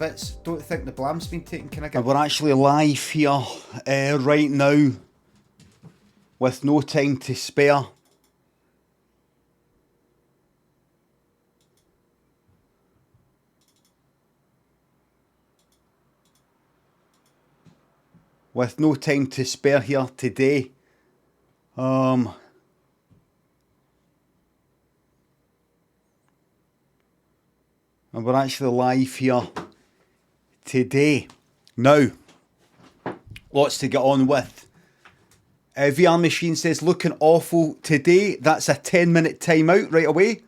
bits. Don't think the blame's been taken. Can I get... And we're actually live here right now with no time to spare. With no time to spare here today. And we're actually live here today. Now, lots to get on with. VR Machine says, looking awful today. That's a 10-minute timeout right away.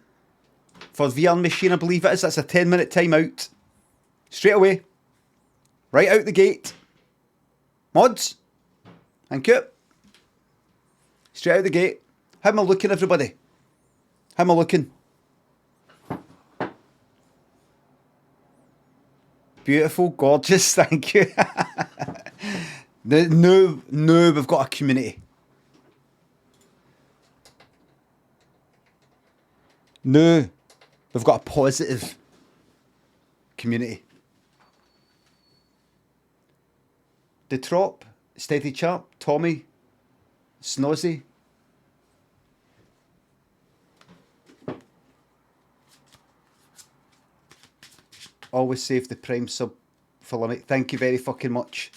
For VR Machine, I believe it is. That's a 10-minute timeout. Straight away. Right out the gate. Mods. Thank you. Straight out the gate. How am I looking, everybody? How am I looking? Beautiful, gorgeous, thank you. No, we've got a community. No, we've got a positive community. Detrop, Steady Chap, Tommy, Snozzy. Always save the Prime sub for limit. Thank you very fucking much.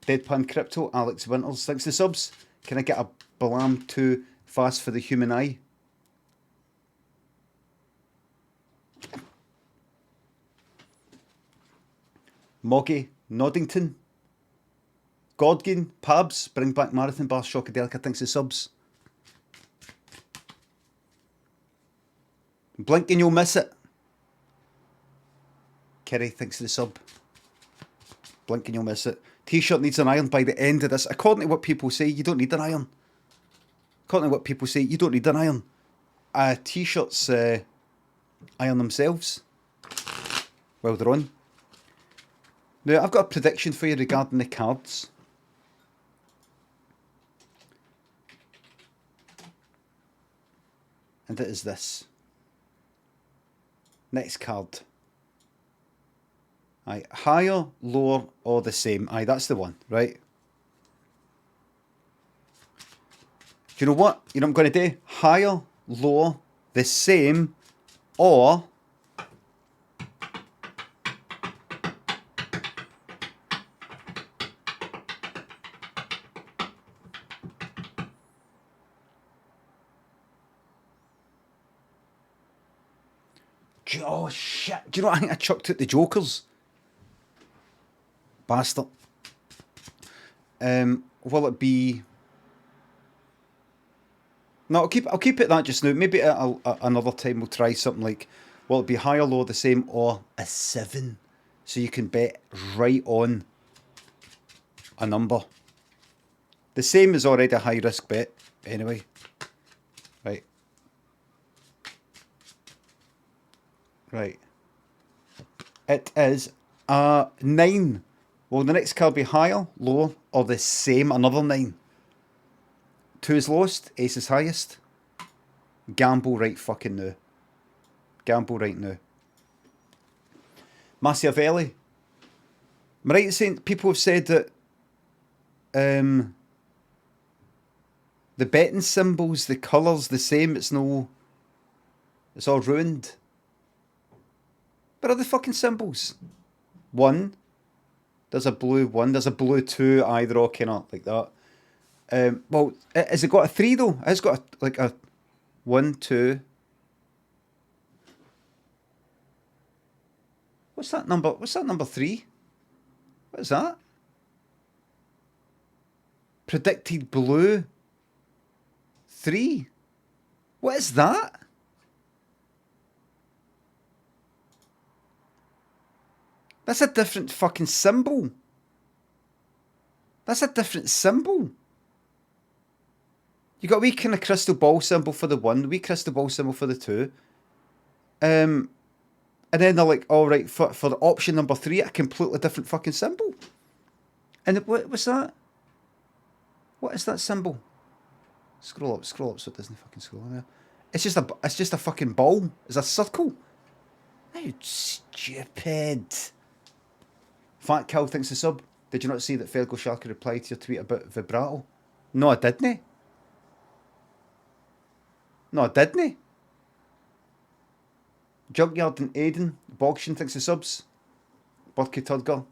Deadpan Crypto, Alex Winters. Thanks for the subs. Can I get a Balam 2 fast for the human eye? Moggy, Noddington. Godgin, Pabs, bring back Marathon Bar, Shockadelica, thanks for subs. Blink and you'll miss it. Kerry, thanks for the sub. Blink and you'll miss it. T-shirt needs an iron by the end of this. According to what people say, you don't need an iron. According to what people say, you don't need an iron. T-shirts iron themselves while they're on. Now, I've got a prediction for you regarding the cards. And it is this. Next card. Aye, higher, lower, or the same. Aye, that's the one, right? Do you know what? You know what I'm going to do? Higher, lower, the same, or... Oh, shit. Do you know what? I think I chucked out the Jokers. Bastard. Will it be... No, I'll keep it that just now. Maybe another time we'll try something like, will it be higher, lower, the same, or a 7? So you can bet right on a number. The same is already a high risk bet anyway. Right. Right. It is a 9. Will the next card be higher, lower, or the same? Another 9. 2 is lowest, ace is highest. Gamble right fucking now. Gamble right now. Machiavelli. Am I right in saying people have said that the betting symbols, the colours, the same, it's all ruined. What are the fucking symbols? 1. There's a blue 1. There's a blue 2. Either or kind of like that. Well, has it got a 3 though? It's got like a 1, 2. What's that number? What's that number 3? What is that? Predicted blue 3. What is that? That's a different fucking symbol. That's a different symbol. You got a wee kind of crystal ball symbol for the 1, a wee crystal ball symbol for the 2. And then they're like, all right, for the option number 3, a completely different fucking symbol. And what's that? What is that symbol? Scroll up so it doesn't fucking scroll on there. It's just a fucking ball. It's a circle. How stupid. Fat Cal thinks a sub. Did you not see that Fergal Sharkey replied to your tweet about vibrato? No, I didn't. No, I didn't. Junkyard and Aiden. Bogshin thinks the subs. Burky Tudger.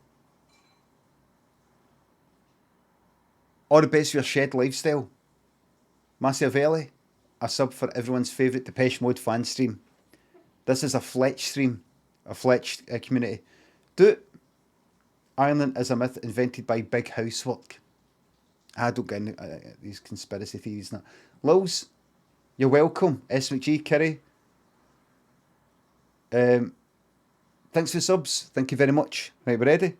All the best for your shed lifestyle. Machiavelli. A sub for everyone's favourite Depeche Mode fan stream. This is a Fletch stream. A Fletch community. Do Ireland is a myth invented by Big Housework. I don't get into these conspiracy theories. Now. Lils, you're welcome. S. McG, Kerry. Thanks for the subs. Thank you very much. Right, we're ready.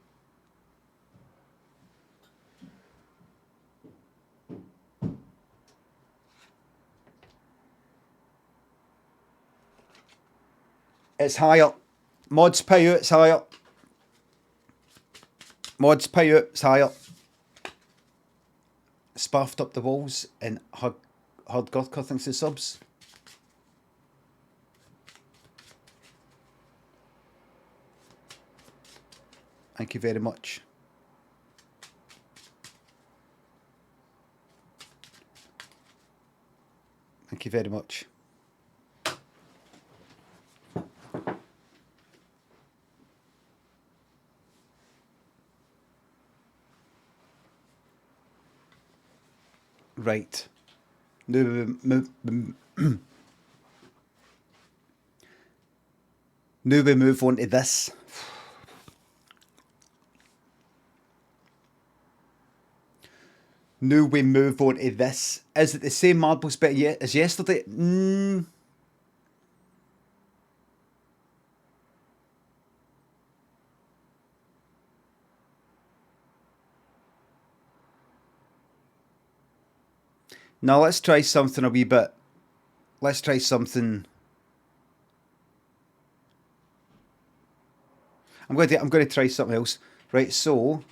It's higher. Mods pay out, it's higher. Mods pay out, it's higher. Spaffed up the walls and Hard Gurkha thinks the subs. Thank you very much. Thank you very much. Right. Now we move on to this. Now we move on to this. Is it the same marbles bet as yesterday? Now let's try something a wee bit. Let's try something. I'm going to try something else. Right, so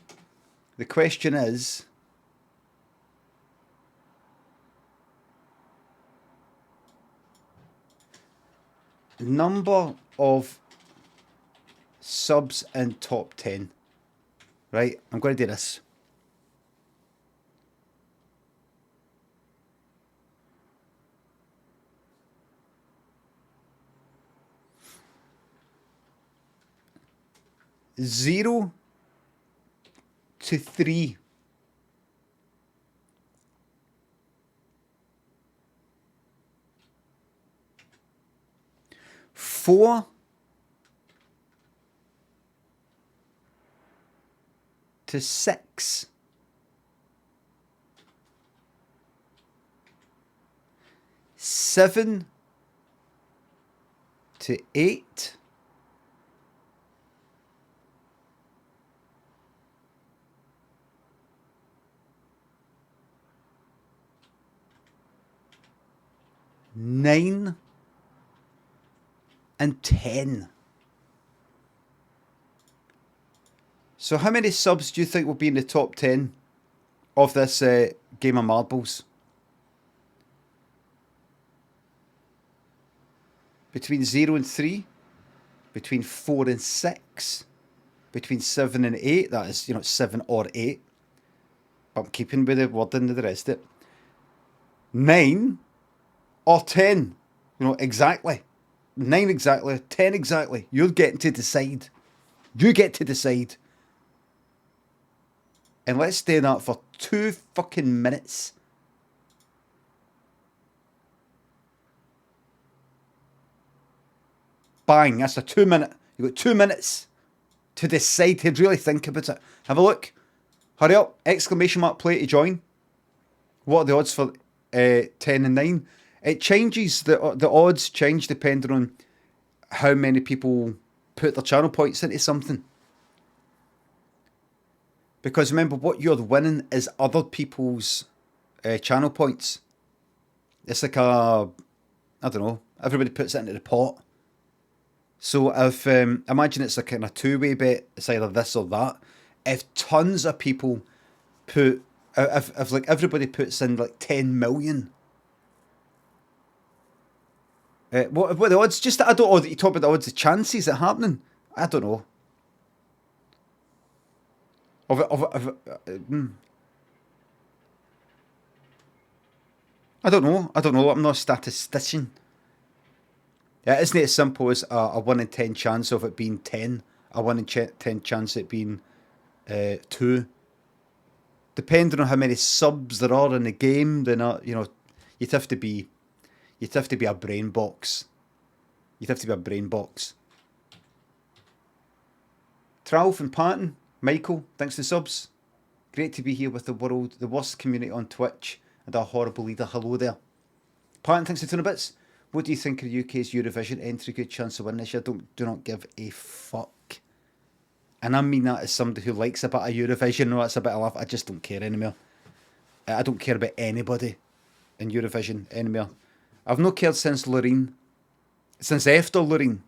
the question is, number of subs in top 10. Right, I'm going to do this. Zero to 3. Four to 6. 7 to 8. 9 and 10. So how many subs do you think will be in the top 10 of this game of marbles? Between 0 and 3, between 4 and 6, between 7 and 8, that is, 7 or 8. I'm keeping with the wording of the rest of it. 9 or 10, exactly. 9 exactly, 10 exactly. You're getting to decide. You get to decide. And let's stay on that for 2 fucking minutes. Bang, that's a 2 minute. You've got 2 minutes to decide, to really think about it. Have a look. Hurry up. Exclamation mark play to join. What are the odds for 10 and 9? It changes, the odds change depending on how many people put their channel points into something. Because remember, what you're winning is other people's channel points. It's like I don't know, everybody puts it into the pot. So if, imagine it's a kind of two-way bet, it's either this or that. If tons of people put, if like everybody puts in like 10 million, what are the odds? Just, I don't know, you talk about the odds, the chances of it happening. I don't know. I don't know. I'm not a statistician. Yeah, isn't it as simple as a 1 in 10 chance of it being 10? A 1 in 10 chance of it being 2? Depending on how many subs there are in the game, then you'd have to be a brain box. You'd have to be a brain box. Tralf and Patton, Michael, thanks for the subs. Great to be here with the worst community on Twitch, and our horrible leader. Hello there. Patton, thanks for 200 bits. What do you think of the UK's Eurovision entry? Good chance to win this year. Do not give a fuck. And I mean that as somebody who likes a bit of Eurovision. No, that's a bit of laugh. I just don't care anymore. I don't care about anybody in Eurovision anymore. I've not cared since Loreen. Since after Loreen.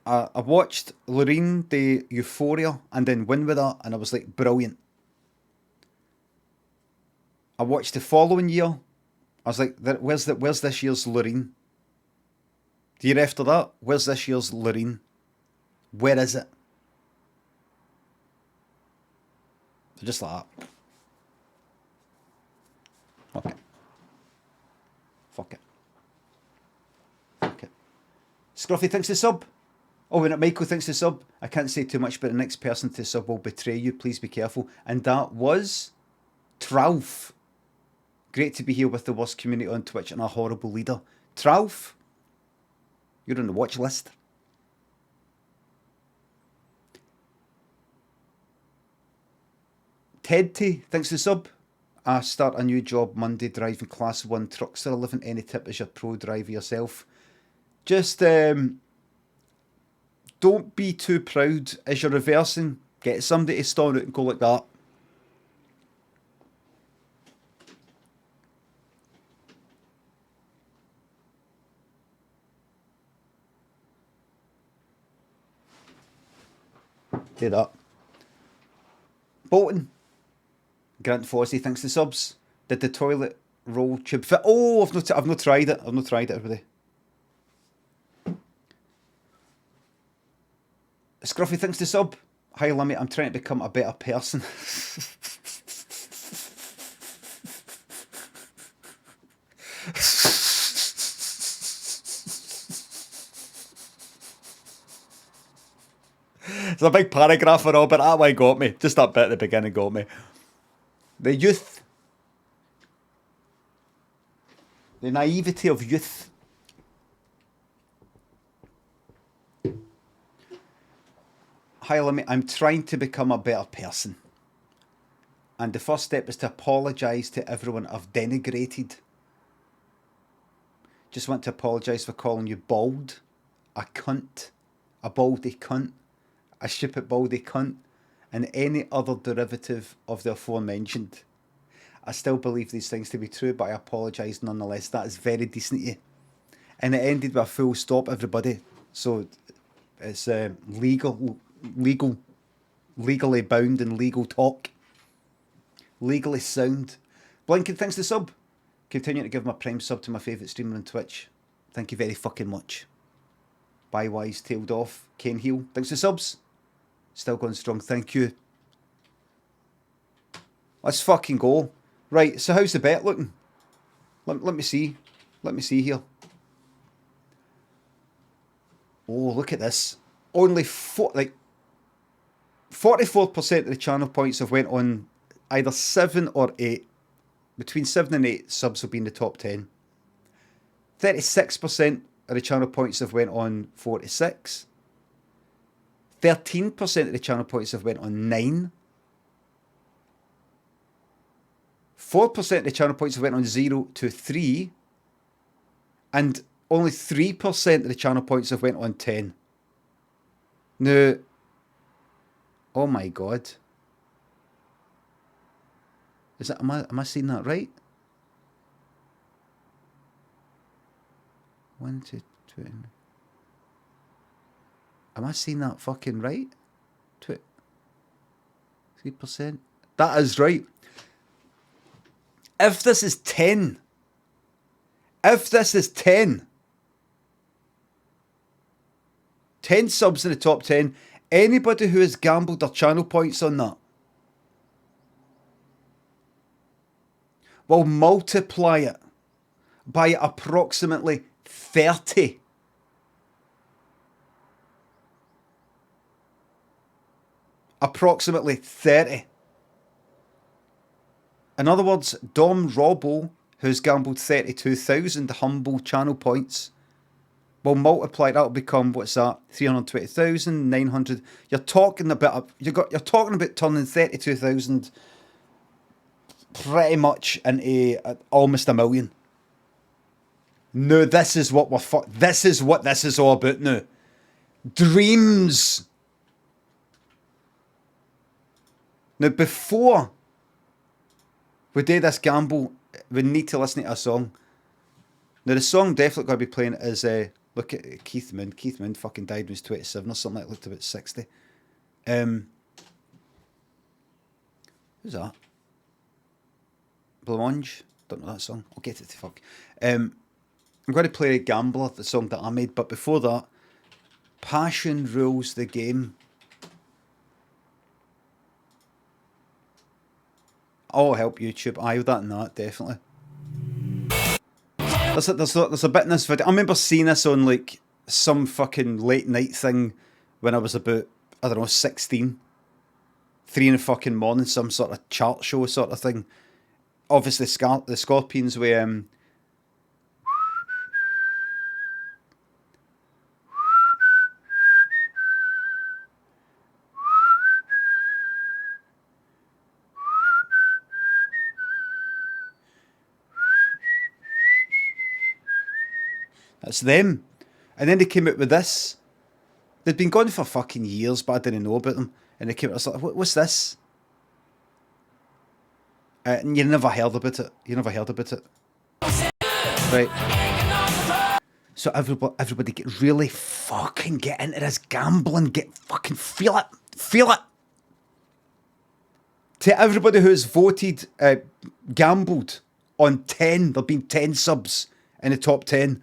I watched Loreen do Euphoria and then win with her, and I was like, brilliant. I watched the following year. I was like, where's this year's Loreen? The year after that, where's this year's Loreen? Where is it? So just like that. Okay. Fuck it. Okay. Scruffy thinks the sub. Oh, when Michael thinks the sub. I can't say too much, but the next person to sub will betray you. Please be careful. And that was Tralf. Great to be here with the worst community on Twitch and a horrible leader. Tralf, you're on the watch list. Ted T, thanks for the sub. I start a new job Monday driving class 1 trucks for a living. Any tip as your pro driver yourself? Just don't be too proud as you're reversing. Get somebody to start out and go like that. Do that. Bolton. Grant Fossey, thanks to subs. Did the toilet roll tube fit? Oh, I've not tried it. I've not tried it, everybody. Scruffy, thanks to sub. Hi, Limmy, I'm trying to become a better person. It's a big paragraph for Robert. That one got me. Just that bit at the beginning got me. The youth. The naivety of youth. Hi, Limmy, I'm trying to become a better person. And the first step is to apologise to everyone I've denigrated. Just want to apologise for calling you bald. A cunt. A baldy cunt. A stupid baldy cunt. And any other derivative of the aforementioned. I still believe these things to be true, but I apologise nonetheless. That is very decent of you. And it ended with a full stop, everybody. So it's legally bound and legal talk. Legally sound. Blinking, thanks to sub. Continue to give my prime sub to my favourite streamer on Twitch. Thank you very fucking much. Bye wise, tailed off. Kane Heel, thanks to subs. Still going strong, thank you. Let's fucking go. Right, so how's the bet looking? Let me see. Let me see here. Oh, look at this. Only 44% of the channel points have went on either 7 or 8. Between 7 and 8 subs will be in the top 10. 36% of the channel points have went on 4 to 6. 13% of the channel points have went on 9. 4% of the channel points have went on 0 to 3. And only 3% of the channel points have went on 10. Now, oh my god. Is that, am I seeing that right? 1 to 2. Am I seeing that fucking right? 3%. That is right. If this is 10. If this is 10. 10 subs in the top 10. Anybody who has gambled their channel points on that will multiply it by approximately 30. Approximately 30. In other words, Dom Robbo, who's gambled 32,000 humble channel points, will multiply that will become, what's that? 320,900. You're talking about turning 32,000 pretty much into almost a million. No, this is what this is what this is all about now. Dreams. Now, before we do this gamble, we need to listen to a song. Now, the song definitely going to be playing is look at Keith Moon. Keith Moon fucking died when he was 27 or something like that. Looked about 60. Who's that? Blancmange? Don't know that song. I'll get it to fuck. I'm going to play Gambler, the song that I made, but before that, Passion Rules the Game. Oh, help YouTube. Aye, that and that, definitely. There's a bit in this video. I remember seeing this on like some fucking late night thing when I was about, I don't know, 16. 3 in the fucking morning, some sort of chart show sort of thing. Obviously, the Scorpions with That's them. And then they came out with this. They'd been gone for fucking years, but I didn't know about them. And they came out, I was like, what's this? And you never heard about it. Right. So everybody get really fucking get into this gambling. Get fucking feel it. Feel it. To everybody who's voted, gambled on 10, there've been 10 subs in the top 10.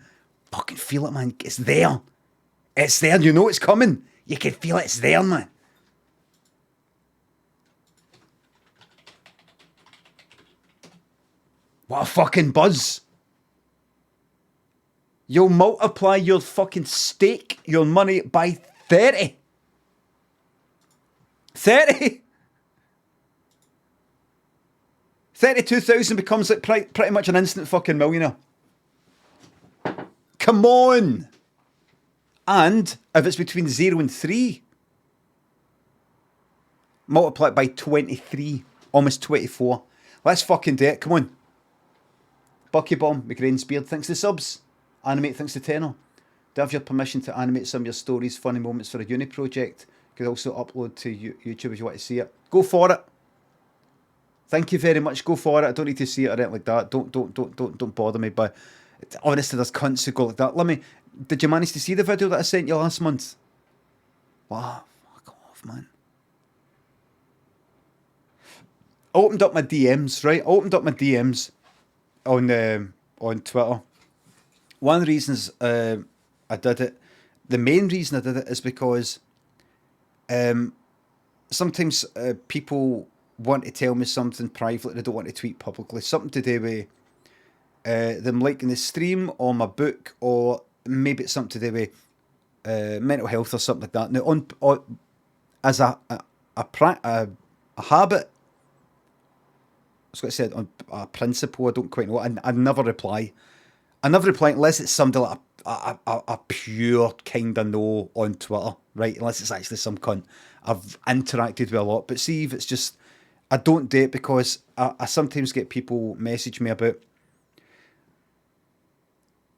Fucking feel it, man. It's there. It's there. You know it's coming. You can feel it. It's there, man. What a fucking buzz. You'll multiply your fucking stake, your money, by 30. 30? 32,000 becomes like pretty much an instant fucking millionaire. Come on! And if it's between 0 and 3, multiply it by 23, almost 24. Let's fucking do it, come on. Bucky Bomb, McGrain's Beard, thanks to subs. Animate, thanks to tenor. Do I have your permission to animate some of your stories, funny moments for a uni project? You could also upload to YouTube if you want to see it. Go for it. Thank you very much, go for it. I don't need to see it or anything like that. Don't bother me, but honestly, there's cunts who go like that. Did you manage to see the video that I sent you last month? Wow, fuck off, man. I opened up my DMs, right? I opened up my DMs on Twitter. One of the reasons I did it, the main reason I did it is because sometimes people want to tell me something privately they don't want to tweet publicly. Something to do with them liking the stream or my book, or maybe it's something to do with mental health or something like that. Now, as a habit, I was going to say on a principle, I don't quite know. I never reply. I never reply unless it's somebody like a pure kind of no on Twitter, right? Unless it's actually some cunt I've interacted with a lot. But see, if it's just, I don't do it because I sometimes get people message me about,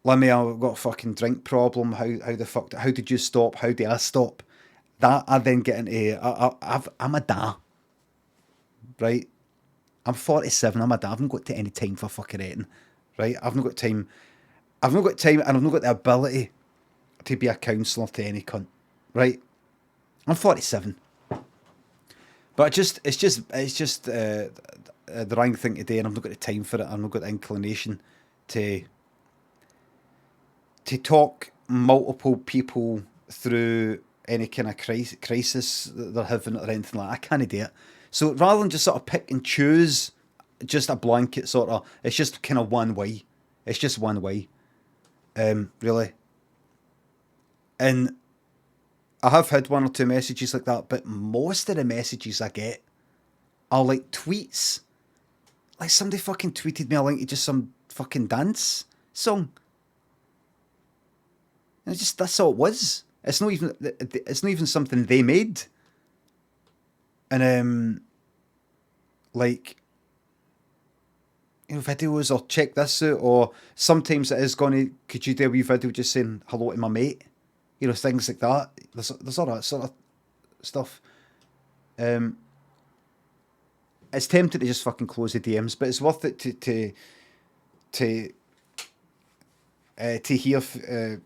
Lemmy, I've got a fucking drink problem. How the fuck? How did you stop? How do I stop? That I then get into. I'm a dad, right? I'm 47. I'm a dad. I haven't got any time for fucking eating, right? I've not got time. I've not got time, and I've not got the ability to be a counsellor to any cunt, right? I'm 47, but it's just the wrong thing to do, and I've not got the time for it. I've not got the inclination to talk multiple people through any kind of crisis that they're having or anything like that. I can't do it. So rather than just sort of pick and choose just a blanket sort of, it's just kind of one way. It's just one way. Really. And I have had one or two messages like that, but most of the messages I get are like tweets. Like somebody fucking tweeted me a link to just some fucking dance song. And that's all it was. It's not even something they made. And like, you know, videos or check this out, or sometimes it is could you do a wee video just saying hello to my mate? You know, things like that. There's all that sort of stuff. It's tempting to just fucking close the DMs, but it's worth it to hear for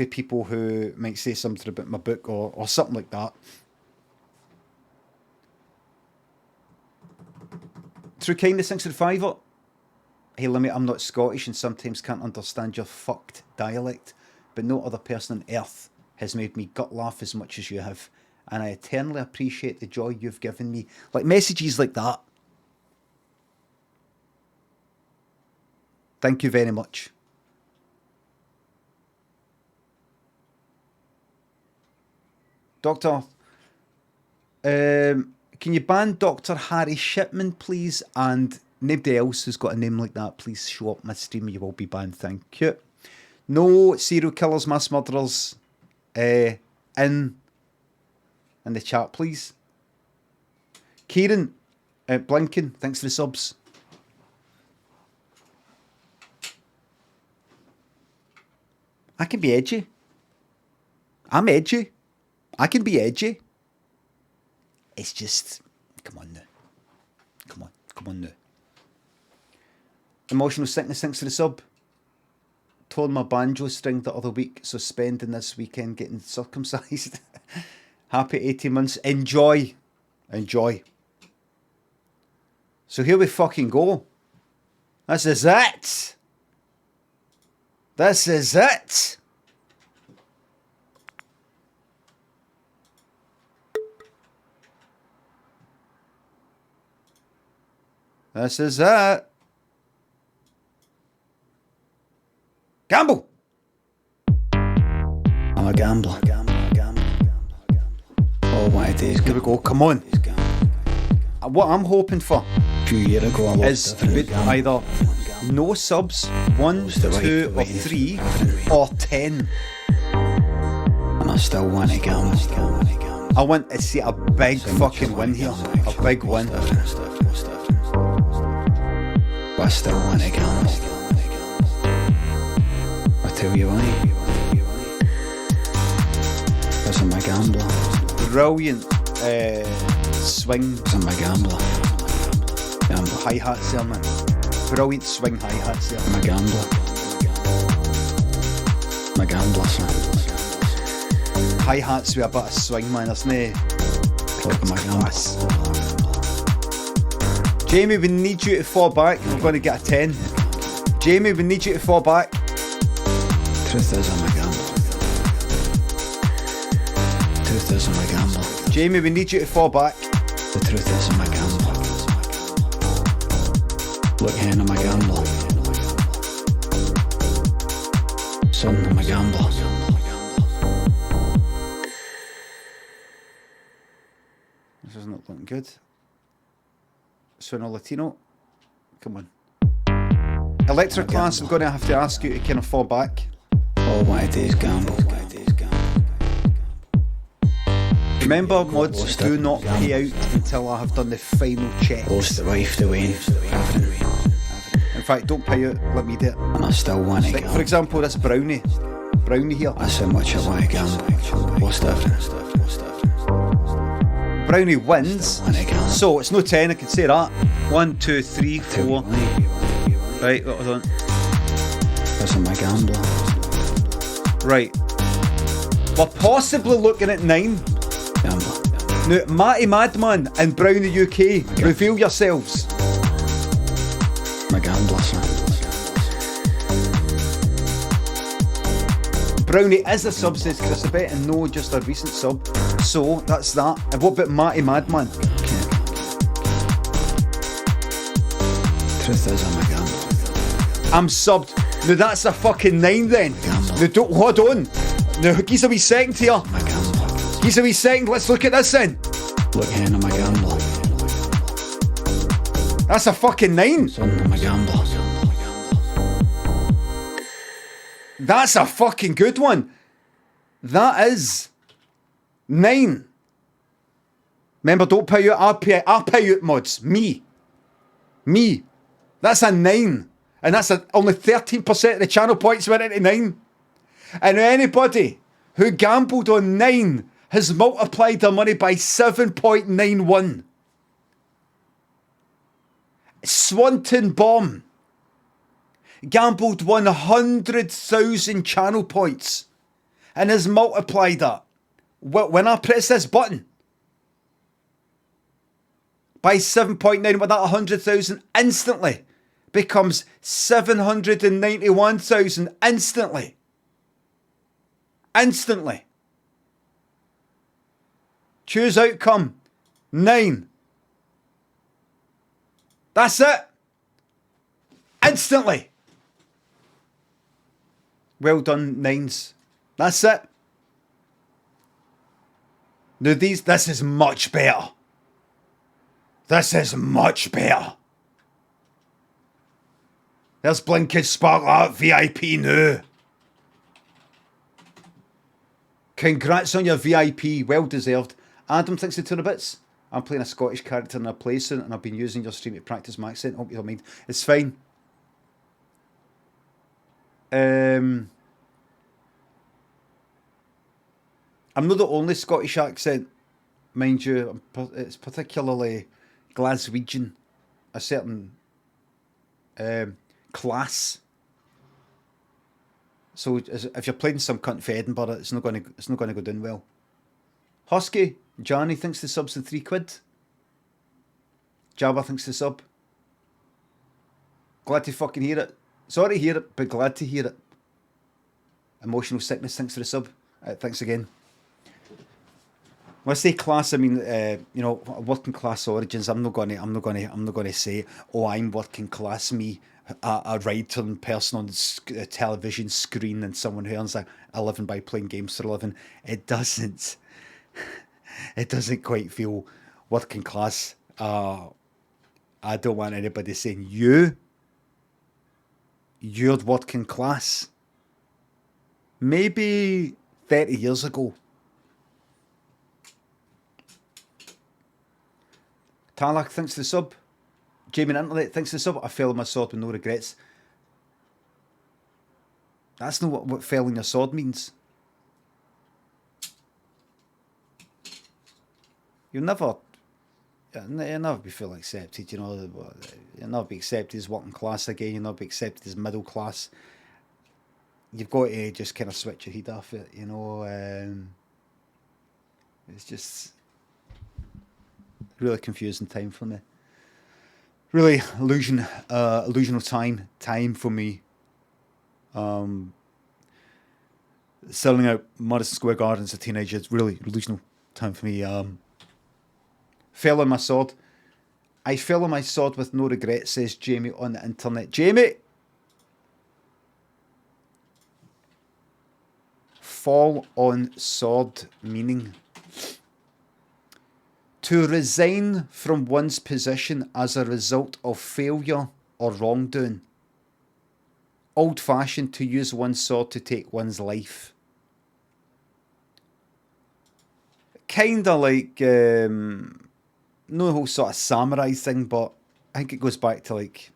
people who might say something about my book or something like that. Through kindness, thanks for the £5. Hey Limmy, I'm not Scottish and sometimes can't understand your fucked dialect, but no other person on earth has made me gut laugh as much as you have, and I eternally appreciate the joy you've given me. Like messages like that. Thank you very much. Doctor, can you ban Dr. Harry Shipman, please? And nobody else who's got a name like that, please show up my stream. You will be banned. Thank you. No serial killers, mass murderers in the chat, please. Kieran, Blinken, thanks for the subs. I can be edgy. I'm edgy. I can be edgy. It's just, come on now. Come on now. Emotional sickness, thanks for the sub. Torn my banjo string the other week, so spending this weekend getting circumcised. Happy 18 months. Enjoy. So here we fucking go. This is it. This is it. This is it. Gamble. I'm a gambler. Oh, what it is. Here we go. Come on. What I'm hoping for A few years ago, I is either no subs, 1, 2, or 3, or 10. And I still want to gamble. I want to see a big fucking win here. A big win. But I still want to gamble. I tell you why. Because I'm a gambler. Brilliant swing. Because I'm a gambler. Hi-hats there, man. Brilliant swing hi-hats there. I'm a gambler. I'm a gambler, son. Hi-hats with a bit of swing, man. There's no... I'm a gambler. Jamie, we need you to fall back. We're going to get a 10. Jamie, we need you to fall back. Truth is, I'm a gambler. Truth is, I'm a gambler. Jamie, we need you to fall back. The truth is, I'm a gambler. Look, hen, I'm a gambler. Son, I'm a gambler. This is not looking good. Sueno Latino. Come on. Electra class, I'm going to have to ask you to kind of fall back. Oh, what it is, gamble. Remember, mods, do not pay out until I have done the final checks. Lost the wife, the Wayne. In fact, don't pay out, let me do it. And I still want to Like, gamble. for example, this Brownie here. That's how much I want to gamble. What's that? Brownie wins, Want to gamble. so it's no 10, I can say that. 1, 2, 3, 4. Right, hold on. Because I'm a gambler. Right. We're possibly looking at 9. Gambler. Now, Matty Madman and Brownie UK, reveal yourselves. I'm a gambler, son. Brownie is a sub, says Chris a bit, and no, just a recent sub. So that's that. And what about Matty Madman? Truth is, I'm a gambler. I'm subbed. Now that's a fucking 9 then. Now don't, hold on. Now give us a wee second here. I'm a gambler. Give us a wee second. Let's look at this then. Look, hen, I'm a gambler. That's a fucking 9. Son, I'm a gambler. That's a fucking good one. That is 9. Remember, don't pay out. I pay out mods. Me. That's a 9. And that's only 13% of the channel points went into 9. And anybody who gambled on 9 has multiplied their money by 7.91. Swanton Bomb gambled 100,000 channel points and has multiplied that. When I press this button by 7.9, with that 100,000 instantly becomes 791,000 instantly. Choose outcome 9. That's it. Instantly. Well done, 9s. That's it. Now this is much better. This is much better. There's Blinking Sparkle Art VIP now. Congrats on your VIP, well deserved. Adam thinks the 2 bits. I'm playing a Scottish character in a play soon, and I've been using your stream to practice my accent. Hope you don't mind. It's fine. I'm not the only Scottish accent, mind you. It's particularly Glaswegian, a certain class. So if you're playing some cunt for Edinburgh, it's not going to go down well. Husky, Johnny thinks the sub's the £3. Jabba thinks the sub. Glad to fucking hear it. Sorry to hear it, but glad to hear it. Emotional Sickness thinks for the sub. Thanks again. When I say class, I mean working class origins. I'm not gonna say, oh, I'm working class, me, a writer and person on the television screen, and someone who earns a living by playing games for a living. It doesn't quite feel working class. I don't want anybody saying you're working class. Maybe 30 years ago. Talak thinks the sub. Jamie Internet thinks the sub. I fell on my sword with no regrets. That's not what fell on your sword means. You'll never be fully accepted, you know. You'll never be accepted as working class again. You'll never be accepted as middle class. You've got to just kind of switch your head off it, you know. It's just really confusing time for me. Really illusional time for me. Selling out Madison Square Garden as a teenager, it's really illusional time for me. Fell on my sword. I fell on my sword with no regret, says Jamie on the internet. Jamie! Fall on sword meaning to resign from one's position as a result of failure or wrongdoing. Old-fashioned, to use one's sword to take one's life. Kinda like no whole sort of samurai thing, but I think it goes back to like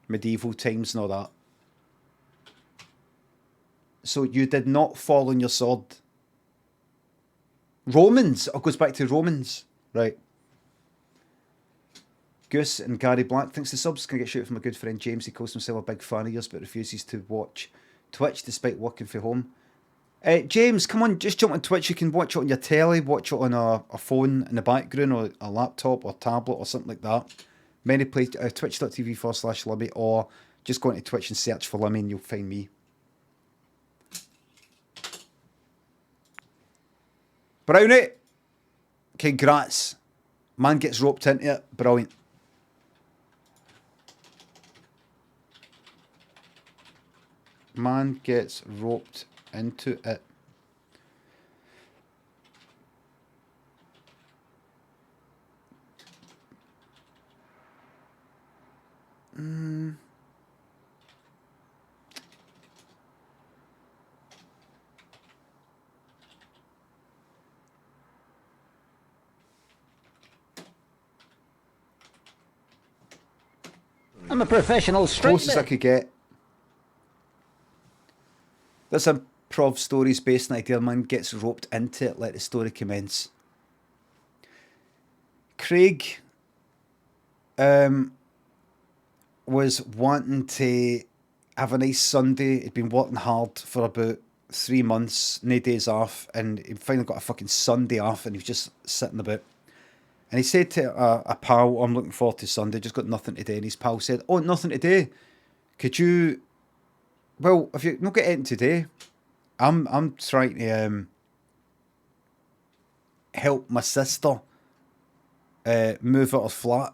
medieval times and all that. So you did not fall on your sword. Romans. Oh, it goes back to Romans. Right. Goose and Gary Black thinks the subs can get shouted from my good friend James. He calls himself a big fan of yours but refuses to watch Twitch despite working from home. James, come on, just jump on Twitch. You can watch it on your telly, watch it on a phone in the background, or a laptop or tablet or something like that. Many play twitch.tv/Limmy, or just go into Twitch and search for Limmy and you'll find me. Brownie, congrats. Man gets roped into it. Brilliant. Man gets roped into it. I'm a professional Closest I straight could get. This improv story is based on the idea man gets roped into it. Let the story commence. Craig was wanting to have a nice Sunday. He'd been working hard for about 3 months, no days off, and he finally got a fucking Sunday off, and he was just sitting about. And he said to a pal, I'm looking forward to Sunday, just got nothing to do. And his pal said, oh, nothing to do. Could you, well, if you not get anything today, I'm trying to help my sister move out of flat.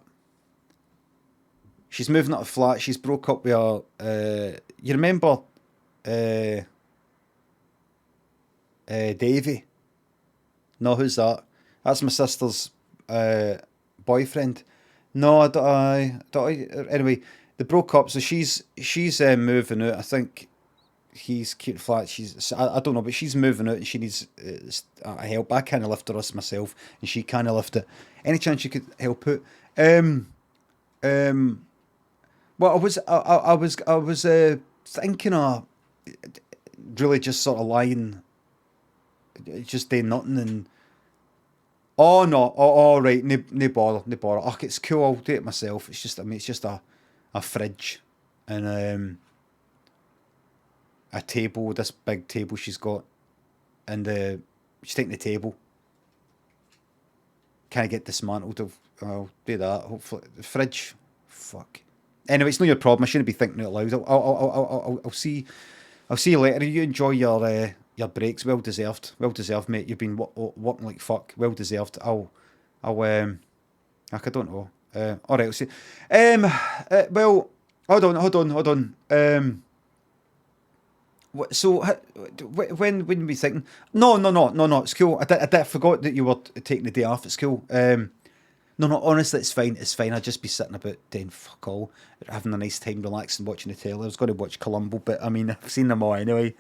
She's moving out of flat. She's broke up with her. You remember Davey? No, who's that? That's my sister's boyfriend. No, I don't. Anyway, they broke up. So she's moving out. I think he's keeping flat. I don't know, but she's moving out and she needs help. I kind of lift her us myself, and she kind of lift it. Any chance you could help out? Well, I was thinking of really just sort of lying, just doing nothing and. Oh no! Oh right, no bother. Oh, it's cool. I'll do it myself. It's just, it's just a fridge and a table. This big table she's got, and she's taking the table. Can I get dismantled? I'll do that. Hopefully, the fridge. Fuck. Anyway, it's not your problem. I shouldn't be thinking out loud. I'll see. I'll see you later. You enjoy your breaks. Well deserved, mate. You've been working like fuck. Well deserved. I don't know. All right. I'll see. Well, hold on. So when we be thinking? No. It's cool. I forgot that you were taking the day off at school. No. Honestly, it's fine. I'd just be sitting about doing fuck all, having a nice time, relaxing, watching the telly. I was going to watch Columbo, but I mean, I've seen them all anyway.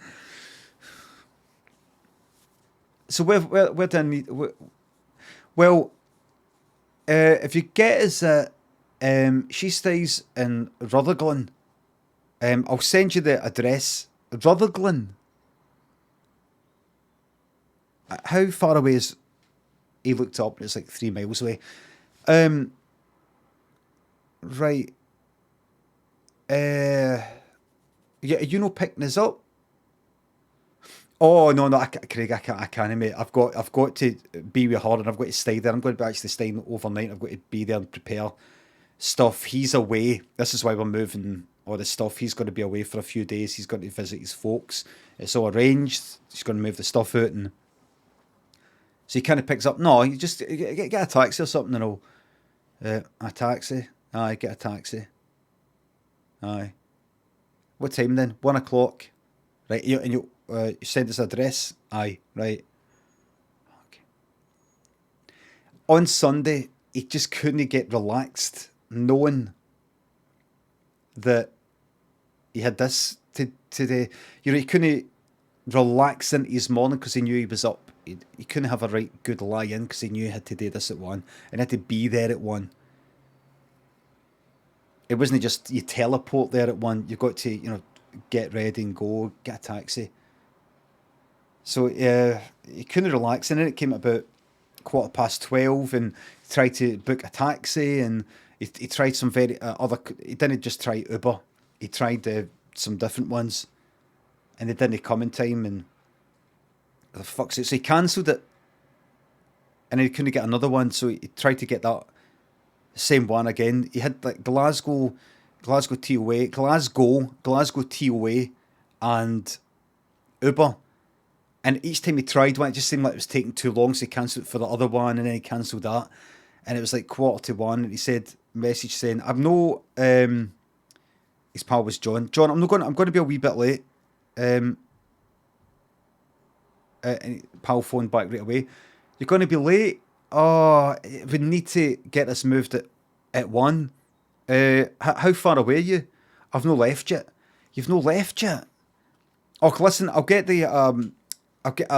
So we're done. Well, if you get us she stays in Rutherglen. I'll send you the address. Rutherglen. How far away is? He looked up and it's like 3 miles away. Right. Yeah, you know picking this up? Oh no, Craig, I can't, mate. I've got to be with her and I've got to stay there. I'm going to be actually staying overnight. I've got to be there and prepare stuff. He's away. This is why we're moving all this stuff. He's going to be away for a few days. He's going to visit his folks. It's all arranged. He's going to move the stuff out, and so he kind of picks up. No, you just get a taxi or something, and I'll a taxi. Aye, get a taxi. Aye. What time then? 1 o'clock. Right, you send us address. Aye, right. Okay. On Sunday, he just couldn't get relaxed, knowing that he had this today. He couldn't relax into his morning because he knew he was up. He couldn't have a right good lie in because he knew he had to do this at 1 and had to be there at 1. It wasn't just you teleport there at 1. You've got to, get ready and go, get a taxi. So he couldn't relax, and then it came about 12:15, and he tried to book a taxi, and he tried some very other. He didn't just try Uber. He tried some different ones, and they didn't come in time, and the fuck's it. So he cancelled it, and he couldn't get another one. So he tried to get that same one again. He had like Glasgow TOA, and Uber. And each time he tried one, it just seemed like it was taking too long, so he cancelled it for the other one, and then he cancelled that. And it was like 1:45, and he said, message saying, I'm no, his pal was John. John, I'm going to be a wee bit late. And pal phoned back right away. You're going to be late? Oh, we need to get this moved at 1. How far away are you? I've no left yet. You've no left yet? Oh, listen, I'll get the, I'll get,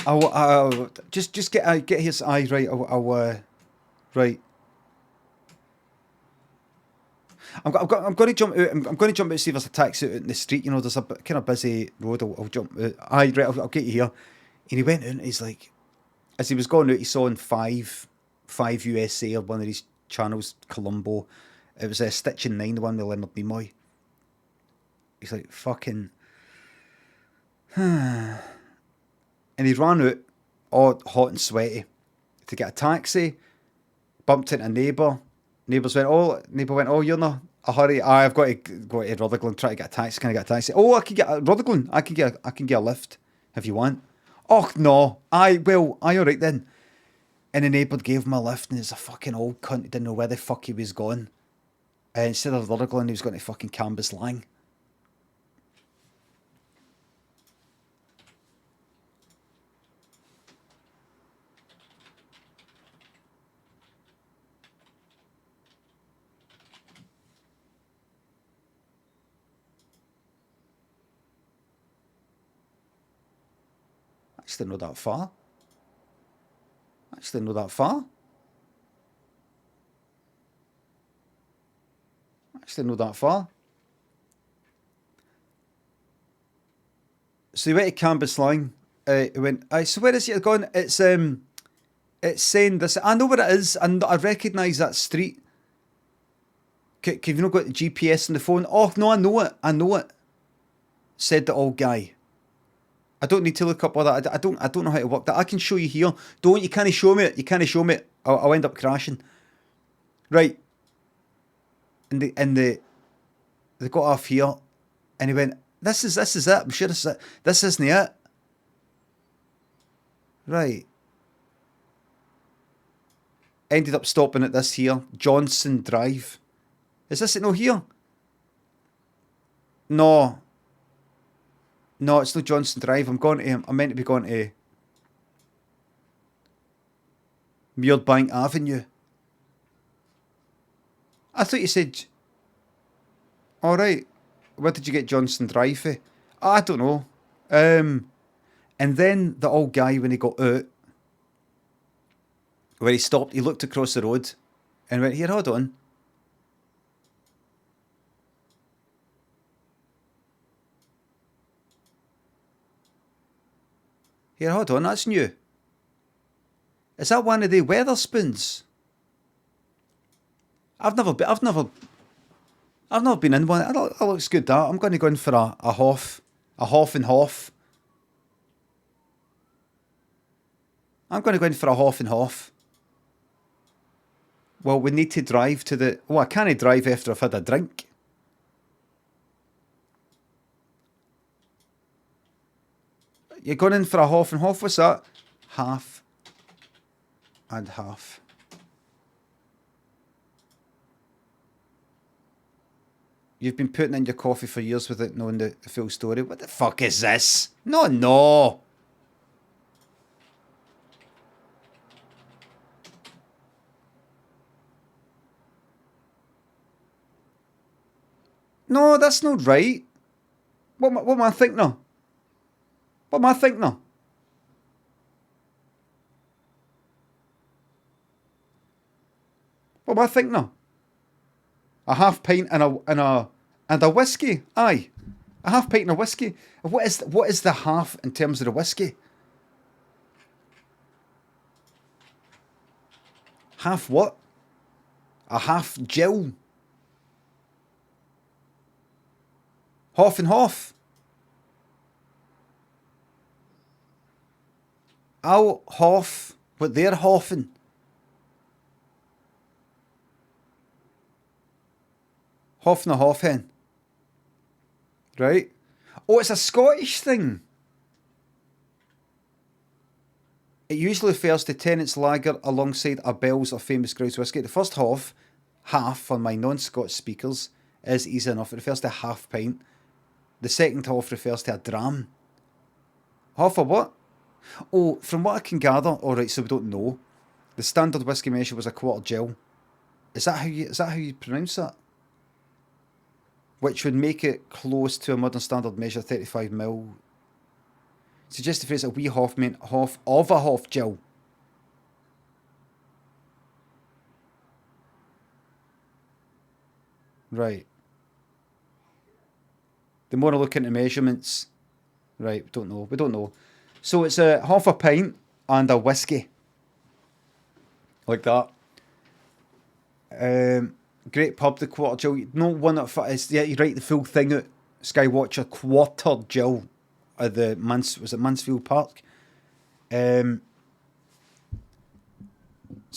I'll just get his eye right. I'll right. I'm going to jump out. I'm going to jump out and see if there's a taxi out in the street. You know, there's a kind of busy road. I'll jump out. Aye, right. I'll get you here. And he went out and he's like, as he was going out, he saw on five USA or one of these channels, Colombo. It was Stitch and 9, the one with Leonard Nimoy. He's like, fucking. And he ran out, all hot and sweaty, to get a taxi. Bumped into a neighbour. Neighbour went, oh, you're in a hurry. I've got to go to Rutherglen, try to get a taxi. Can I get a taxi? Oh, I can get a Rutherglen. I can get a lift if you want. Oh no, all right then. And the neighbour gave him a lift, and it's a fucking old cunt. He didn't know where the fuck he was going. Instead of Rutherglen, he was going to fucking Cambuslang. Actually, not that far. So he went to Cambuslang. He went, so where is he going? It's saying this. I know where it is, and I recognise that street. Can you not got the GPS on the phone? Oh no, I know it. Said the old guy. I don't need to look up all that. I don't know how to work that. I can show you here. You can't show me it. I'll end up crashing. Right. And they got off here, and he went, This is it. I'm sure this is it. This isn't it. Right. Ended up stopping at this here, Johnson Drive. Is this it? No, here. No, it's not Johnson Drive. I'm meant to be going to Muirbank Avenue. I thought you said. All right. Where did you get Johnson Drive for? I don't know. And then the old guy, when he got out, where he stopped, he looked across the road and went, here, hold on. Here, hold on, that's new. Is that one of the Weatherspoons? I've never been in one. That looks good, that. I'm going to go in for a Hoff and Hoff. I'm going to go in for a Hoff and Hoff. Well, we need to drive to the... Oh, I can't drive after I've had a drink. You're going in for a Hoff and Hoff? What's that? Half and half. You've been putting in your coffee for years without knowing the full story. What the fuck is this? No. No, that's not right. What am I thinking now? What am I thinking now? What am I thinking now? A half pint and a whiskey. Aye, a half pint and a whiskey. What is the half in terms of the whiskey? Half what? A half Jill. Hoff and Hoff. I'll Hoff what they're Hoffing. Hoff na Hoff hen. Right? Oh, it's a Scottish thing. It usually refers to Tennent's lager alongside a Bell's or famous grouse whiskey. The first half on my non-Scots speakers is easy enough. It refers to a half pint. The second half refers to a dram. Half a what? Oh, from what I can gather, alright, so we don't know. The standard whiskey measure was a quarter gill. Is that how you pronounce that? Which would make it close to a modern standard measure, 35ml. Suggest the phrase a wee half meant half of a half gill. Right. The more I look into measurements, right, we don't know. So it's a half a pint and a whiskey. Like that. Great pub, the quarter gill. No one that is, yeah, you write the full thing out. Skywatcher, quarter gill at the was it Mansfield Park? So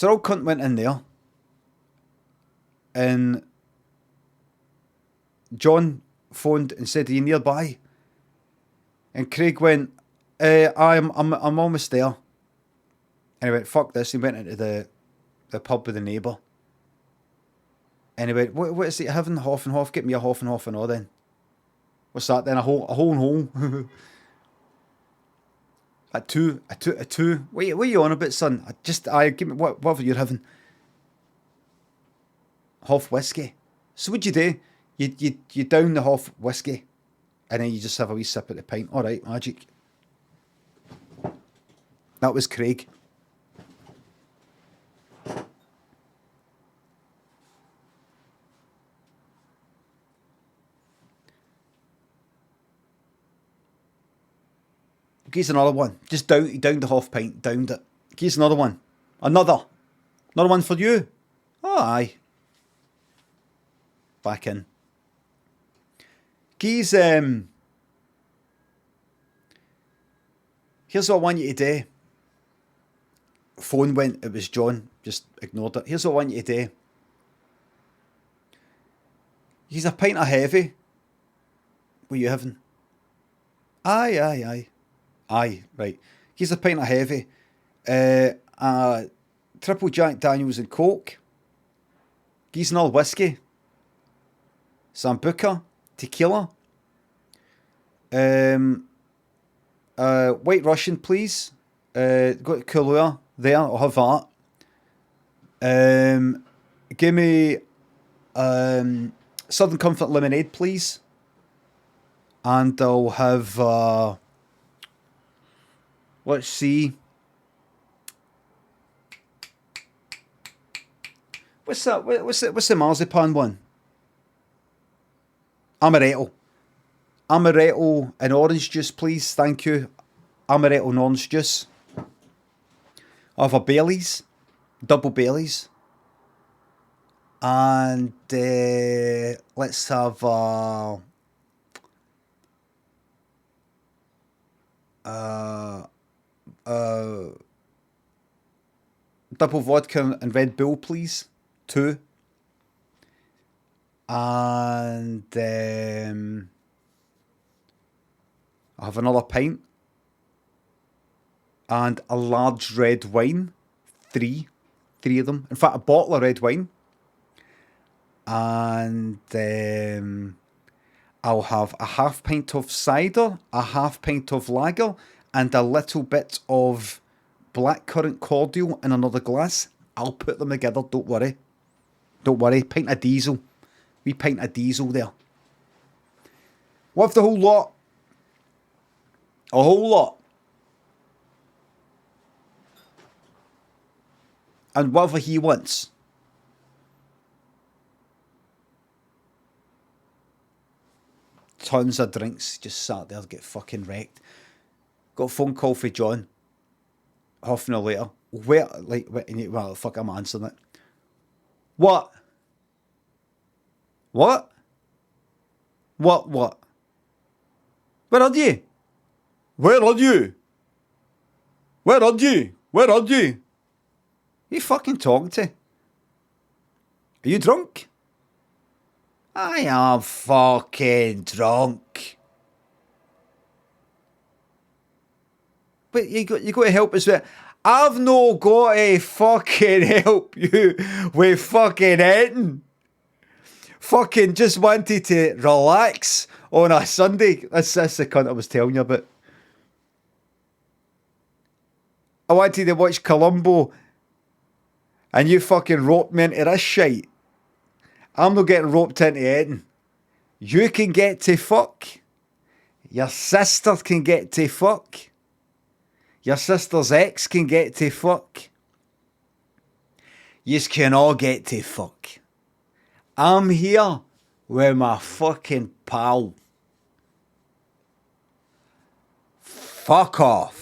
old cunt went in there, and John phoned and said, "Are you nearby?" And Craig went, I'm almost there." And he went, "Fuck this." He went into the pub with the neighbour. And he went, what is it having? Half and half? Get me a half and all then. What's that then? A whole and whole? A two. What are you on about, son? Give me whatever you're having. Half whiskey. So what'd you do? You down the half whiskey, and then you just have a wee sip at the pint. All right, magic. That was Craig. Here's another one. Just downed the half pint, downed it. Here's another one. Another one for you. Oh, aye. Back in. Here's what I want you to do. Phone went, it was John, just ignored it. Here's what I want you to do. Here's a pint of heavy. What are you having? Aye, right. Here's a pint of heavy. Triple Jack Daniels and Coke. Here's another whiskey. Sambuca. Tequila. White Russian, please. Got Kahlua there. I'll have that. Give me Southern Comfort lemonade, please. And I'll have let's see. What's that? What's the marzipan one? Amaretto and orange juice, please. Thank you. Amaretto and orange juice. I'll have a Baileys, double Baileys, and let's have double vodka and Red Bull, please. 2. And I'll have another pint. And a large red wine. 3 of them. In fact, a bottle of red wine. And I'll have a half pint of cider, a half pint of lager, and a little bit of blackcurrant cordial in another glass. I'll put them together, don't worry. Pint of diesel. We pint of diesel there. We'll have the whole lot. A whole lot. And whatever he wants. Tons of drinks. Just sat there to get fucking wrecked. Got a phone call for John. Half an hour later. Well, fuck, I'm answering it. What? Where are you? Who you fucking talking to? Are you drunk? I am fucking drunk. But you got to help us with. I've no got to fucking help you with fucking eating. Fucking just wanted to relax on a Sunday. That's the cunt I was telling you about. I wanted to watch Columbo and you fucking roped me into this shite. I'm not getting roped into eating. You can get to fuck. Your sister can get to fuck. Your sister's ex can get to fuck. Yous can all get to fuck. I'm here with my fucking pal. Fuck off.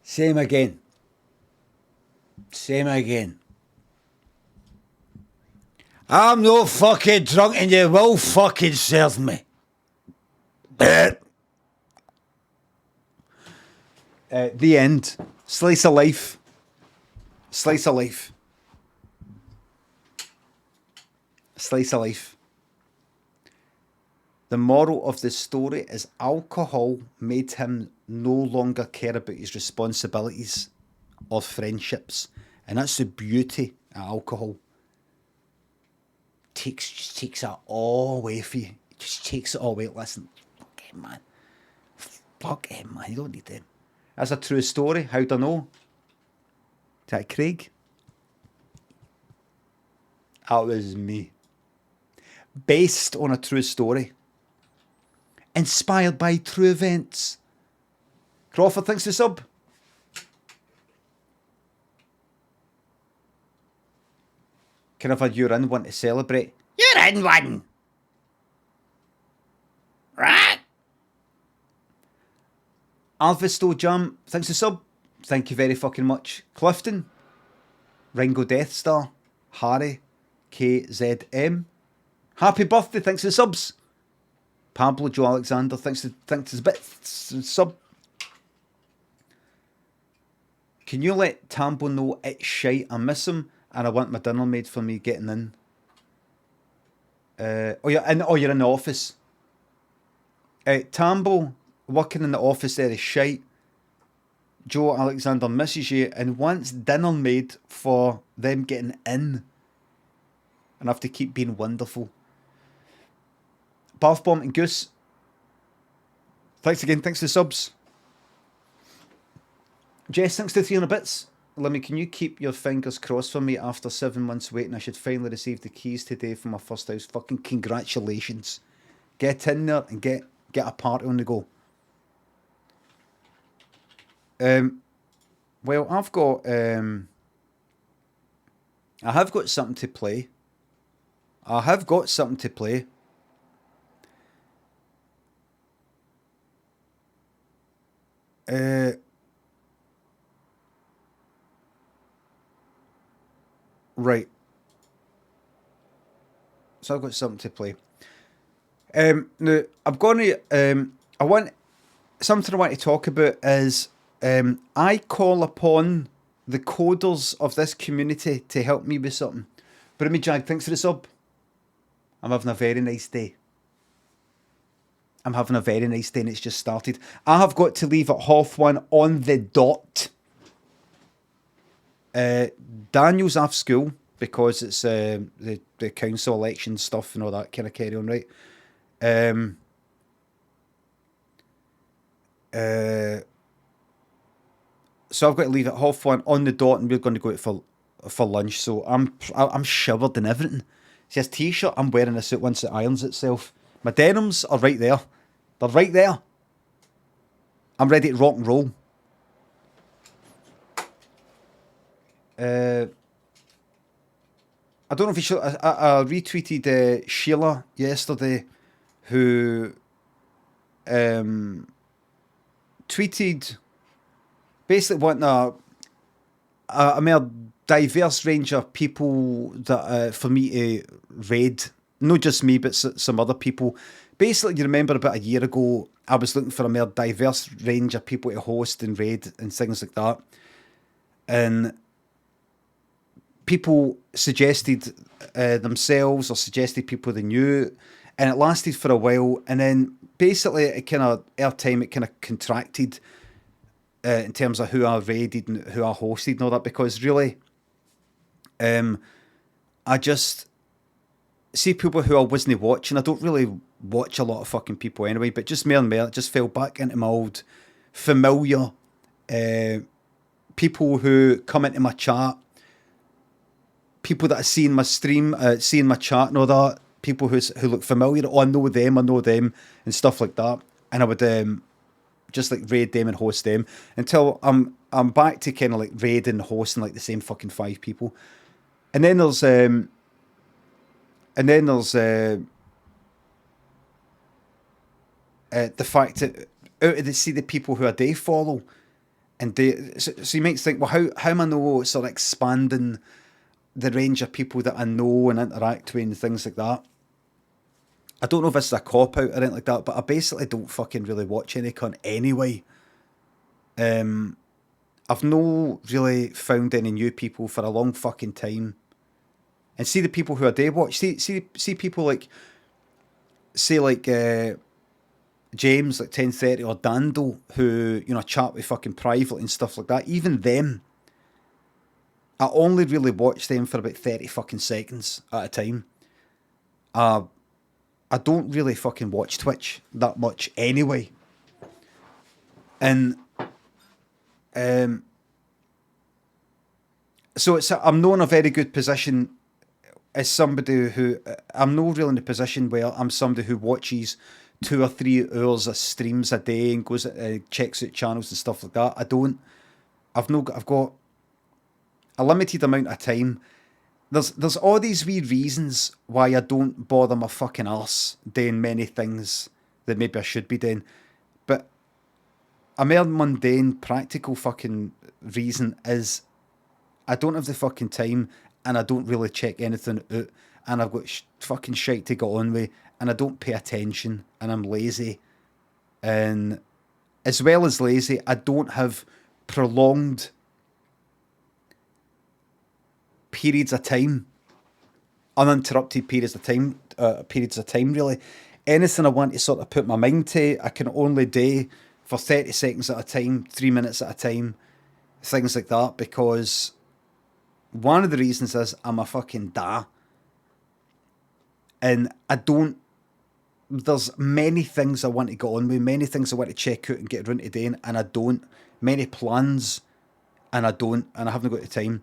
Same again. Same again. I'm no fucking drunk and you will fucking serve me. The end. Slice of life. Slice of life. Slice of life. The moral of the story is alcohol made him no longer care about his responsibilities or friendships. And that's the beauty of alcohol. Just takes it all away for you. It just takes it all away. Listen, fuck him, man. Fuck him, man. You don't need them. That's a true story. How'd I know? Is that Craig? That was me. Based on a true story. Inspired by true events. Crawford, thanks for sub. Can I have a you're in one to celebrate? You're in one! Right? Alvisto Jam, thanks for sub. Thank you very fucking much. Clifton. Ringo Death Star. Harry. KZM. Happy birthday, thanks for the subs. Pablo Joe Alexander, thanks for the bit sub. Can you let Tambo know it's shite? I miss him and I want my dinner made for me getting in. You're in the office. Tambo working in the office there is shite. Joe Alexander misses you and wants dinner made for them getting in. And I have to keep being wonderful. Bath Bomb and Goose. Thanks again, thanks for the subs. Jess, thanks to 300 bits. Lemmy, can you keep your fingers crossed for me after 7 months waiting? I should finally receive the keys today for my first house. Fucking congratulations. Get in there and get a party on the go. Well, I have got something to play. Right. So I've got something to play. Now I'm gonna something I want to talk about is I call upon the coders of this community to help me with something. Brummy Jag, thanks for the sub. I'm having a very nice day. And it's just started. I have got to leave at 1:30 on the dot. Daniel's off school because it's the council election stuff and all that kind of carry on, right? So I've got to leave at 1:30 on the dot, and we're going to go out for lunch. So I'm showered and everything. See this t-shirt I'm wearing this out once it irons itself. My denims are right there. They're right there. I'm ready to rock and roll. I don't know if you should. I retweeted Sheila yesterday, who tweeted basically wanting a more diverse range of people that for me to raid. Not just me, but some other people. Basically, you remember about a year ago, I was looking for a more diverse range of people to host and raid and things like that. And people suggested themselves or suggested people they knew, and it lasted for a while. And then basically, it kind of airtime, it kind of contracted in terms of who I raided and who I hosted and all that, because really, I just see people who I wasn't watching. I don't really watch a lot of fucking people anyway, but just more and more, it just fell back into my old familiar people who come into my chat, people that I see in my stream, see in my chat and all that, people who look familiar. Oh, I know them, and stuff like that. And I would just like raid them and host them until I'm back to kind of like raiding and hosting like the same fucking 5 people. And then there's the fact that out of the people who I do follow, and so you might think, well, how am I know sort of expanding the range of people that I know and interact with and things like that? I don't know if this is a cop out or anything like that, but I basically don't fucking really watch any con anyway. I've no really found any new people for a long fucking time. And see the people who I do watch, see people like, say like James, like 1030, or Dando, who, you know, chat with fucking privately and stuff like that. Even them, I only really watch them for about 30 fucking seconds at a time. I don't really fucking watch Twitch that much anyway. And so I'm not in a very good position as somebody who, I'm not really in a position where I'm somebody who watches 2 or 3 hours of streams a day and goes checks out channels and stuff like that. I don't. I've got a limited amount of time. There's all these wee reasons why I don't bother my fucking arse doing many things that maybe I should be doing. But a more mundane, practical fucking reason is I don't have the fucking time, and I don't really check anything out, and I've got fucking shite to get on with, and I don't pay attention, and I'm lazy. And as well as lazy, I don't have prolonged periods of time, uninterrupted periods of time really. Anything I want to sort of put my mind to, I can only do for 30 seconds at a time, 3 minutes at a time, things like that, because one of the reasons is I'm a fucking da. And there's many things I want to get on with, many things I want to check out and get around to doing, and I don't. Many plans, and I don't, and I haven't got the time.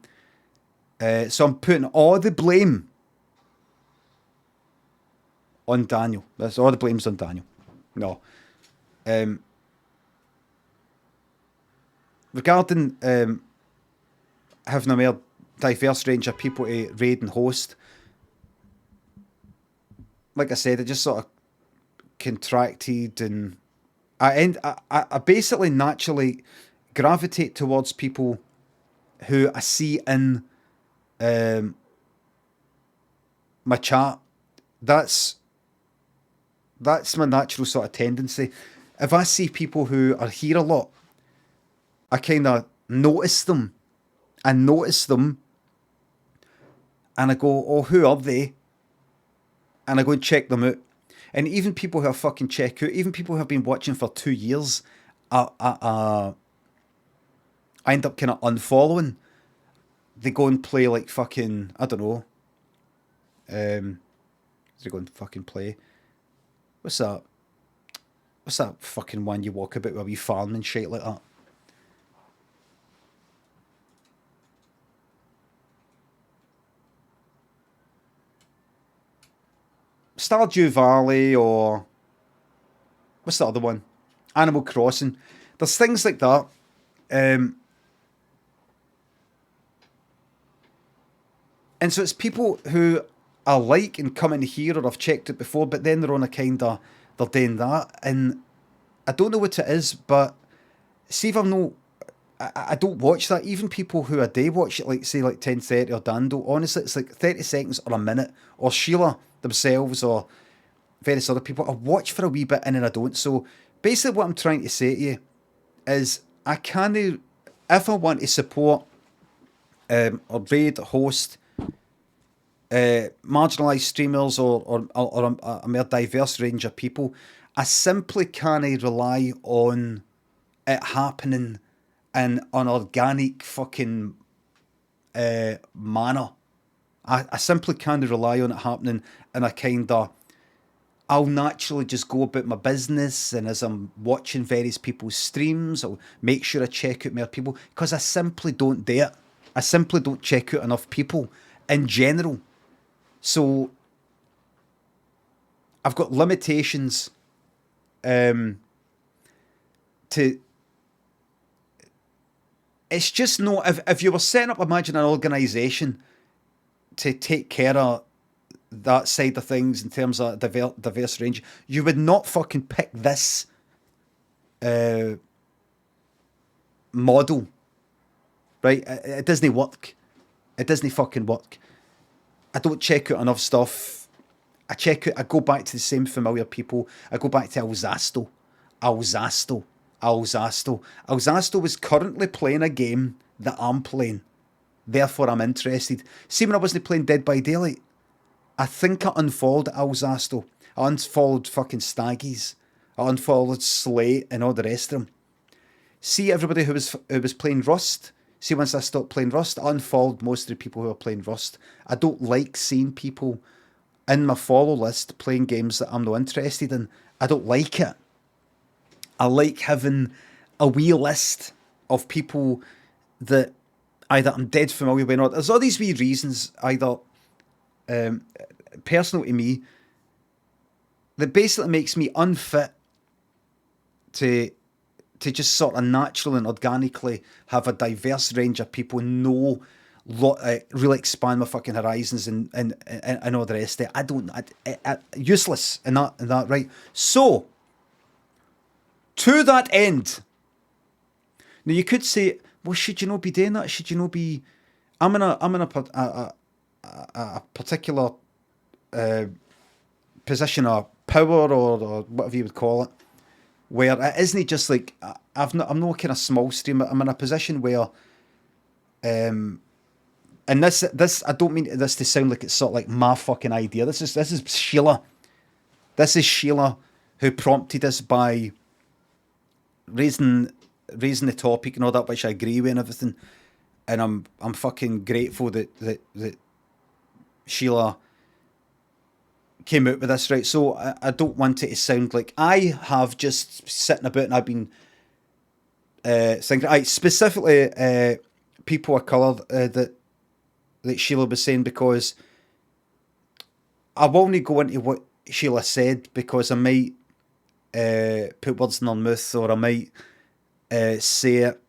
So I'm putting all the blame on Daniel. That's all the blame's on Daniel. No. Regarding having a more diverse range of people to raid and host, like I said, it just sort of contracted, and I basically naturally gravitate towards people who I see in my chat. That's my natural sort of tendency. If I see people who are here a lot, I kind of notice them. And I go, oh, who are they? And I go and check them out. And even people who I fucking check out, even people who have been watching for 2 years, I end up kind of unfollowing. They go and play like fucking, I don't know. They go and fucking play. What's that? What's that fucking one you walk about with a wee farm and shit like that? Stardew Valley, or what's the other one? Animal Crossing. There's things like that. And so it's people who I like and come in here or I've checked it before, but then they're on a kind of, they're doing that. And I don't know what it is, but see if I'm no, I don't watch that. Even people who I do watch it, like say like 10:30 or Dando, honestly, it's like 30 seconds or a minute, or Sheila themselves or various other people. I watch for a wee bit and then I don't. So basically what I'm trying to say to you is I can't, if I want to support or raid, host, marginalised streamers or a more diverse range of people, I simply can't rely on it happening in an organic fucking manner. I simply can't rely on it happening in a kind of, I'll naturally just go about my business, and as I'm watching various people's streams, I'll make sure I check out more people, because I simply don't do it. I simply don't check out enough people in general. So I've got limitations to, it's just no, if you were setting up, imagine an organisation to take care of that side of things in terms of diverse range, you would not fucking pick this model, right? It doesn't work. It doesn't fucking work. I don't check out enough stuff. I go back to the same familiar people. I go back to Alzasto is currently playing a game that I'm playing. Therefore, I'm interested. See, when I wasn't playing Dead by Daylight, I think I unfollowed Alzasto. I unfollowed fucking Staggies. I unfollowed Slate and all the rest of them. See, everybody who was playing Rust. See, once I stopped playing Rust, I unfollowed most of the people who are playing Rust. I don't like seeing people in my follow list playing games that I'm not interested in. I don't like it. I like having a wee list of people that either I'm dead familiar with or not. There's all these wee reasons, either personal to me, that basically makes me unfit to just sort of naturally and organically have a diverse range of people, really expand my fucking horizons and all the rest of it. I don't, useless in that, right? So, to that end, now you could say, well, should you not be doing that? Should you not be? I'm in a particular position of power or whatever you would call it, where it isn't just like I'm not kind of small streamer. I'm in a position where, and this I don't mean this to sound like it's sort of like my fucking idea. This is Sheila. This is Sheila who prompted us by raising the topic and all that, which I agree with and everything. And I'm fucking grateful that Sheila came out with this, right? So I don't want it to sound like I have just sitting about and I've been thinking. Specifically, people of colour that Sheila was saying, because I won't go into what Sheila said, because I might put words in her mouth, or I might say it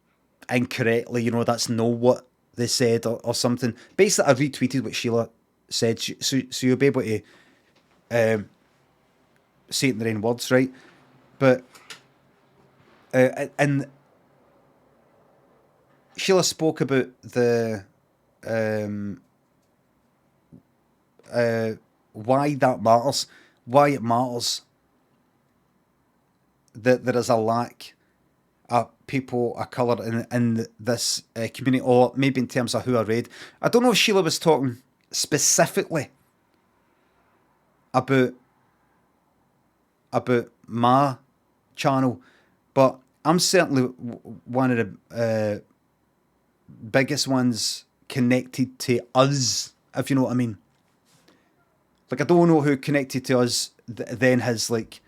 incorrectly, that's not what they said or something. Basically, I retweeted what Sheila said, so you'll be able to say it in their own words, right? But and Sheila spoke about the why that matters, why it matters that there is a lack of people of colour in this community, or maybe in terms of who I read. I don't know if Sheila was talking specifically about my channel, but I'm certainly one of the biggest ones connected to us, if you know what I mean. Like, I don't know who connected to us then has, like,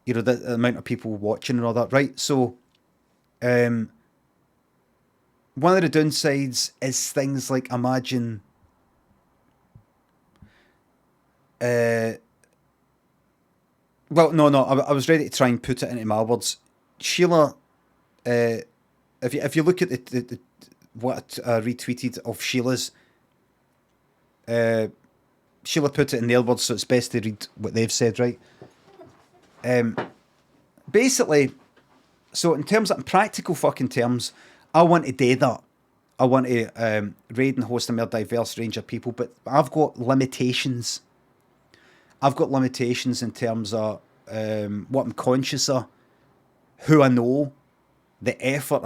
the amount of people watching and all that, right? So, one of the downsides is things like, imagine, well, no, I was ready to try and put it into my words. Sheila, if you look at the what I retweeted of Sheila's, Sheila put it in their words, so it's best to read what they've said, right? Basically, so in practical fucking terms, I want to do that. I want to raid and host a more diverse range of people, but I've got limitations. I've got limitations in terms of what I'm conscious of, who I know, the effort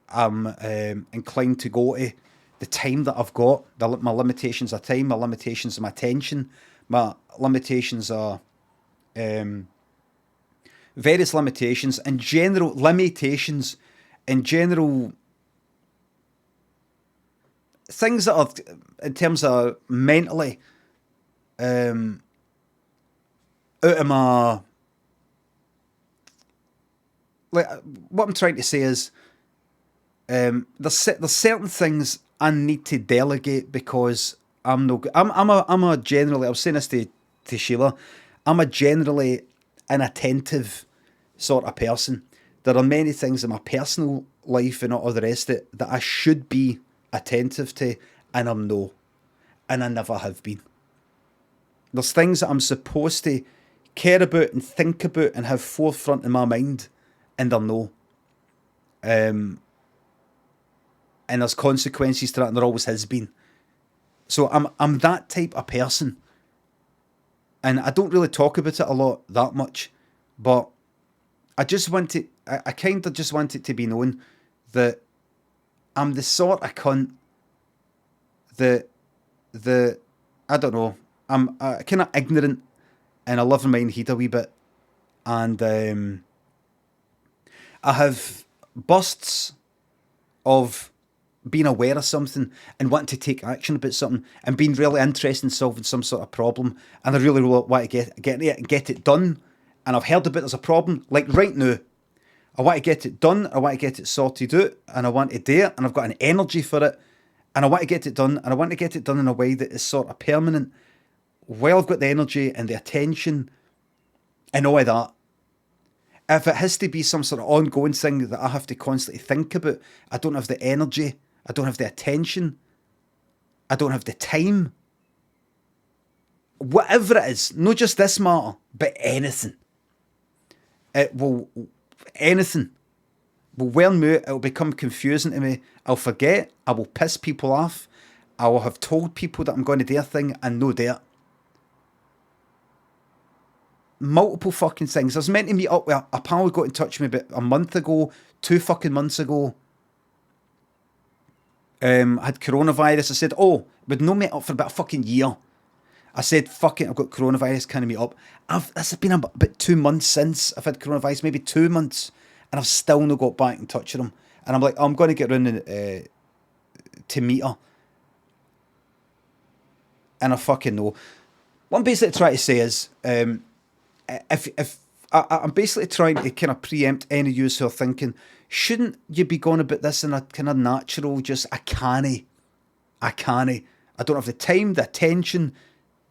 I'm inclined to go to, the time that I've got, my limitations of time, my limitations of my attention, my limitations are various limitations in general, things that are, in terms of mentally, out of my, like, what I'm trying to say is, there's certain things I need to delegate because I'm no good. I'm a generally, I was saying this to Sheila, I'm a generally inattentive sort of person. There are many things in my personal life and all the rest of it that I should be attentive to, and I'm no. And I never have been. There's things that I'm supposed to care about and think about and have forefront in my mind, and they're no. And there's consequences to that, and there always has been. So I'm that type of person. And I don't really talk about it a lot, that much, but I kind of just want it to be known that I'm the sort of cunt that I don't know, I'm kind of ignorant and I live in my own head a wee bit. And I have bursts of being aware of something and wanting to take action about something and being really interested in solving some sort of problem, and I really want to get it done. And I've heard about there's a problem, like right now, I want to get it done, I want to get it sorted out, and I want to do it, and I've got an energy for it, and I want to get it done, and I want to get it done in a way that is sort of permanent, while I've got the energy and the attention and all of that. If it has to be some sort of ongoing thing that I have to constantly think about, I don't have the energy, I don't have the attention, I don't have the time. Whatever it is, not just this matter, but anything. Anything will wear me out, it'll become confusing to me, I'll forget, I will piss people off, I will have told people that I'm going to do a thing and no do it. Multiple fucking things. I was meant to meet up with a pal who got in touch with me about a month ago, 2 fucking months ago. I had coronavirus. I said, we'd no meet up for about a fucking year. I said, fuck it, I've got coronavirus, can I meet up? This has been about 2 months since I've had coronavirus, maybe 2 months, and I've still not got back in touch with him. And I'm like, I'm going to get round to meet her. And I fucking know. What I'm basically trying to say is, if I'm basically trying to kind of preempt any of you who are thinking, shouldn't you be going about this in a kind of natural, just, I can't. I don't have the time, the attention.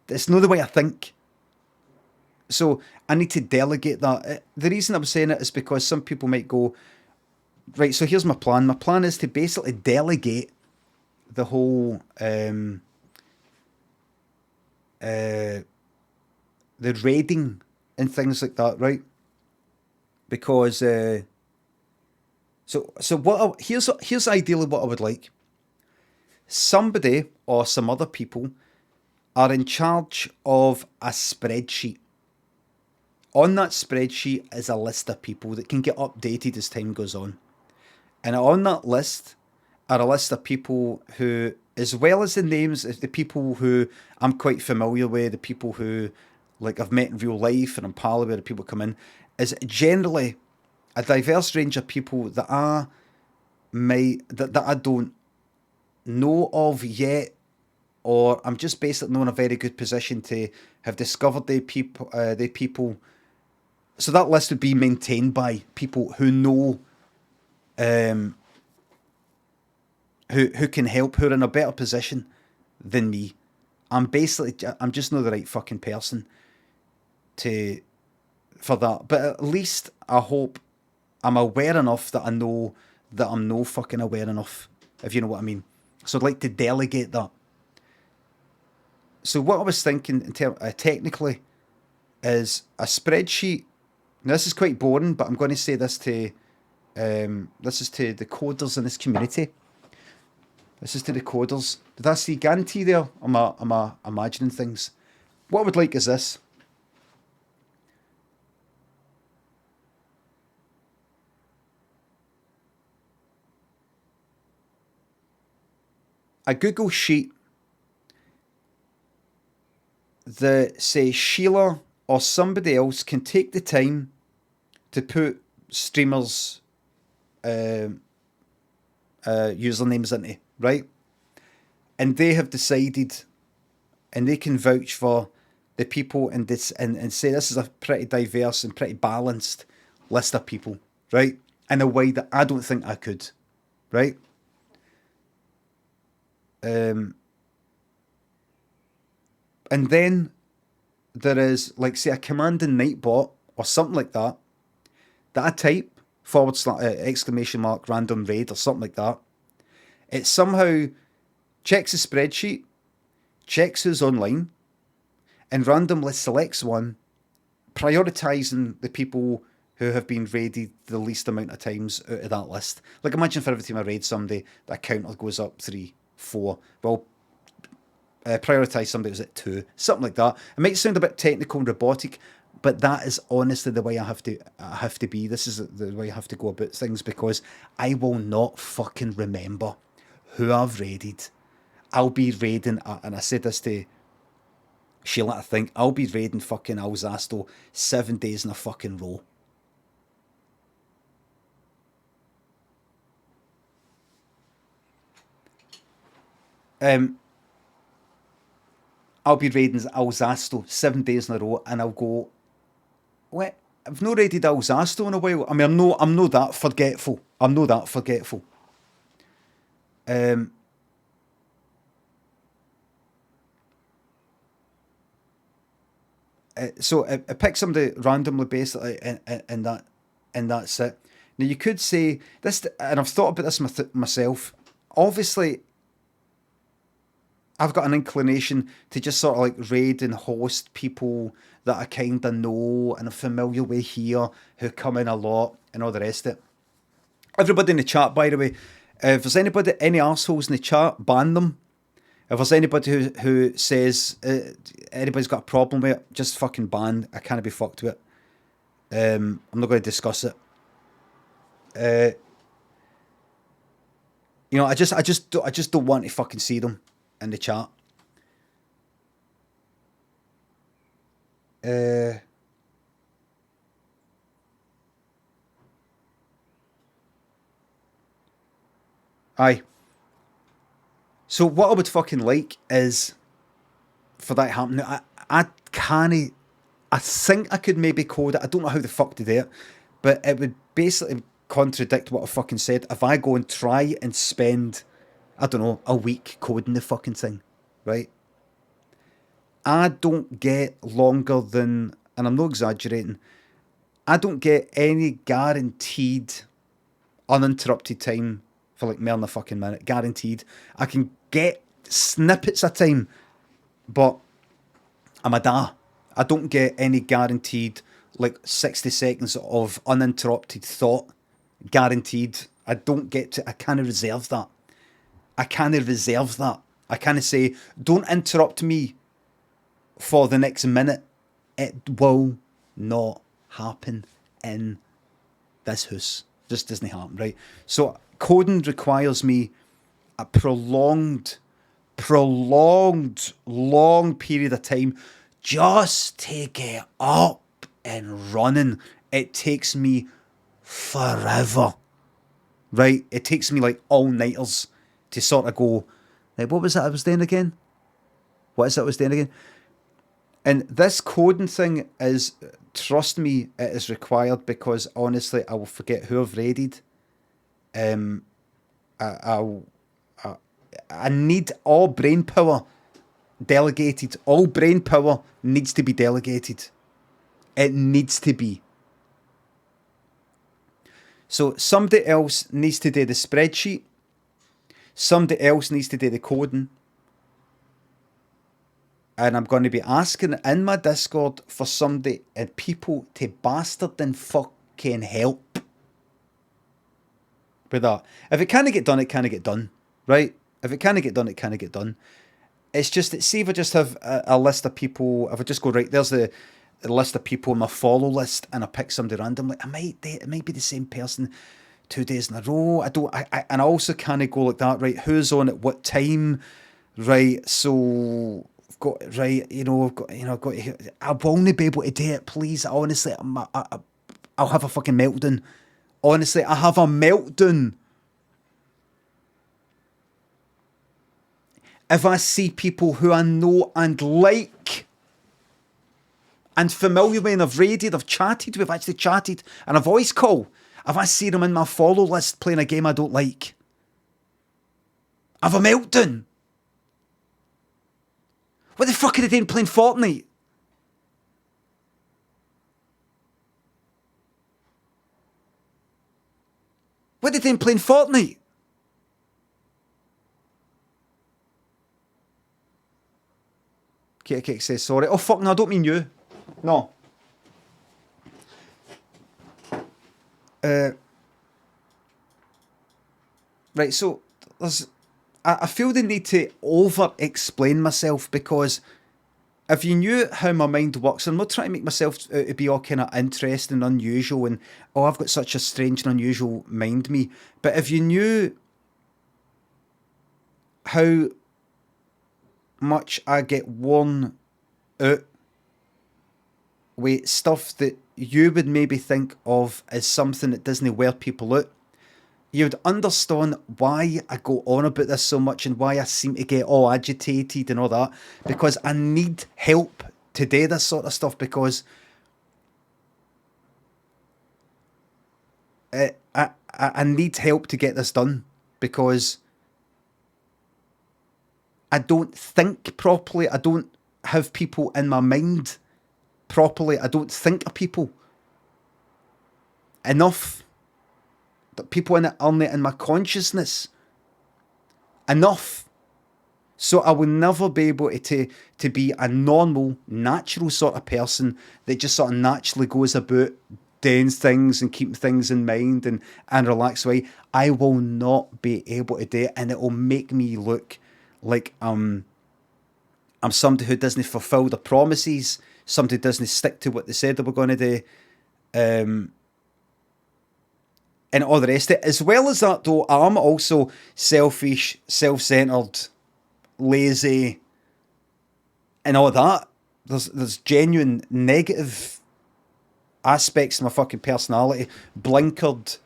It's not the way I think. So I need to delegate that. The reason I'm saying it is because some people might go, right, so here's my plan. My plan is to basically delegate the whole the raiding and things like that, right? Because here's ideally what I would like. Somebody or some other people are in charge of a spreadsheet. On that spreadsheet is a list of people that can get updated as time goes on. And on that list are a list of people who, as well as the names, the people who I'm quite familiar with, the people who like I've met in real life and I'm pal with, the people come in, is generally a diverse range of people that I don't know of yet, or I'm just basically not in a very good position to have discovered the people. So that list would be maintained by people who know, who can help, who are in a better position than me. I'm just not the right fucking person for that. But at least I hope I'm aware enough that I know that I'm no fucking aware enough, if you know what I mean. So I'd like to delegate that. So what I was thinking in technically is a spreadsheet. Now this is quite boring, but I'm going to say this to this is to the coders in this community. This is to the coders. Did I see guarantee there? Am I imagining things? What I would like is this. A Google sheet that say Sheila or somebody else can take the time to put streamers' usernames into, right? And they have decided, and they can vouch for the people and this, and say this is a pretty diverse and pretty balanced list of people, right? In a way that I don't think I could, right? And then there is, like, say, a command in Nightbot or something like that I type / random raid or something like that. It somehow checks the spreadsheet, checks who's online, and randomly selects one, prioritising the people who have been raided the least amount of times out of that list. Like, imagine for every time I raid somebody, that counter goes up 3, 4. Well, prioritise somebody who's at 2, something like that. It might sound a bit technical and robotic, but that is honestly the way I have to be. This is the way I have to go about things, because I will not fucking remember who I've raided. I'll be raiding, and I said this to Sheila, I think, I'll be raiding fucking Alzasto 7 days in a fucking row. I'll be raiding Alzasto 7 days in a row, and I'll go, what? I've not raided Alzasto in a while. I mean, I'm no that forgetful. So I pick somebody randomly, basically, and that's it. Now you could say this, and I've thought about this myself. Obviously, I've got an inclination to just sort of like raid and host people that I kind of know and are familiar with here, who come in a lot and all the rest of it. Everybody in the chat, by the way, if there's any arseholes in the chat, ban them. If there's anybody who says anybody's got a problem with it, just fucking ban. I can't be fucked with it. I'm not going to discuss it. You know, I just don't want to fucking see them in the chat. Aye. So what I would fucking like is for that to happen. I can't. I think I could maybe code it. I don't know how the fuck to do it, but it would basically contradict what I fucking said if I go and try and spend, I don't know, a week coding the fucking thing, right? I don't get longer than, and I'm not exaggerating, I don't get any guaranteed uninterrupted time for like more than a fucking minute. Guaranteed. I can get snippets of time, but I'm a da. I don't get any guaranteed like 60 seconds of uninterrupted thought. Guaranteed. I don't get to, I can't reserve that. I can't say, don't interrupt me for the next minute. It will not happen in this house. Just doesn't happen, right? So coding requires me a prolonged, long period of time just to get up and running. It takes me forever, right? It takes me like all-nighters to sort of go, like, what was that I was doing again? And this coding thing is, trust me, it is required, because honestly, I will forget who I've raided. I need all brain power delegated. All brain power needs to be delegated. It needs to be. So somebody else needs to do the spreadsheet. Somebody else needs to do the coding. And I'm going to be asking in my Discord for somebody and people to bastard and fucking help with that. If it can't get done, it can't get done, right? If it can't get done, it can't get done. It's just that, see if I just have a list of people, if I just go, right, there's the list of people on my follow list, and I pick somebody randomly, it might be the same person 2 days in a row. And I also kind of go like that, right? Who's on at what time, right? So I've got, right, I won't be able to do it, please. Honestly, I'll have a fucking meltdown. Honestly, I have a meltdown. If I see people who I know and like and familiar with and I've raided, I've chatted with, actually chatted, and a voice call, if I see them in my follow list playing a game I don't like, I have a meltdown. What the fuck are they doing playing Fortnite? What are they doing playing Fortnite? Kate says sorry. Oh fuck no, I don't mean you. No. Right, so I feel the need to over-explain myself, because if you knew how my mind works, I'm not trying to make myself out to be all kind of interesting and unusual and, oh, I've got such a strange and unusual mind me. But if you knew how much I get worn out with stuff that you would maybe think of as something that doesn't wear people out, you would understand why I go on about this so much and why I seem to get all agitated and all that, because I need help to do this sort of stuff, because I need help to get this done, because I don't think properly. I don't have people in my mind properly. I don't think of people enough. That people in it aren't in my consciousness enough. So I will never be able to be a normal, natural sort of person that just sort of naturally goes about doing things and keeping things in mind and relax away. I will not be able to do it, and it will make me look like I'm somebody who doesn't fulfill their promises, somebody who doesn't stick to what they said they were going to do, and all the rest of it. As well as that, though, I'm also selfish, self-centered, lazy, and all that. There's genuine negative aspects of my fucking personality, blinkered,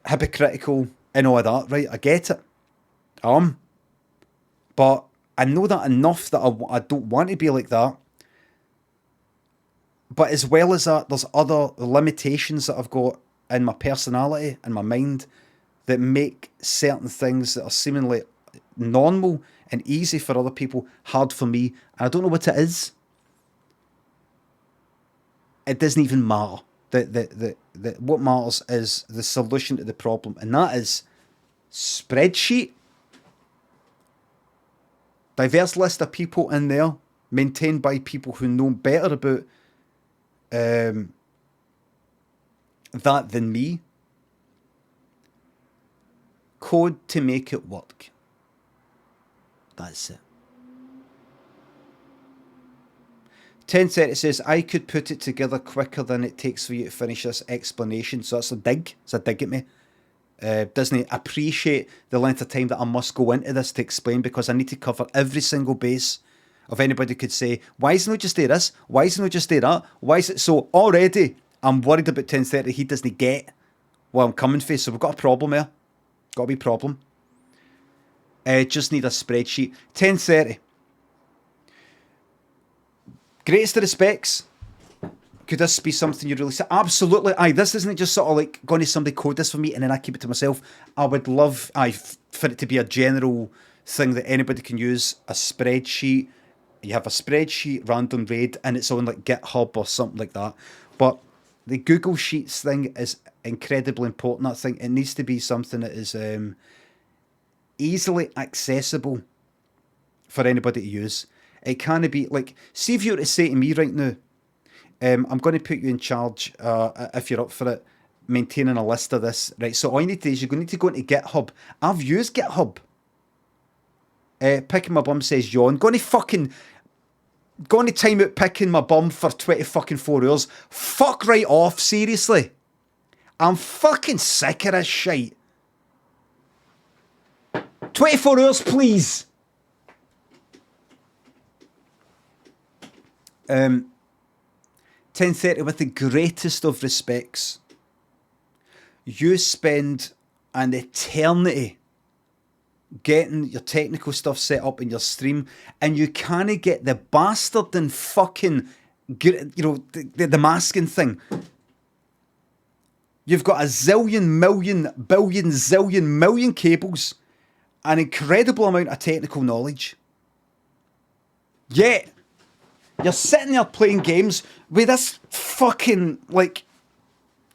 hypocritical, and all that, right? I get it. But I know that enough that I don't want to be like that. But as well as that, there's other limitations that I've got in my personality and my mind that make certain things that are seemingly normal and easy for other people hard for me. And I don't know what it is. It doesn't even matter. What matters is the solution to the problem, and that is spreadsheet. Diverse list of people in there, maintained by people who know better about that than me. Code to make it work. That's it. 1030 says, I could put it together quicker than it takes for you to finish this explanation. So that's a dig. It's a dig at me. Doesn't appreciate the length of time that I must go into this to explain, because I need to cover every single base of anybody could say, why isn't it just do this? Why isn't it just do that? Why is it so? Already, I'm worried about 1030. He doesn't get what I'm coming for. So we've got a problem here. Got to be a problem. Just need a spreadsheet. 1030. Greatest of respects. Could this be something you really say? Absolutely. Aye, this isn't just sort of like going to somebody code this for me and then I keep it to myself. I would love for it to be a general thing that anybody can use. A spreadsheet. You have a spreadsheet, random raid, and it's on like GitHub or something like that. But the Google Sheets thing is incredibly important. I think it needs to be something that is easily accessible for anybody to use. It can't be like, see if you were to say to me right now, I'm going to put you in charge, if you're up for it, maintaining a list of this, right? So all you need to do is you're going to need to go into GitHub. I've used GitHub. Picking my bum says yawn. Going to time out picking my bum for 24 hours. Fuck right off, seriously. I'm fucking sick of this shite. 24 hours, please. 10:30 with the greatest of respects. You spend an eternity getting your technical stuff set up in your stream, and you can't get the bastard and fucking, the masking thing. You've got a zillion, million, billion, zillion, million cables, an incredible amount of technical knowledge. Yet, you're sitting there playing games with this fucking, like,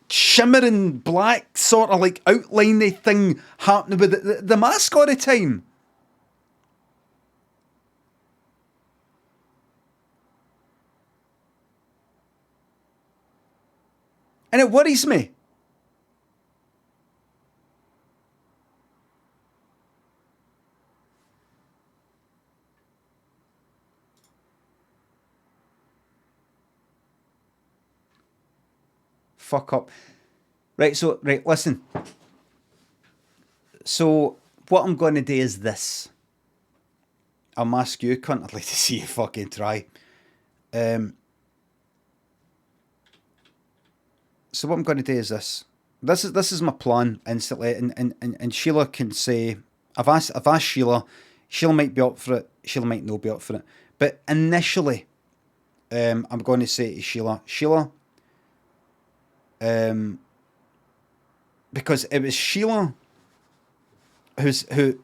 shimmering black sort of, like, outliney thing happening with the mask all the time. And it worries me. Fuck up. Right, listen. So, what I'm going to do is this. I'll mask you, cunt. I'd like to see you fucking try. So what I'm going to do is this. This is my plan instantly, and Sheila can say, I've asked Sheila. Sheila might be up for it. Sheila might not be up for it. But initially, I'm going to say to Sheila, because it was Sheila who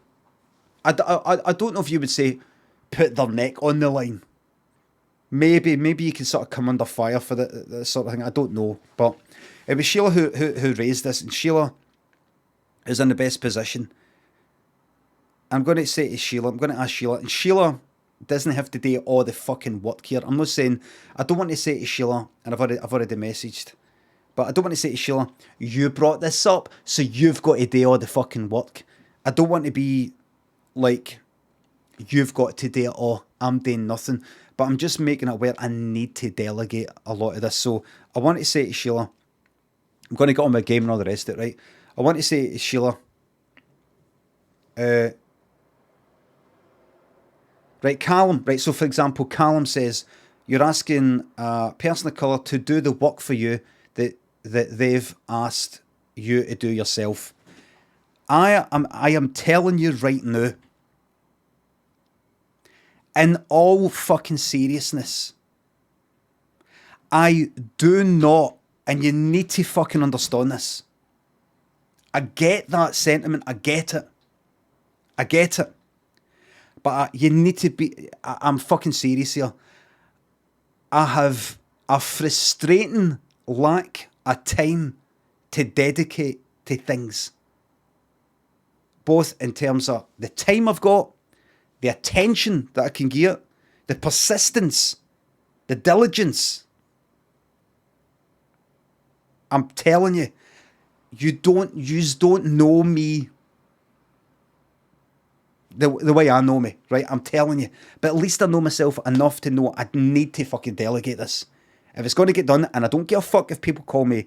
I don't know if you would say put their neck on the line. Maybe you can sort of come under fire for that sort of thing. I don't know, but it was Sheila who raised this, and Sheila is in the best position. I'm going to say to Sheila, I'm going to ask Sheila, and Sheila doesn't have to do all the fucking work here. I'm not saying, I don't want to say to Sheila, and I've already messaged, but I don't want to say to Sheila, you brought this up, so you've got to do all the fucking work. I don't want to be like, you've got to do it all, I'm doing nothing. But I'm just making it aware I need to delegate a lot of this. So I want to say to Sheila, I'm going to get on my game and all the rest of it, right? I want to say to Sheila, right, Callum, right, so for example, Callum says, you're asking a person of colour to do the work for you that they've asked you to do yourself. I am telling you right now, in all fucking seriousness, I do not, and you need to fucking understand this. I get that sentiment, I get it. But you need to be, I'm fucking serious here. I have a frustrating lack of time to dedicate to things. Both in terms of the time I've got, the attention that I can get, the persistence, the diligence. I'm telling you, you don't know me the way I know me, right? I'm telling you. But at least I know myself enough to know I need to fucking delegate this. If it's going to get done, and I don't give a fuck if people call me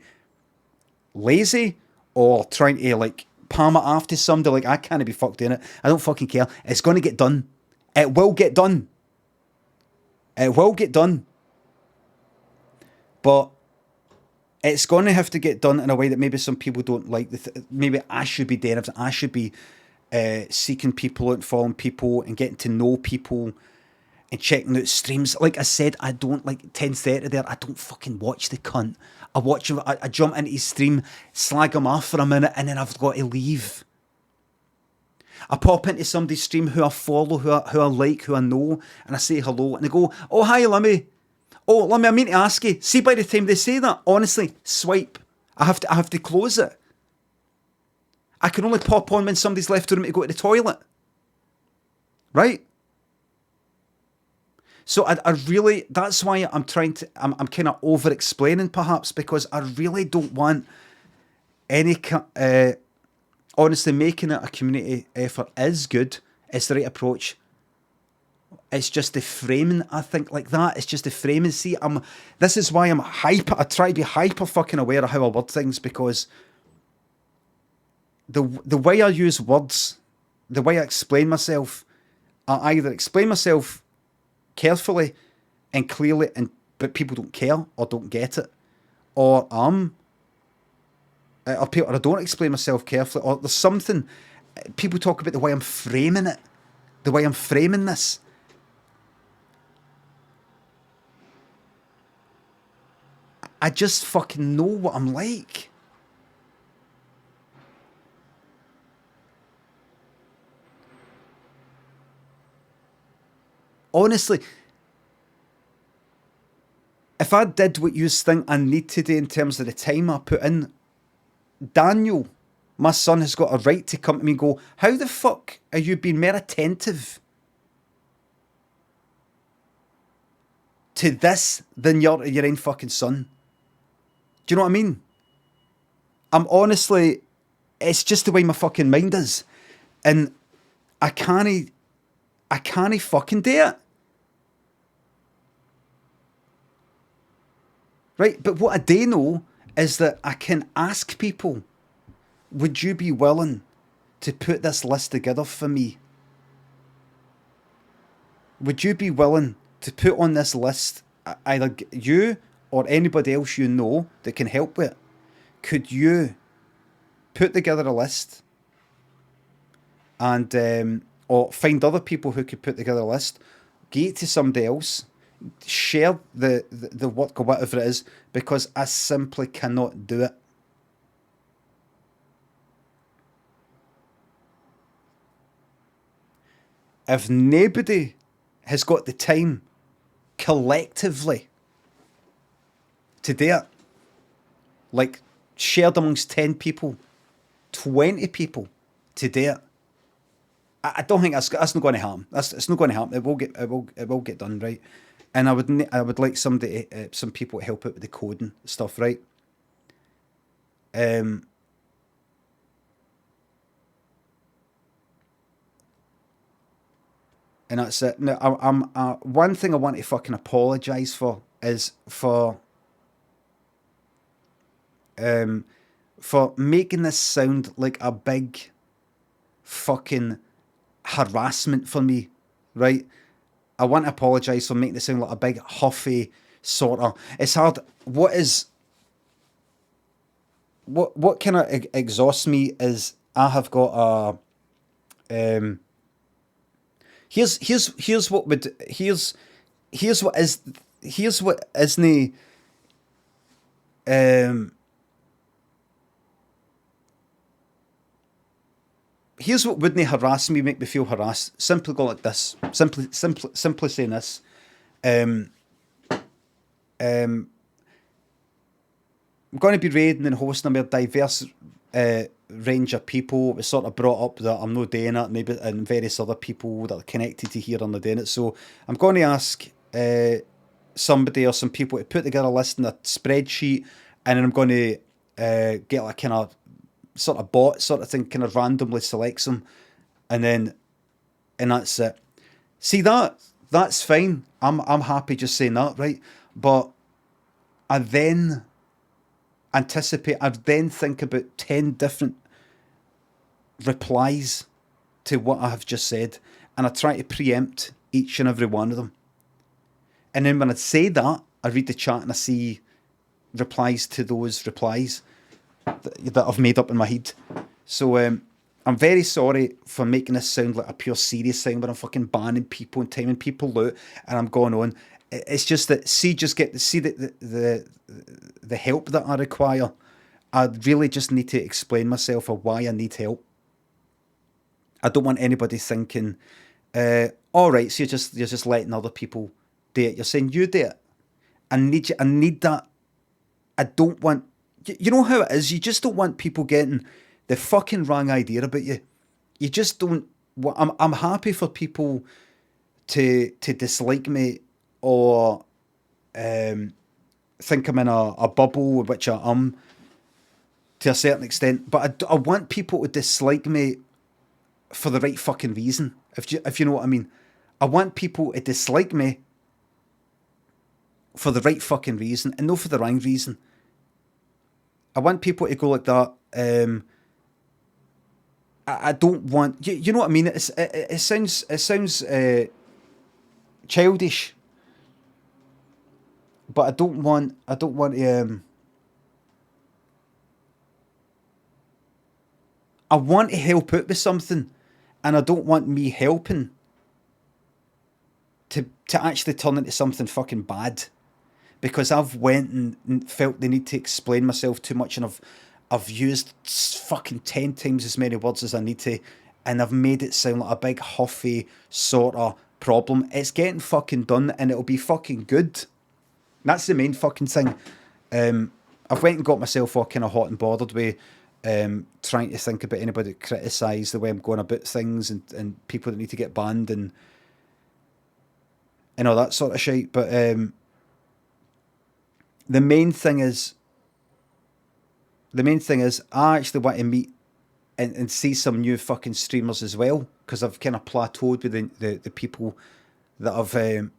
lazy or trying to like palm it off to somebody, like I can't be fucked doing it. I don't fucking care. It's going to get done. It will get done. It will get done. But it's going to have to get done in a way that maybe some people don't like. Maybe I should be doing it. I should be seeking people out, following people and getting to know people and checking out streams. Like I said, I don't like 10:30 there. I don't fucking watch the cunt. I watch him. I jump into his stream, slag him off for a minute, and then I've got to leave. I pop into somebody's stream who I follow, who I like, who I know, and I say hello, and they go, "Oh, hi, Lemmy. Oh, Lemmy, I mean to ask you." See, by the time they say that, honestly, swipe. I have to close it. I can only pop on when somebody's left the room to go to the toilet. Right? So I really, that's why I'm I'm kind of over explaining perhaps, because I really don't want any, honestly, making it a community effort is good. It's the right approach. It's just the framing, I think, like that. It's just the framing. See, this is why I'm hyper, I try to be hyper fucking aware of how I word things, because the way I use words, the way I explain myself, I either explain myself carefully and clearly, but people don't care or don't get it, or or I don't explain myself carefully, or there's something. People talk about the way I'm framing it, the way I'm framing this. I just fucking know what I'm like. Honestly, if I did what you think I need to do in terms of the time I put in, Daniel, my son, has got a right to come to me and go, how the fuck are you being more attentive to this than your own fucking son? Do you know what I mean? I'm honestly, it's just the way my fucking mind is. And I can't fucking do it. Right? But what I do know is that I can ask people, would you be willing to put this list together for me? Would you be willing to put on this list, either you or anybody else you know that can help with it? Could you put together a list and or find other people who could put together a list, give it to somebody else, share the work or whatever it is, because I simply cannot do it. If nobody has got the time collectively to do it, like shared amongst 10 people, 20 people to do it, I don't think that's not going to happen. It's not going to happen. It will get done, right? And I would like somebody, some people to help out with the coding stuff, right? And that's it. Now, I'm one thing I want to fucking apologise for is for making this sound like a big fucking harassment for me, right? I want to apologise for making it sound like a big huffy sort of. It's hard. What kind of exhausts me is I have got a here's what isn't here's what wouldn't harass me, make me feel harassed. Simply go like this. Simply saying this. I'm going to be raiding and hosting a more diverse range of people. It was sort of brought up that I'm not doing it, maybe, and various other people that are connected to here are not doing it. So I'm going to ask somebody or some people to put together a list in a spreadsheet, and then I'm going to get like kind of sort of bot sort of thing, kind of randomly selects them, and that's it. See, that's fine. I'm happy just saying that, right? But I then think about 10 different replies to what I have just said, and I try to preempt each and every one of them. And then when I say that, I read the chat and I see replies to those replies that I've made up in my head. So I'm very sorry for making this sound like a pure serious thing, but I'm fucking banning people and timing people out, and I'm going on. It's just that the help that I require. I really just need to explain myself or why I need help. I don't want anybody thinking, all right, so you're just letting other people do it. You're saying you do it. I need that. I don't want. You know how it is. You just don't want people getting the fucking wrong idea about you. You just don't. I'm happy for people to dislike me or think I'm in a bubble, which I am to a certain extent. But I want people to dislike me for the right fucking reason, if you know what I mean. I want people to dislike me for the right fucking reason and not for the wrong reason. I want people to go like that. I don't want you know what I mean. It sounds childish, but I don't want I want to help out with something, and I don't want me helping to actually turn into something fucking bad, because I've went and felt the need to explain myself too much, and I've used fucking 10 times as many words as I need to, and I've made it sound like a big huffy sort of problem. It's getting fucking done, and it'll be fucking good. That's the main fucking thing. I've went and got myself all kind of hot and bothered with trying to think about anybody that criticise the way I'm going about things, and people that need to get banned and all that sort of shit. But the main thing is I actually want to meet and see some new fucking streamers as well, because I've kind of plateaued with the people that I've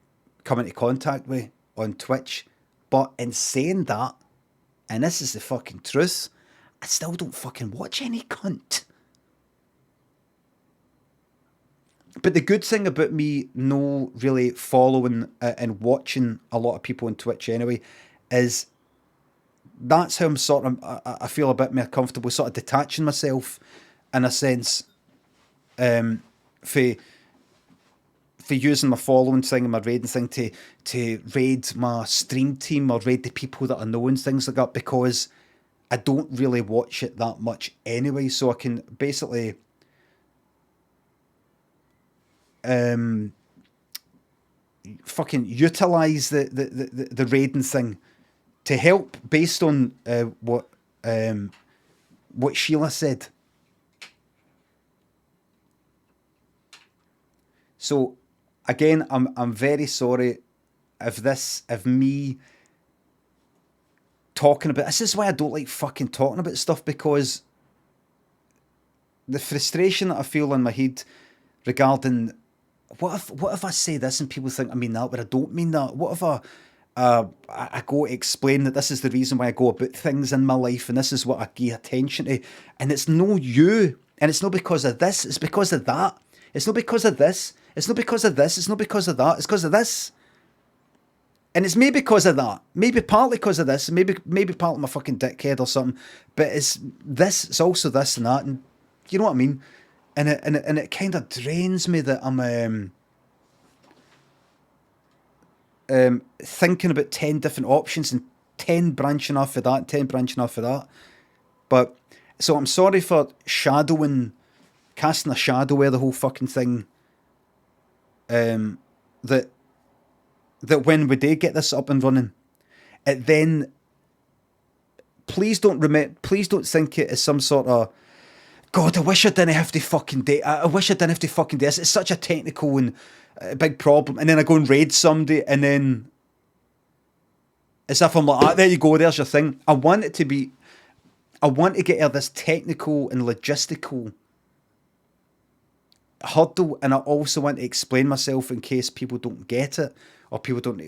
come into contact with on Twitch. But in saying that, and this is the fucking truth, I still don't fucking watch any cunt. But the good thing about me no really following and watching a lot of people on Twitch anyway is that's how I'm sort of, I feel a bit more comfortable sort of detaching myself in a sense for using my following thing and my raiding thing to raid my stream team or raid the people that I know and things like that, because I don't really watch it that much anyway, so I can basically fucking utilise the raiding thing to help based on what Sheila said. So again, I'm very sorry if me talking about this is why I don't like fucking talking about stuff, because the frustration that I feel in my head regarding what if I say this and people think I mean that, but I don't mean that? What if I go to explain that this is the reason why I go about things in my life and this is what I give attention to, and it's no you, and it's not because of this, it's because of that. It's not because of this, it's not because of this, it's not because of that, it's because of this. And it's maybe because of that, maybe partly because of this, maybe partly my fucking dickhead or something, but it's this, it's also this and that, and you know what I mean? And it kind of drains me that I'm thinking about 10 different options and 10 branching off of that, 10 branching off of that. But, so I'm sorry for casting a shadow over the whole fucking thing. That when we do get this up and running, it then, please don't think it is some sort of, God, I wish I didn't have to fucking do it. I wish I didn't have to fucking do this. It's such a technical and big problem. And then I go and raid somebody, and then as if I'm like, there you go, there's your thing. I want to get out of this technical and logistical hurdle, and I also want to explain myself in case people don't get it, or people don't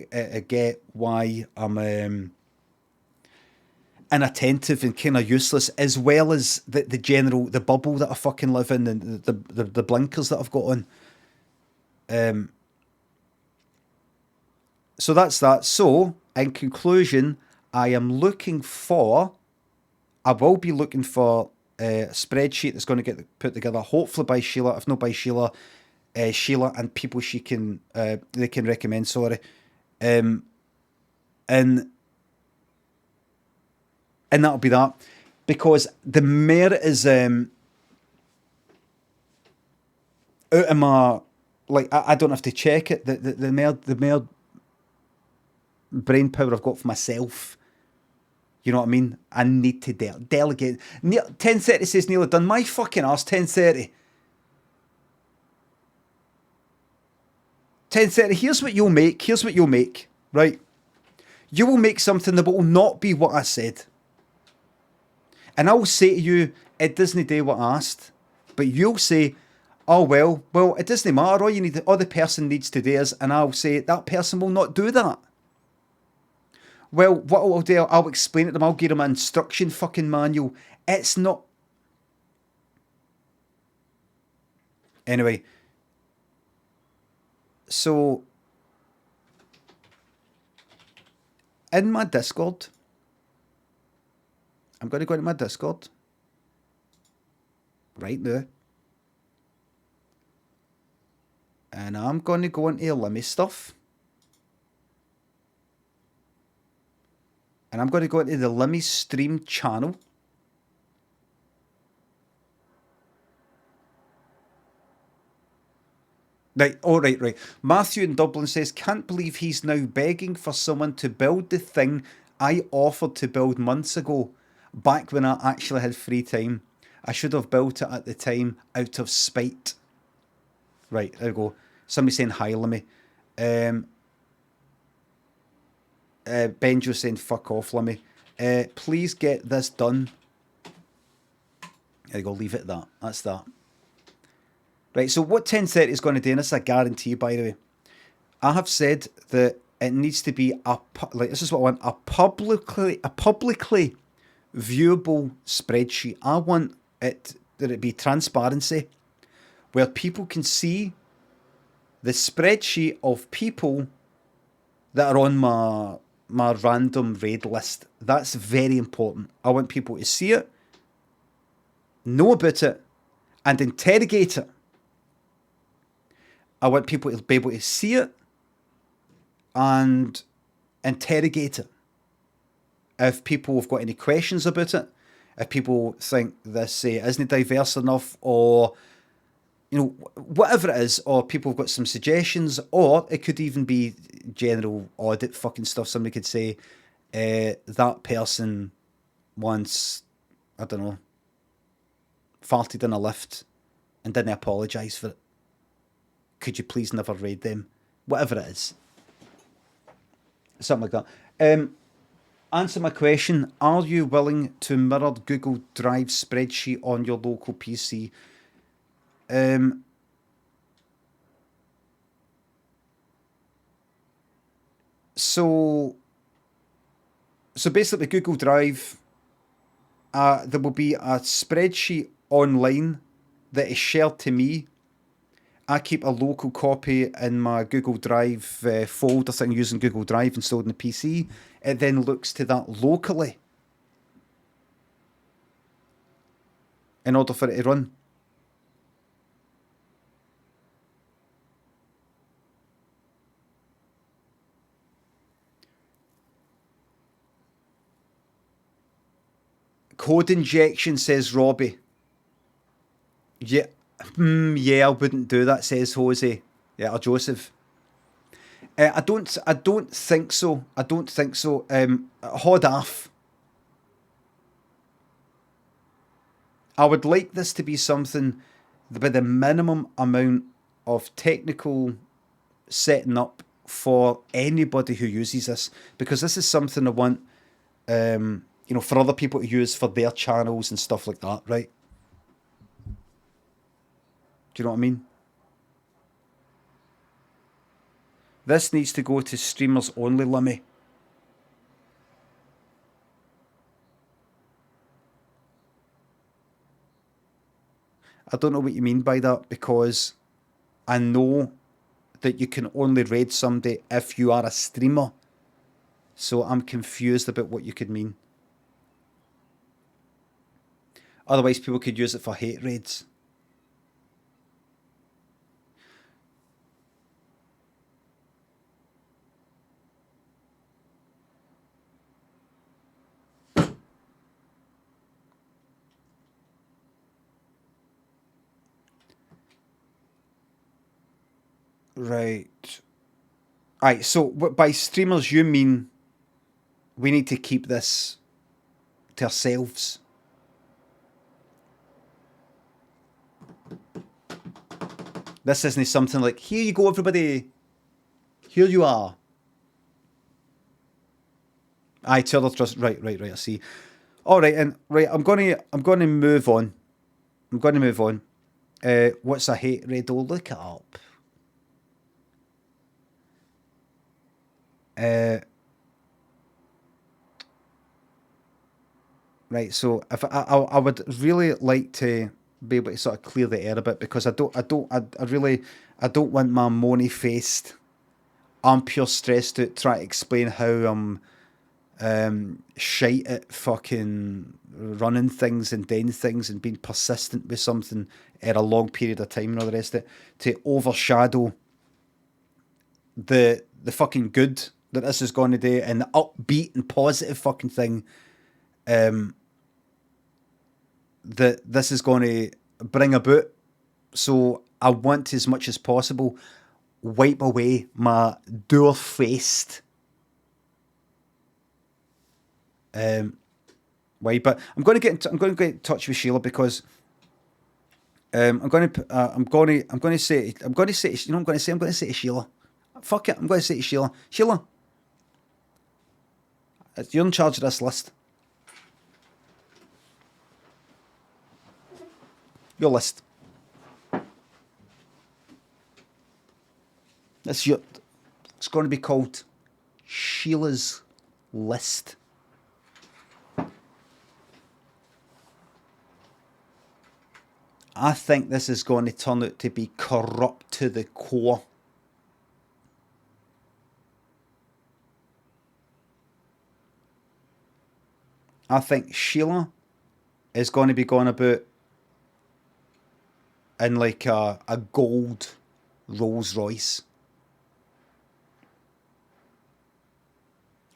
get why I'm inattentive and kind of useless, as well as the general, the bubble that I fucking live in, and the blinkers that I've got on. So that's that. So, in conclusion, I will be looking for a spreadsheet that's going to get put together, hopefully by Sheila, if not by Sheila, Sheila and people they can recommend, sorry. And that'll be that, because the mayor is out of my, like, I don't have to check it. The mayor brain power I've got for myself. You know what I mean? I need to delegate. 10:30 says Neil, I've done my fucking arse. 10:30. 10:30, here's what you'll make, right? You will make something that will not be what I said. And I'll say to you, it doesn't do what I asked. But you'll say, oh, well, it doesn't matter. All the person needs to do is, and I'll say, that person will not do that. Well, what I'll do, I'll explain it to them. I'll give them an instruction fucking manual. It's not. Anyway. So, in my Discord, I'm going to go into my Discord right now. And I'm going to go into Limmy stuff. And I'm going to go into the Limmy stream channel. Right, right. Matthew in Dublin says, can't believe he's now begging for someone to build the thing I offered to build months ago, back when I actually had free time. I should have built it at the time out of spite. Right, there we go. Somebody saying hi, Limmy. Benjo saying fuck off, Limmy. Please get this done. There you go, leave it at that. That's that. Right, so what 10:30 is going to do, and this is a guarantee, by the way. I have said that it needs to be this is what I want, a publicly viewable spreadsheet. I want that it be transparency, where people can see the spreadsheet of people that are on my random raid list. That's very important. I want people to see it, know about it, and interrogate it. I want people to be able to see it and interrogate it. If people have got any questions about it, if people think this isn't diverse enough, or whatever it is, or people have got some suggestions, or it could even be general audit fucking stuff. Somebody could say, that person once, I don't know, farted in a lift and didn't apologise for it. Could you please never raid them? Whatever it is. Something like that. Answer my question. Are you willing to mirror Google Drive spreadsheet on your local PC? So basically Google Drive, there will be a spreadsheet online that is shared to me. I keep a local copy in my Google Drive folder thing using Google Drive installed in the PC. It then looks to that locally in order for it to run. Code injection, says Robbie. Yeah. Yeah, I wouldn't do that, says Jose. Yeah, or Joseph. I don't think so. Hod off. I would like this to be something with the minimum amount of technical setting up for anybody who uses this, because this is something I want, for other people to use for their channels and stuff like that, right? Do you know what I mean? This needs to go to streamers only, Limmy. I don't know what you mean by that, because I know that you can only raid somebody if you are a streamer. So I'm confused about what you could mean. Otherwise, people could use it for hate raids. Right. Alright, so by streamers you mean we need to keep this to ourselves? This isn't something like, here you go everybody, Here you are. Aye, tell the trust. Right, I see. All right, and right, I'm gonna move on. What's a hate riddle? Look it up. Right, so if I would really like to be able to sort of clear the air a bit, because I don't want my moany faced, I'm pure stressed out trying to explain how I'm shite at fucking running things and doing things and being persistent with something at a long period of time and all the rest of it, to overshadow the fucking good that this is going to do and the upbeat and positive fucking thing that this is going to bring about. So I want to, as much as possible, wipe away my door-faced way. But I'm going to get in touch with Sheila, because I'm going to say to Sheila, fuck it, I'm going to say to Sheila, you're in charge of this list. Your list. It's going to be called Sheila's List. I think this is going to turn out to be corrupt to the core. I think Sheila is going to be going about in like a gold Rolls Royce.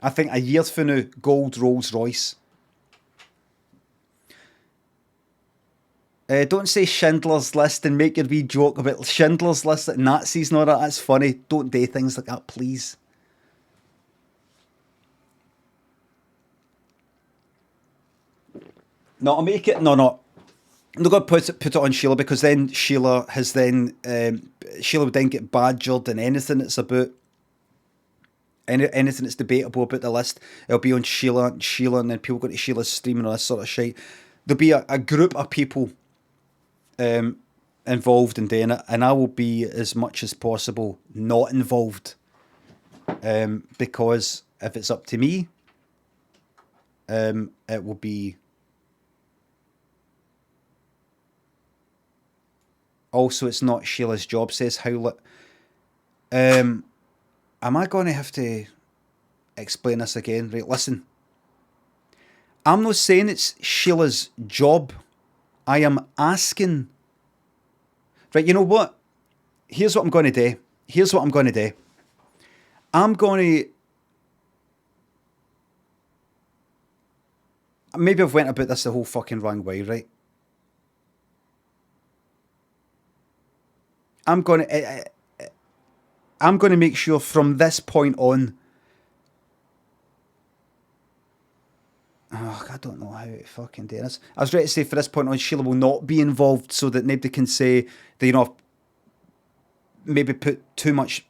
I think a year from now, gold Rolls Royce. Don't say Schindler's List and make your wee joke about Schindler's List, like Nazis and all that. That's funny. Don't do things like that, please. No, I'll make it. No. I'm not going to put it on Sheila, because then Sheila would then get badgered, and anything that's about anything that's debatable about the list, it'll be on Sheila, and then people go to Sheila's stream and all this sort of shit. There'll be a group of people involved in doing it, and I will be as much as possible not involved, because if it's up to me, it will be. Also, it's not Sheila's job, says Howlett. Am I going to have to explain this again? Right, listen. I'm not saying it's Sheila's job. I am asking. Right, you know what? Here's what I'm going to do. I'm going to... Maybe I've went about this the whole fucking wrong way, right? I'm going to make sure from this point on. Oh, I don't know how to fucking do this. I was ready to say from this point on, Sheila will not be involved, so that nobody can say that, you know, maybe put too much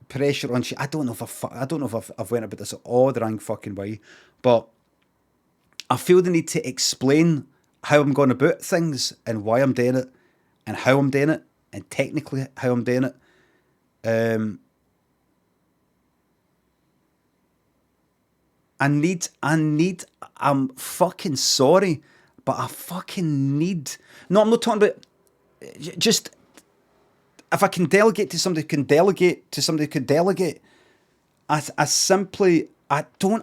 pressure on. I don't know if I've went about this all the wrong fucking way, but I feel the need to explain how I'm going about things and why I'm doing it and how I'm doing it. And technically how I'm doing it. I'm fucking sorry, but I fucking need... No, I'm not talking about... Just... If I can delegate to somebody who can delegate to somebody who can delegate, I simply... You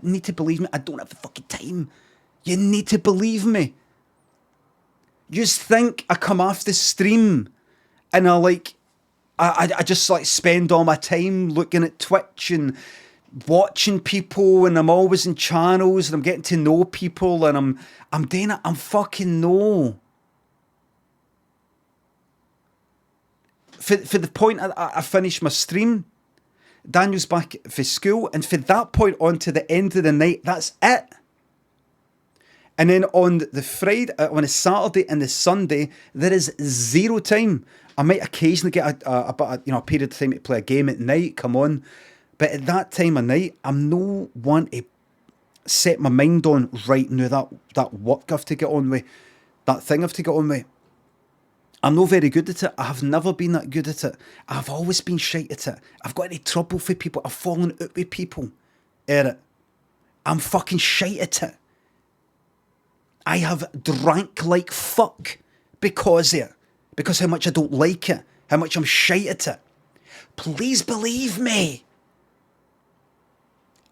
need to believe me, I don't have the fucking time. You need to believe me. You just think I come off the stream and I just like spend all my time looking at Twitch and watching people, and I'm always in channels and I'm getting to know people, and I'm doing it. I'm fucking no. For the point I finish my stream, Daniel's back for school, and for that point on to the end of the night, that's it. And then on the Friday, on a Saturday and the Sunday, there is zero time. I might occasionally get a period of time to play a game at night, come on. But at that time of night, I'm no one to set my mind on right now that work I have to get on with, that thing I have to get on with. I'm not very good at it. I have never been that good at it. I've always been shite at it. I've got any trouble for people. I've fallen out with people at it. I'm fucking shite at it. I have drank like fuck because of it. Because how much I don't like it. How much I'm shite at it. Please believe me.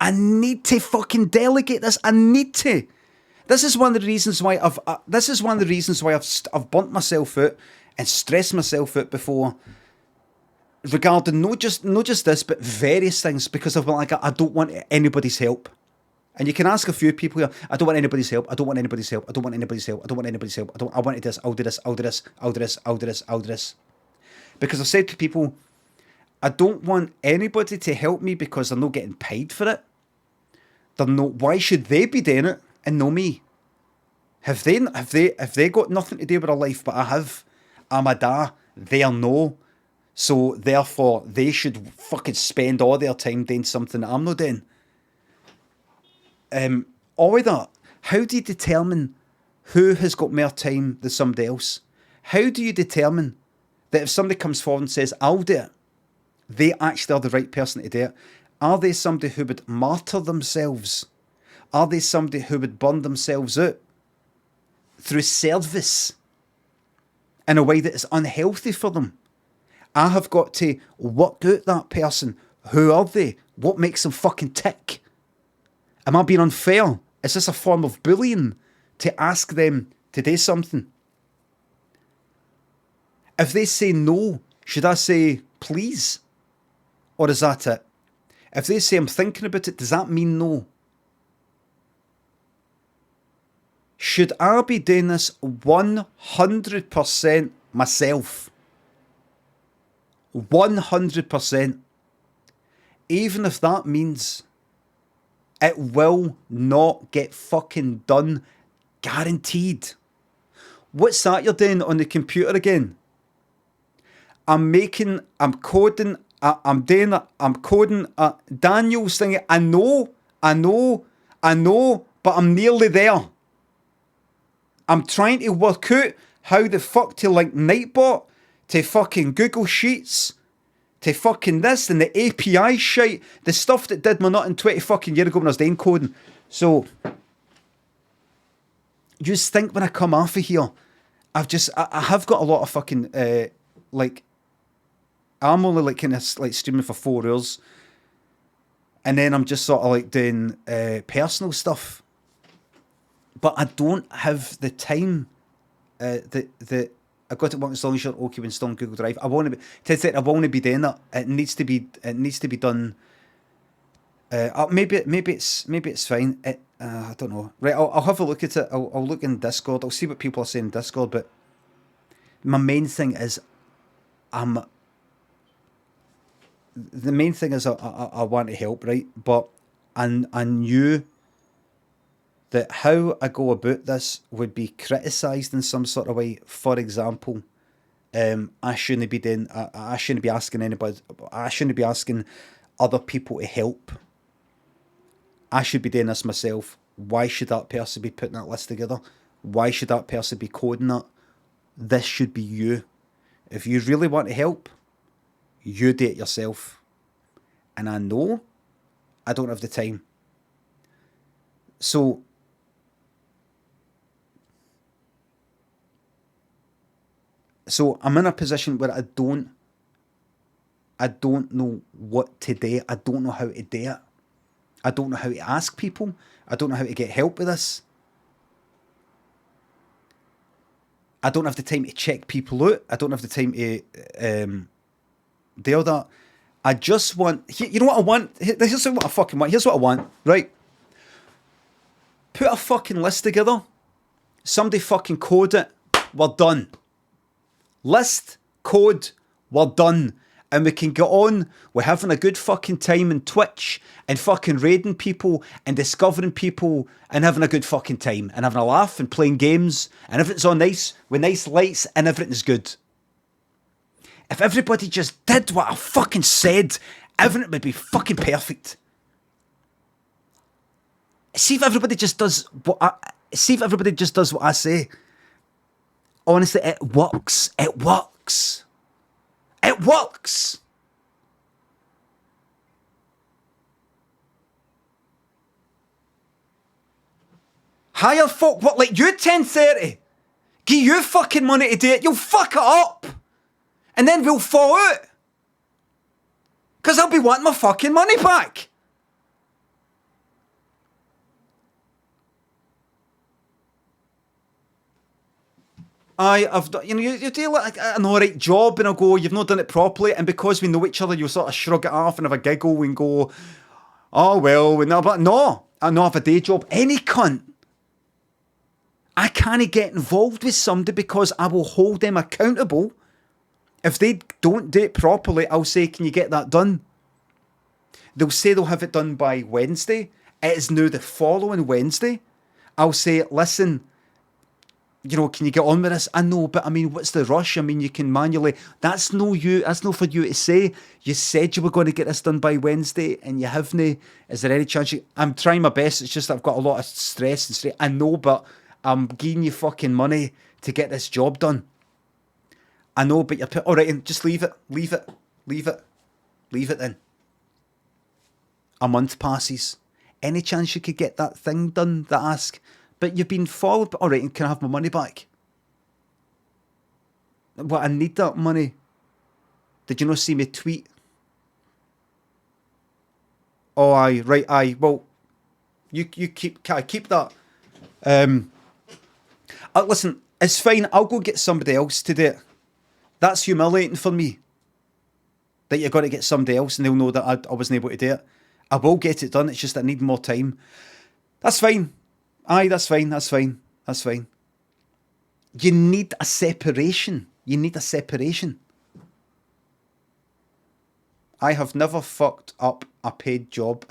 I need to fucking delegate this. I need to. This is one of the reasons why I've burnt myself out and stressed myself out before, regarding not just this, but various things, because of like I don't want anybody's help. And you can ask a few people here, I don't want anybody's help, I don't want anybody's help, I don't want anybody's help, I don't want anybody's help, I want this, I'll do this, I'll do this, I'll do this, I'll do this, I'll do this. Because I've said to people, I don't want anybody to help me because they're not getting paid for it. Why should they be doing it and no me? Have they got nothing to do with their life, but I have? I'm a da, they're no. So therefore they should fucking spend all their time doing something that I'm not doing. All of that, how do you determine who has got more time than somebody else? How do you determine that if somebody comes forward and says, I'll do it, they actually are the right person to do it? Are they somebody who would martyr themselves? Are they somebody who would burn themselves out through service in a way that is unhealthy for them? I have got to work out that person. Who are they? What makes them fucking tick? Am I being unfair? Is this a form of bullying to ask them to do something? If they say no, should I say please? Or is that it? If they say I'm thinking about it, does that mean no? Should I be doing this 100% myself? 100%. Even if that means it will not get fucking done. Guaranteed. What's that you're doing on the computer again? I'm coding, I'm coding Daniel's thing. I know, but I'm nearly there. I'm trying to work out how the fuck to link Nightbot to fucking Google Sheets, to fucking this and the API shite, the stuff that did my nut in 20 fucking years ago when I was doing coding. So, you just think when I come off of here, I have got a lot of fucking, I'm only like kind of like streaming for 4 hours, and then I'm just sort of like doing personal stuff. But I don't have the time. I've got to work as long as you're okay when still on Google Drive. I want to be doing that. It needs to be done. Maybe it's fine. I don't know. Right, I'll have a look at it. I'll look in Discord. I'll see what people are saying in Discord. But my main thing is, I want to help, right? But I knew that how I go about this would be criticised in some sort of way. For example, I shouldn't be asking anybody. I shouldn't be asking other people to help. I should be doing this myself. Why should that person be putting that list together? Why should that person be coding that? This should be you. If you really want to help, you do it yourself. And I know I don't have the time. So I'm in a position where I don't know what to do. I don't know how to do it. I don't know how to ask people. I don't know how to get help with this. I don't have the time to check people out. I don't have the time to do all that. I just want... You know what I want? Here's what I fucking want. Here's what I want, right? Put a fucking list together. Somebody fucking code it. We're done. List, code, we're done. and we can get on with having a good fucking time in Twitch and fucking raiding people and discovering people and having a good fucking time and having a laugh and playing games and everything's all nice with nice lights and everything's good. If everybody just did what I fucking said, everything would be fucking perfect. See if everybody just does what I say. Honestly, it works. It works. It works. Hire folk what like you 10:30. Give you fucking money to do it. You'll fuck it up. And then we'll fall out. Because I'll be wanting my fucking money back. I've done, you do like an alright job and I'll go, you've not done it properly, and because we know each other, you'll sort of shrug it off and have a giggle and go, oh well, but no, I know I have a day job. Any cunt. I can't get involved with somebody because I will hold them accountable. If they don't do it properly, I'll say, can you get that done? They'll say they'll have it done by Wednesday. It is now the following Wednesday. I'll say, listen, can you get on with this? I know, but I mean, what's the rush? I mean, you can manually. That's no for you to say. You said you were going to get this done by Wednesday and you haven't. Is there any chance I'm trying my best. It's just I've got a lot of stress and stress. I know, but I'm giving you fucking money to get this job done. I know, but you're all right, and just leave it then. A month passes. Any chance you could get that thing done that I ask? But you've been followed. All right, and can I have my money back? Well, I need that money. Did you not see me tweet? Oh, aye, right, aye. Well, you keep that. Listen, it's fine. I'll go get somebody else to do it. That's humiliating for me. That you're going to get somebody else and they'll know that I wasn't able to do it. I will get it done. It's just I need more time. That's fine. Aye, that's fine. You need a separation. I have never fucked up a paid job.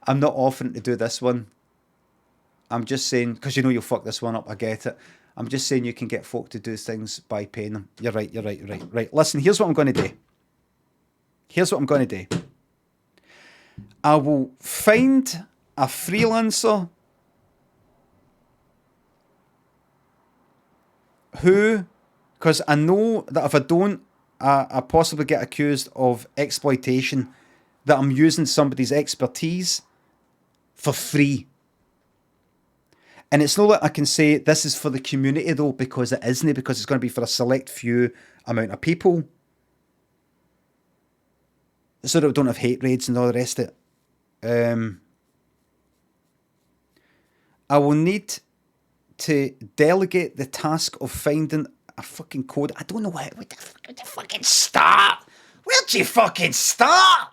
I'm not offering to do this one. I'm just saying, because you'll fuck this one up, I get it. I'm just saying you can get folk to do things by paying them. You're right. Right, listen, here's what I'm going to do. I will find a freelancer who, because I know that if I don't, I possibly get accused of exploitation, that I'm using somebody's expertise for free. And it's not like I can say this is for the community though, because it isn't, because it's going to be for a select few amount of people. So that we don't have hate raids and all the rest of it. I will need to delegate the task of finding a fucking code. I don't know where to fucking start. Where'd you fucking start?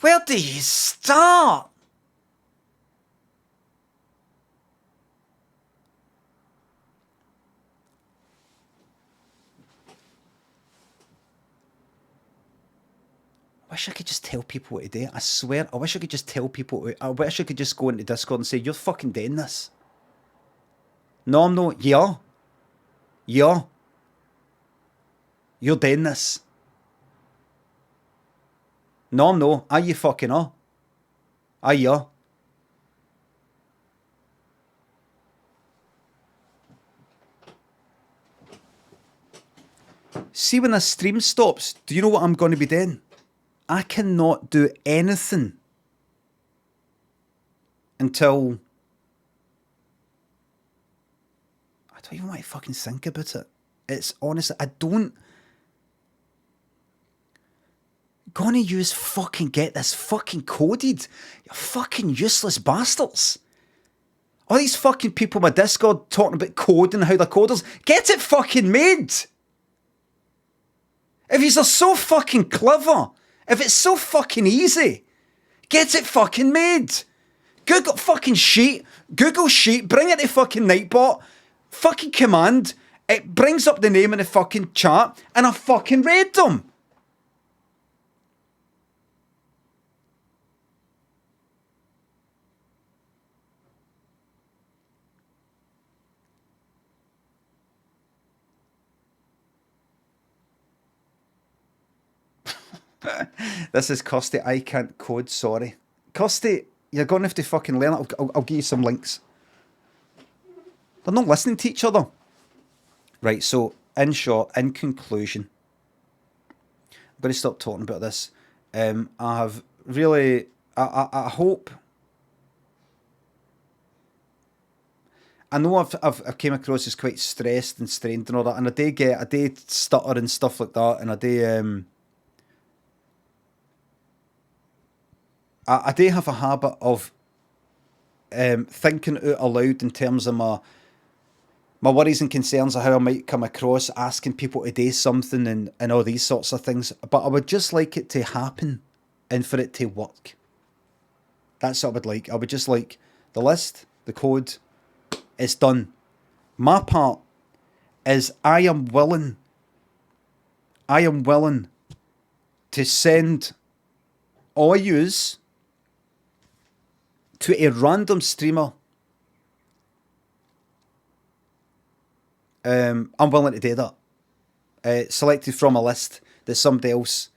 Where do you start? I wish I could just tell people what to do. I swear, I wish I could just tell people. I wish I could just go into Discord and say, you're fucking doing this. No, I'm not. Yeah. You're doing this. No, I'm not. Are you fucking are? Are you? See, when the stream stops, do you know what I'm going to be doing? I cannot do anything until I don't even want to fucking think about it. It's honestly, I don't gonna use fucking get this fucking coded. You fucking useless bastards. All these fucking people on my Discord talking about code and how they're coders. Get it fucking made. If you're so fucking clever, if it's so fucking easy, get it fucking made. Google Sheet, bring it to fucking Nightbot, fucking command, It brings up the name in the fucking chat, and I fucking read them. This is Kirsty. I can't code, sorry. Kirsty, you're going to have to fucking learn it. I'll give you some links. They're not listening to each other. Right, so in short, in conclusion, I'm going to stop talking about this. I have really, I hope, I know I've came across as quite stressed and strained and all that, and I do stutter and stuff like that, and I do have a habit of thinking out aloud in terms of my worries and concerns of how I might come across, asking people to do something and all these sorts of things. But I would just like it to happen and for it to work. That's what I would like. I would just like the list, the code, it's done. My part is I am willing to send all yous to a random streamer. I'm willing to do that. Selected from a list that somebody else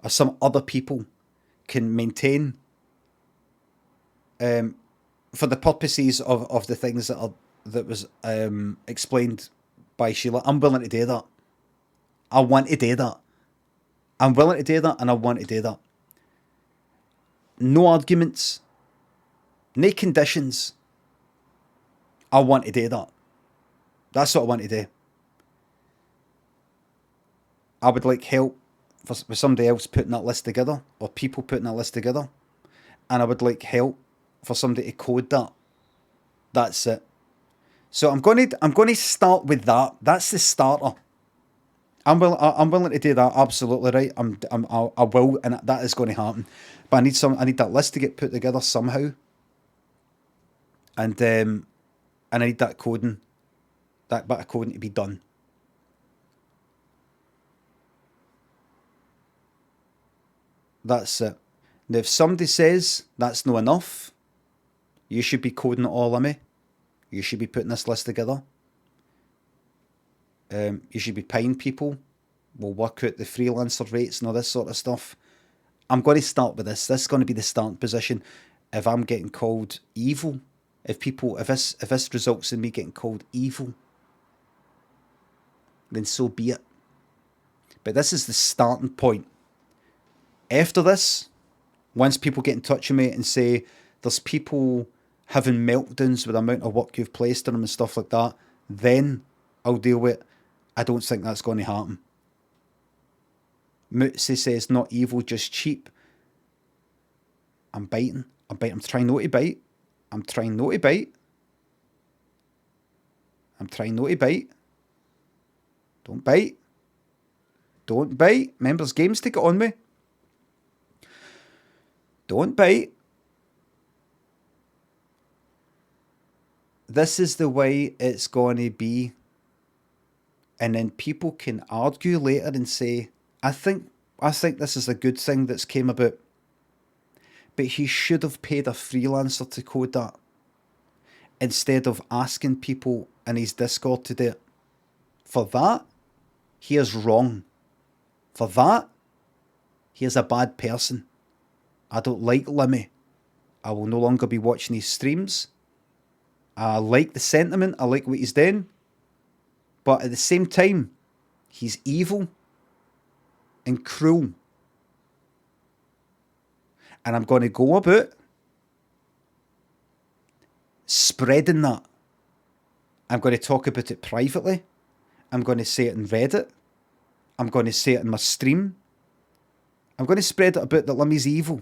or some other people can maintain for the purposes of the things that was explained by Sheila. I'm willing to do that. I want to do that. I'm willing to do that, and I want to do that. No arguments. No conditions. I want to do that. That's what I want to do. I would like help with somebody else putting that list together, or people putting that list together. And I would like help for somebody to code that. That's it. So I'm going to start with that. That's the starter. I'm willing to do that. Absolutely right. I will, and that is going to happen. But I need that list to get put together somehow. And I need that coding. That bit of coding to be done. That's it. Now, if somebody says that's not enough, you should be coding it all of me. You should be putting this list together. You should be paying people. We'll work out the freelancer rates and all this sort of stuff. I'm going to start with this. This is going to be the start position. If I'm getting called evil, if this results in me getting called evil, then so be it. But this is the starting point. After this, once people get in touch with me and say there's people having meltdowns with the amount of work you've placed on them and stuff like that, then I'll deal with it. I don't think that's going to happen. Mootsie says not evil, just cheap. I'm biting. I'm trying not to bite. I'm trying not to bite. Don't bite. Don't bite. Members games take it on me. Don't bite. This is the way it's going to be. And then people can argue later and say, I think this is a good thing that's came about. But he should have paid a freelancer to code that instead of asking people in his Discord to do it. For that, he is wrong. For that, he is a bad person. I don't like Limmy. I will no longer be watching his streams. I like the sentiment. I like what he's doing. But at the same time, he's evil and cruel. And I'm going to go about spreading that. I'm going to talk about it privately. I'm going to say it in Reddit. I'm going to say it in my stream. I'm going to spread it about that Limmy's evil.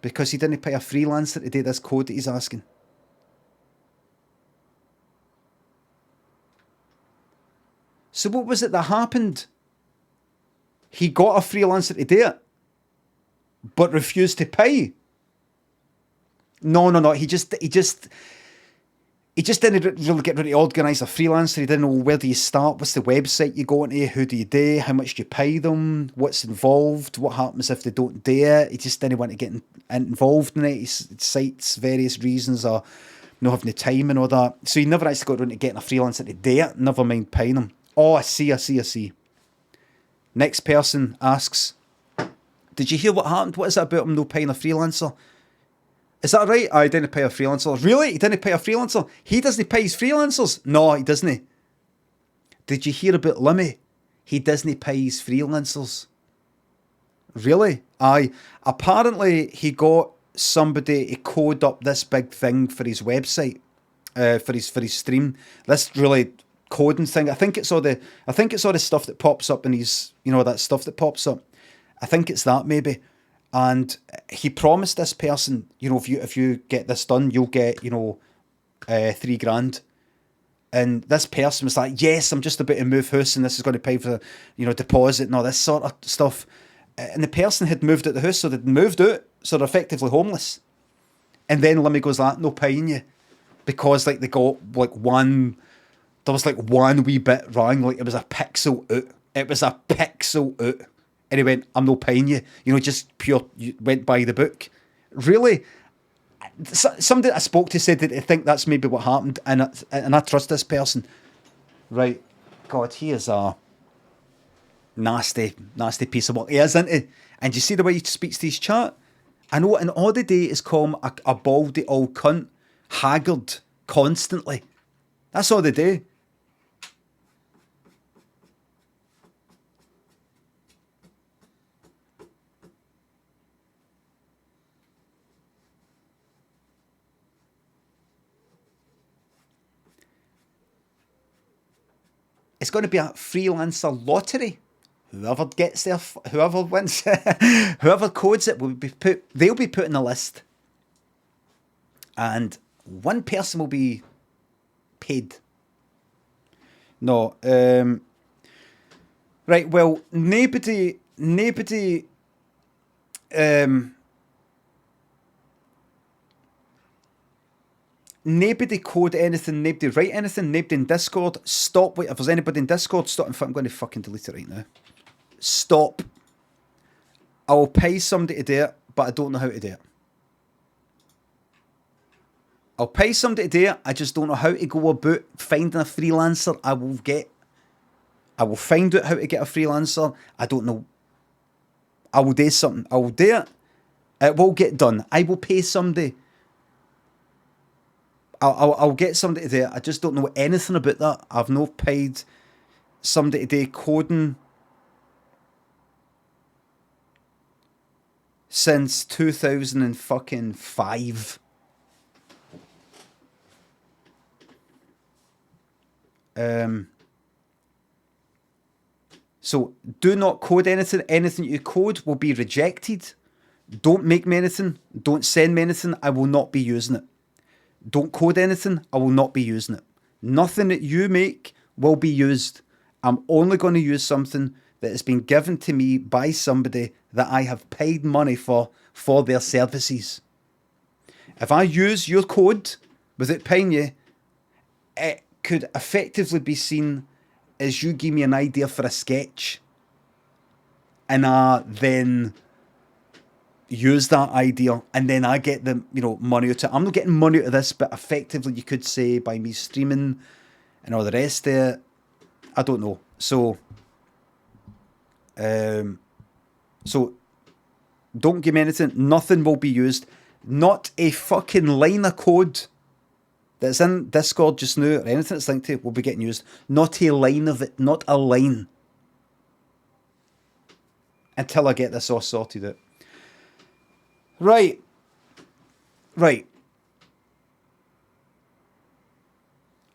Because he didn't pay a freelancer to do this code that he's asking. So what was it that happened? He got a freelancer to do it, but refused to pay. No. He just he just didn't really get ready to organise a freelancer. He didn't know where do you start, what's the website you go into, who do you do, how much do you pay them, what's involved, what happens if they don't do it. He just didn't want to get involved in it. He cites various reasons or not having the time and all that. So he never actually got around to getting a freelancer to do it, never mind paying him. Oh, I see. Next person asks, did you hear what happened? What is it about him no paying a freelancer? Is that right? I didn't pay a freelancer. Really? He didn't pay a freelancer? He doesn't pay his freelancers? No, he doesn't. Did you hear about Limmy? He doesn't pay his freelancers. Really? Aye. Apparently, he got somebody to code up this big thing for his website, for his stream. This really coding thing. I think it's all the stuff that pops up in his, that stuff that pops up. I think it's that maybe. And he promised this person, if you get this done, you'll get, $3,000. And this person was like, yes, I'm just about to move house and this is going to pay for, deposit and all this sort of stuff. And the person had moved out the house, so they'd moved out, so they're effectively homeless. And then Limmy goes like, no paying you. Because they got one wee bit wrong, it was a pixel out. It was a pixel out. And he went, I'm not paying you. Just pure, you went by the book. Really? Somebody I spoke to said that they think that's maybe what happened. And I trust this person. Right. God, he is a nasty piece of work. He is, isn't he? And you see the way he speaks to his chat? I know, and all the day is called him a baldy old cunt. Haggard. Constantly. That's all they do. It's going to be a freelancer lottery. Whoever gets there, whoever wins, whoever codes it they'll be put in a list. And one person will be paid. No. Right, well, nobody code anything, nobody write anything, nobody in Discord. Stop. Wait, if there's anybody in Discord, stop. In fact, I'm going to fucking delete it right now. Stop. I will pay somebody to do it, but I don't know how to do it. I'll pay somebody to do it, I just don't know how to go about finding a freelancer. I will find out how to get a freelancer. I don't know. I will do something. I will do it. It will get done. I will pay somebody. I'll get somebody to do it. I just don't know anything about that. I've not paid somebody to do coding since 2005. So do not code anything. Anything you code will be rejected. Don't make me anything. Don't send me anything. I will not be using it. Don't code anything. I will not be using it. Nothing that you make will be used. I'm only going to use something that has been given to me by somebody that I have paid money for their services. If I use your code without paying you, it could effectively be seen as you give me an idea for a sketch and I then use that idea and then I get the money out of it. I'm not getting money out of this, but effectively you could say by me streaming and all the rest of it. I don't know. So don't give me anything. Nothing will be used. Not a fucking line of code that's in Discord just now or anything that's linked to it will be getting used. Not a line of it. Not a line. Until I get this all sorted out. Right.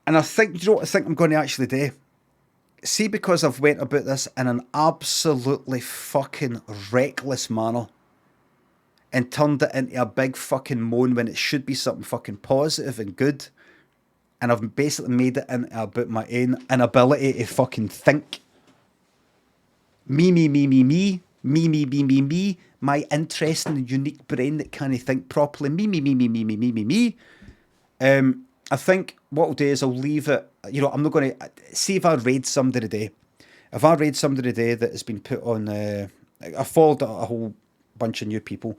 And I think, you know what I think I'm going to actually do? See, because I've went about this in an absolutely fucking reckless manner and turned it into a big fucking moan when it should be something fucking positive and good. And I've basically made it into about my own inability to fucking think. Me, my interesting and unique brain that can't think properly. Me. I think what I'll do is I'll leave it. You know, I'm not going to see if I raid somebody today. If I raid somebody today that has been put on, I followed a whole bunch of new people.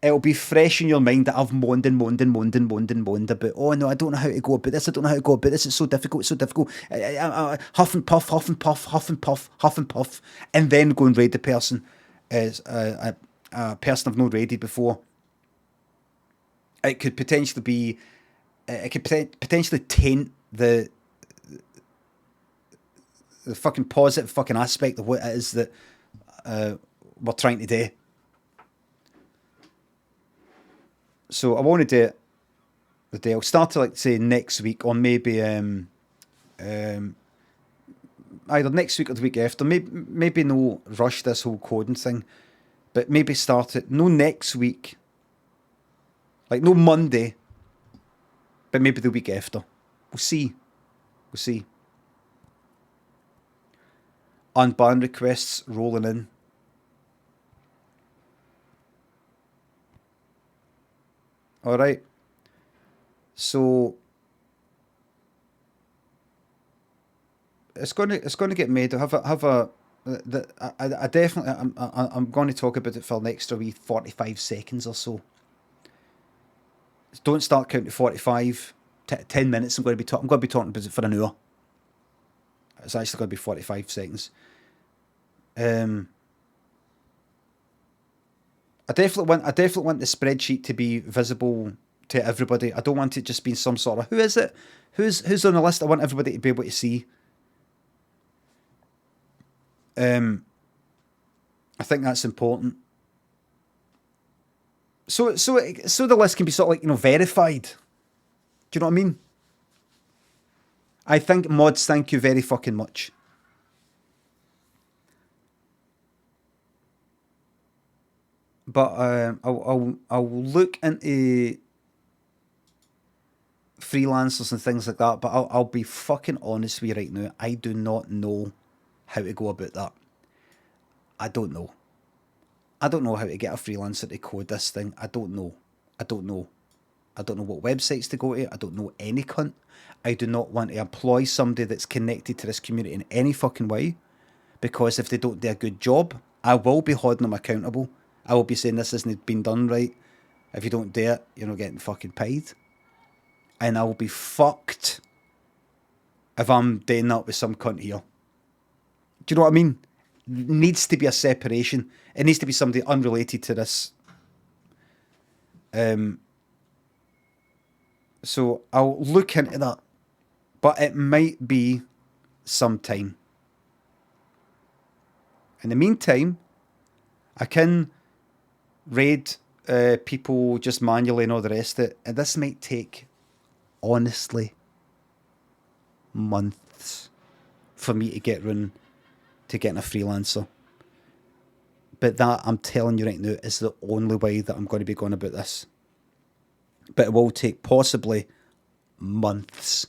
It'll be fresh in your mind that I've moaned about, oh no, I don't know how to go about this, I don't know how to go about this, it's so difficult, huff and puff, huff and puff, huff and puff, huff and puff, and then go and raid the person as a person I've not raided before. It could potentially be, it could potentially taint the fucking positive fucking aspect of what it is that we're trying to do. So I want to do it the day. I'll start to like say next week, or maybe either next week or the week after. Maybe no rush this whole coding thing, but maybe start it no next week, like no Monday, but maybe the week after. We'll see. We'll see. Unban requests rolling in. All right. So it's going to get made. I definitely I'm going to talk about it for an extra wee 45 seconds or so. Don't start counting to 45. 10 minutes. I'm going to be talking about it for an hour. It's actually going to be 45 seconds. I definitely want the spreadsheet to be visible to everybody. I don't want it just being some sort of, who is it? Who's on the list? I want everybody to be able to see. I think that's important. So the list can be sort of like, you know, verified. Do you know what I mean? I think mods, thank you very fucking much. But I'll look into freelancers and things like that. But I'll be fucking honest with you right now. I do not know how to go about that. I don't know. I don't know how to get a freelancer to code this thing. I don't know. I don't know what websites to go to. I don't know any cunt. I do not want to employ somebody that's connected to this community in any fucking way. Because if they don't do a good job, I will be holding them accountable. I will be saying this isn't been done right. If you don't do it, you're not getting fucking paid. And I will be fucked if I'm doing that with some cunt here. Do you know what I mean? It needs to be a separation. It needs to be somebody unrelated to this. So I'll look into that. But it might be some time. In the meantime, I can raid people just manually and all the rest of it. And this might take, honestly, months for me to get round to getting a freelancer. But that, I'm telling you right now, is the only way that I'm going to be going about this. But it will take possibly months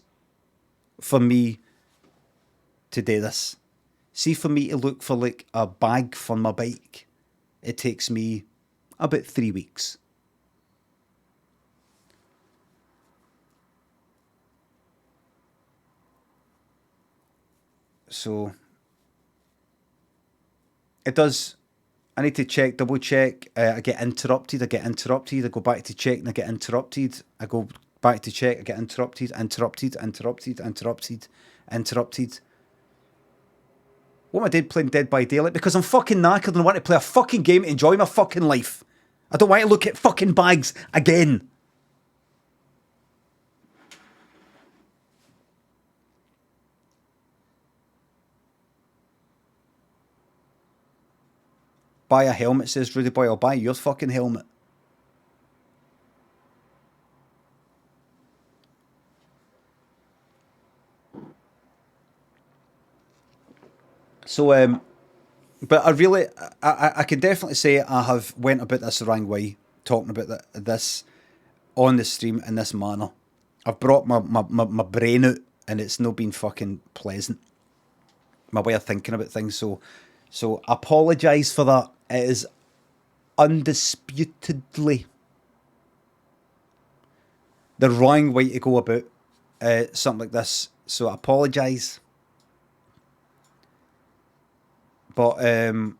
for me to do this. See, for me to look for like a bag for my bike, it takes me about 3 weeks. So it does. I need to check, double check. I get interrupted. I go back to check and I get interrupted. I go back to check. I get interrupted. What am I doing playing Dead by Daylight? Because I'm fucking knackered and I want to play a fucking game to enjoy my fucking life. I don't want to look at fucking bags again. Buy a helmet, says Rudy Boy. I'll buy your fucking helmet. So, but I can definitely say I have went about this the wrong way, talking about this on the stream in this manner. I've brought my brain out, and it's not been fucking pleasant. My way of thinking about things. So I apologise for that. It is undisputedly the wrong way to go about something like this. So I apologise. But, and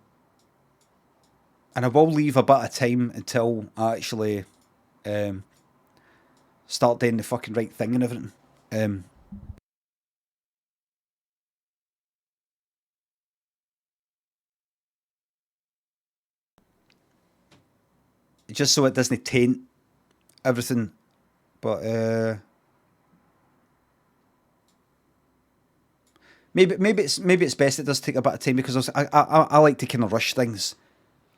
I will leave a bit of time until I actually start doing the fucking right thing and everything. Just so it doesn't taint everything. But maybe it's best it does take a bit of time, because I like to kind of rush things.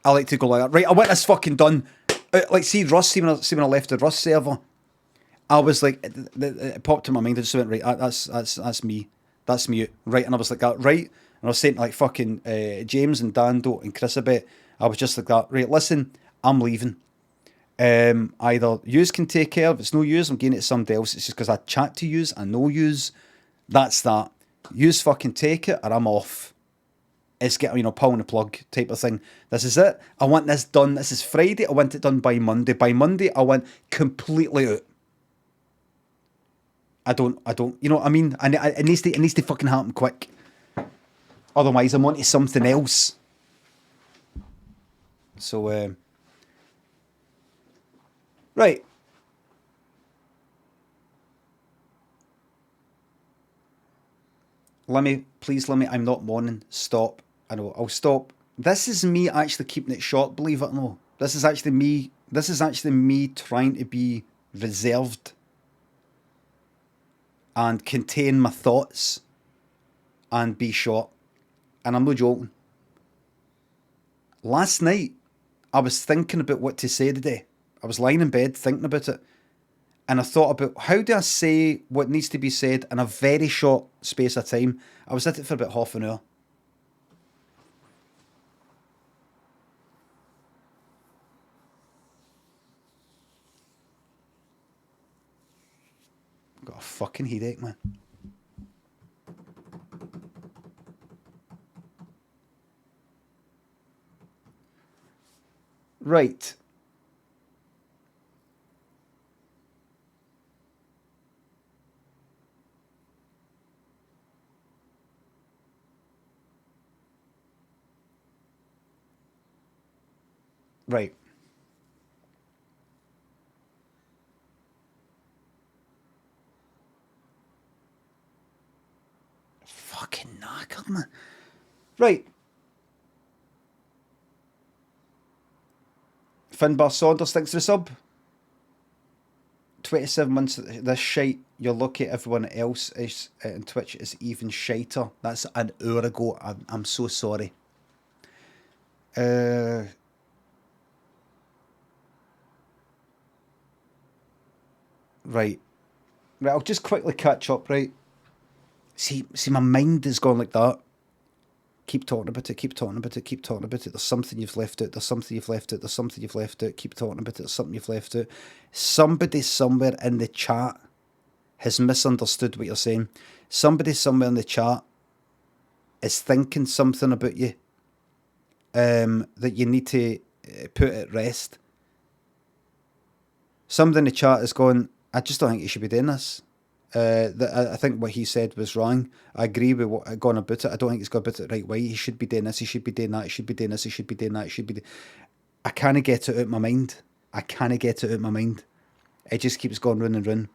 I like to go like that. Right, I want this fucking done. Like, see Russ, see when I left the Russ server, I was like, it popped in my mind. I just went, right, that's me. That's me. Right, and I was like that, right? And I was saying to like fucking James and Dando and Chris a bit, I was just like that, right, listen, I'm leaving. Either yous can take care, if it's no use, I'm getting it to somebody else. It's just because I chat to yous, I know yous. That's that. Yous fucking take it or I'm off. It's get, pulling the plug type of thing. This is it. I want this done. This is Friday. I want it done by Monday. By Monday, I want completely out. I don't, you know what I mean? It needs to fucking happen quick. Otherwise, I'm on to something else. So, right. Please, I'm not moaning. Stop. I know, I'll stop. This is me actually keeping it short, believe it or not. This is actually me trying to be reserved and contain my thoughts and be short. And I'm not joking. Last night, I was thinking about what to say today. I was lying in bed thinking about it. And I thought about, how do I say what needs to be said in a very short space of time? I was at it for about half an hour. Got a fucking headache, man. Right. Right. Fucking knackered, man. Right. Finbar Saunders, thanks for the sub. 27 months of this shite. You're lucky everyone else is on Twitch is even shiter. That's an hour ago. I'm so sorry. Right. Right, I'll just quickly catch up, right? See, my mind is going like that. Keep talking about it, keep talking about it, keep talking about it. There's something you've left out, there's something you've left out, there's something you've left out. Keep talking about it, there's something you've left out. Somebody somewhere in the chat has misunderstood what you're saying. Somebody somewhere in the chat is thinking something about you that you need to put at rest. Somebody in the chat is going, I just don't think you should be doing this. I think what he said was wrong. I agree with what gone about it. I don't think he's gone about it the right way. He should be doing this, he should be doing that, he should be doing this, he should be doing that, he should be I can't get it out of my mind. I can't get it out of my mind. It just keeps going round and round.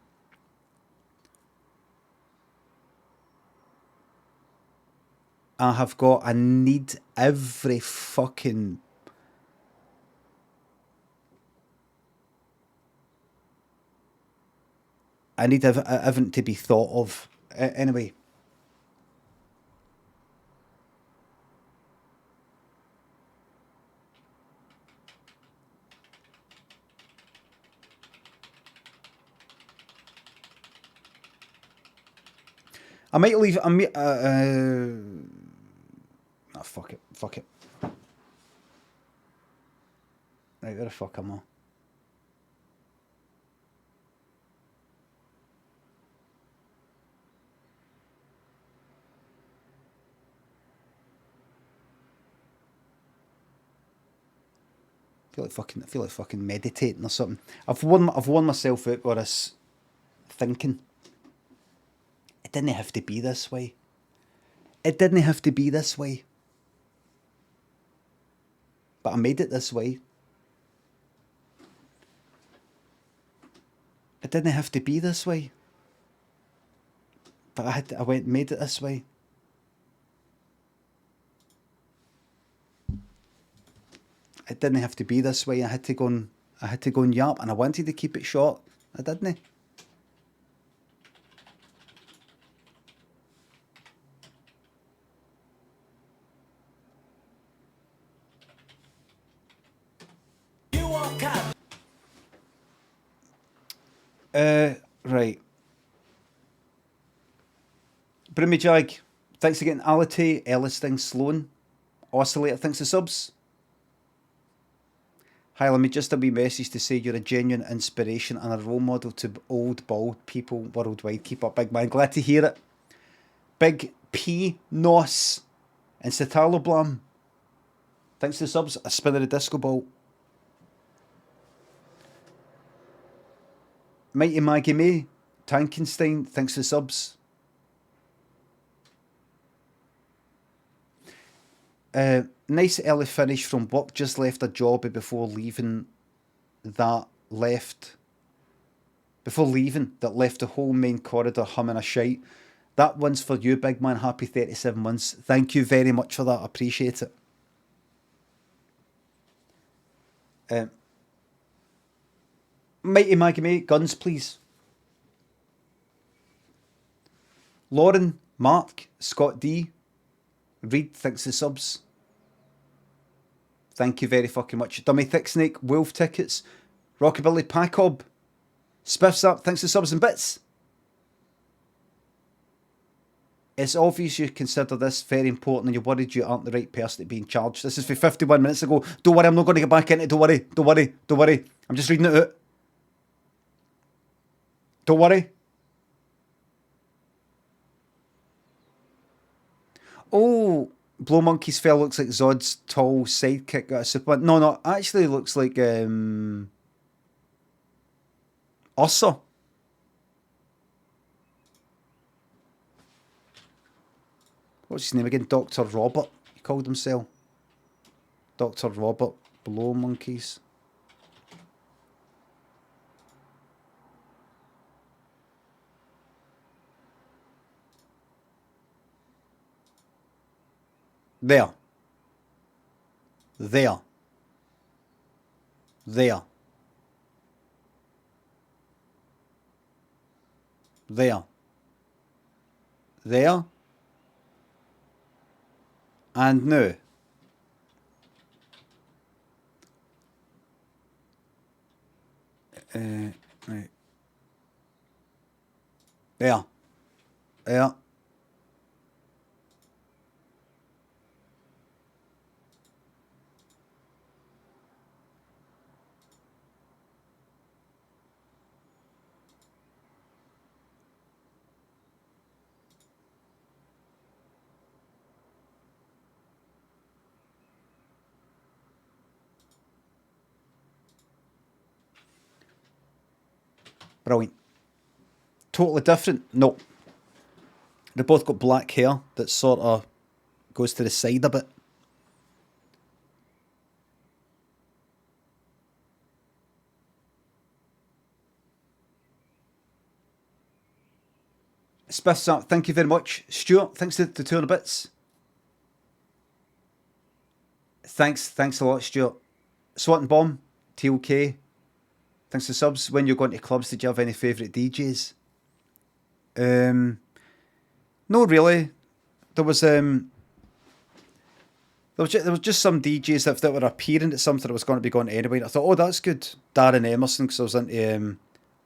I have got, I need every fucking... I need everything to be thought of. Anyway. I might leave... Oh, fuck it. Fuck it. Right, where the fuck am I? I feel like fucking meditating or something. I've worn myself out with this thinking, it didn't have to be this way. It didn't have to be this way. But I made it this way. It didn't have to be this way. But I went and made it this way. It didn't have to be this way. I had to go and yap, and I wanted to keep it short. I didn't. Right. Brimmy thanks again. Ality, Ellisting, Sloan, Oscillator, thanks for subs. Hi, let me just a wee message to say you're a genuine inspiration and a role model to old bald people worldwide. Keep up, big man. Glad to hear it. Big P Nos and Satalo Blam, thanks for subs. A spinner of disco ball. Mighty Maggie May, Tankenstein, thanks for subs. Nice early finish from work, just left a job before leaving that left the whole main corridor humming a shite. That one's for you, big man. Happy 37 months. Thank you very much for that. I appreciate it. Mighty Maggie May, guns please. Lauren, Mark, Scott D, Reed, thanks for subs. Thank you very fucking much. Dummy Thick Snake, Wolf Tickets, Rockabilly Pacob, Spiffs Up, thanks for subs and bits. It's obvious you consider this very important and you're worried you aren't the right person to be in charge. This is for 51 minutes ago. Don't worry, I'm not going to get back into it. Don't worry. I'm just reading it out. Don't worry. Oh, Blow Monkey's fell looks like Zod's tall sidekick at a Superman. No, actually looks like Ursa. What's his name again? Dr. Robert, he called himself. Dr. Robert, Blow Monkeys. There. And now. Right. There. Brilliant. Totally different? No. They've both got black hair that sort of goes to the side a bit. Spiffs Up, thank you very much. Stuart, thanks to the 200 bits. Thanks a lot, Stuart. Swat and Bomb, TLK, thanks for subs. When you're going to clubs, did you have any favourite DJs? No, really. There was just some DJs that were appearing at something I was going to be going to anyway. And I thought, oh, that's good. Darren Emerson, because I was into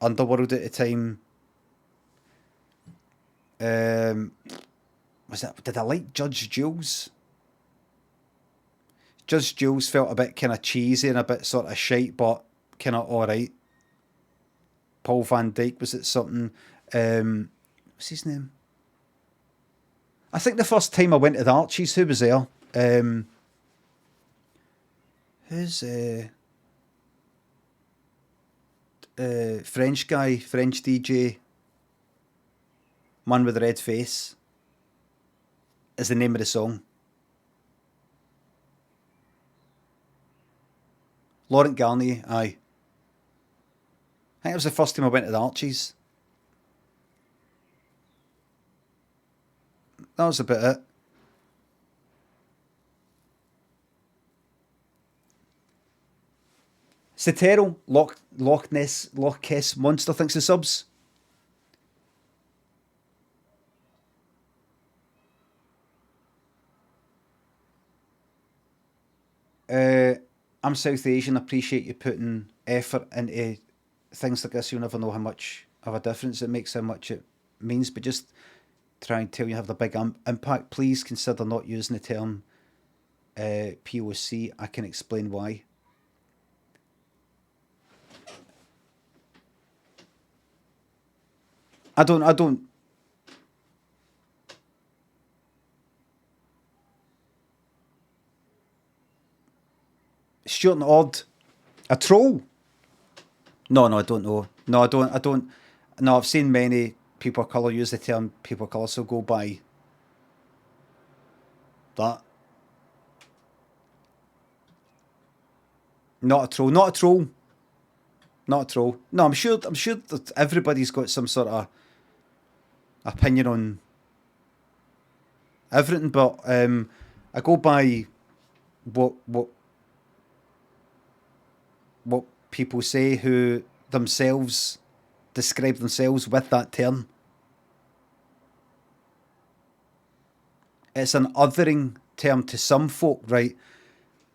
Underworld at the time. Did I like Judge Jules? Judge Jules felt a bit kind of cheesy and a bit sort of shite, but kind of alright. Paul Van Dyke was at something. What's his name? I think the first time I went to the Archies, who was there? Who's French guy, French DJ? Man with the Red Face is the name of the song. Laurent Garnier, aye. I think it was the first time I went to the Archies. That was about it. Cetero, Loch Ness Monster thinks the subs. I'm South Asian. Appreciate you putting effort into things like this. You'll never know how much of a difference it makes, how much it means. But just try and tell you have the big impact. Please consider not using the term POC. I can explain why. I don't. Stuart and Odd, a troll? No, I don't know. No, I don't. No, I've seen many people of colour use the term people of colour, so go by that. Not a troll. Not a troll. Not a troll. No, I'm sure that everybody's got some sort of opinion on everything, but I go by what people say who themselves describe themselves with that term. It's an othering term to some folk, right?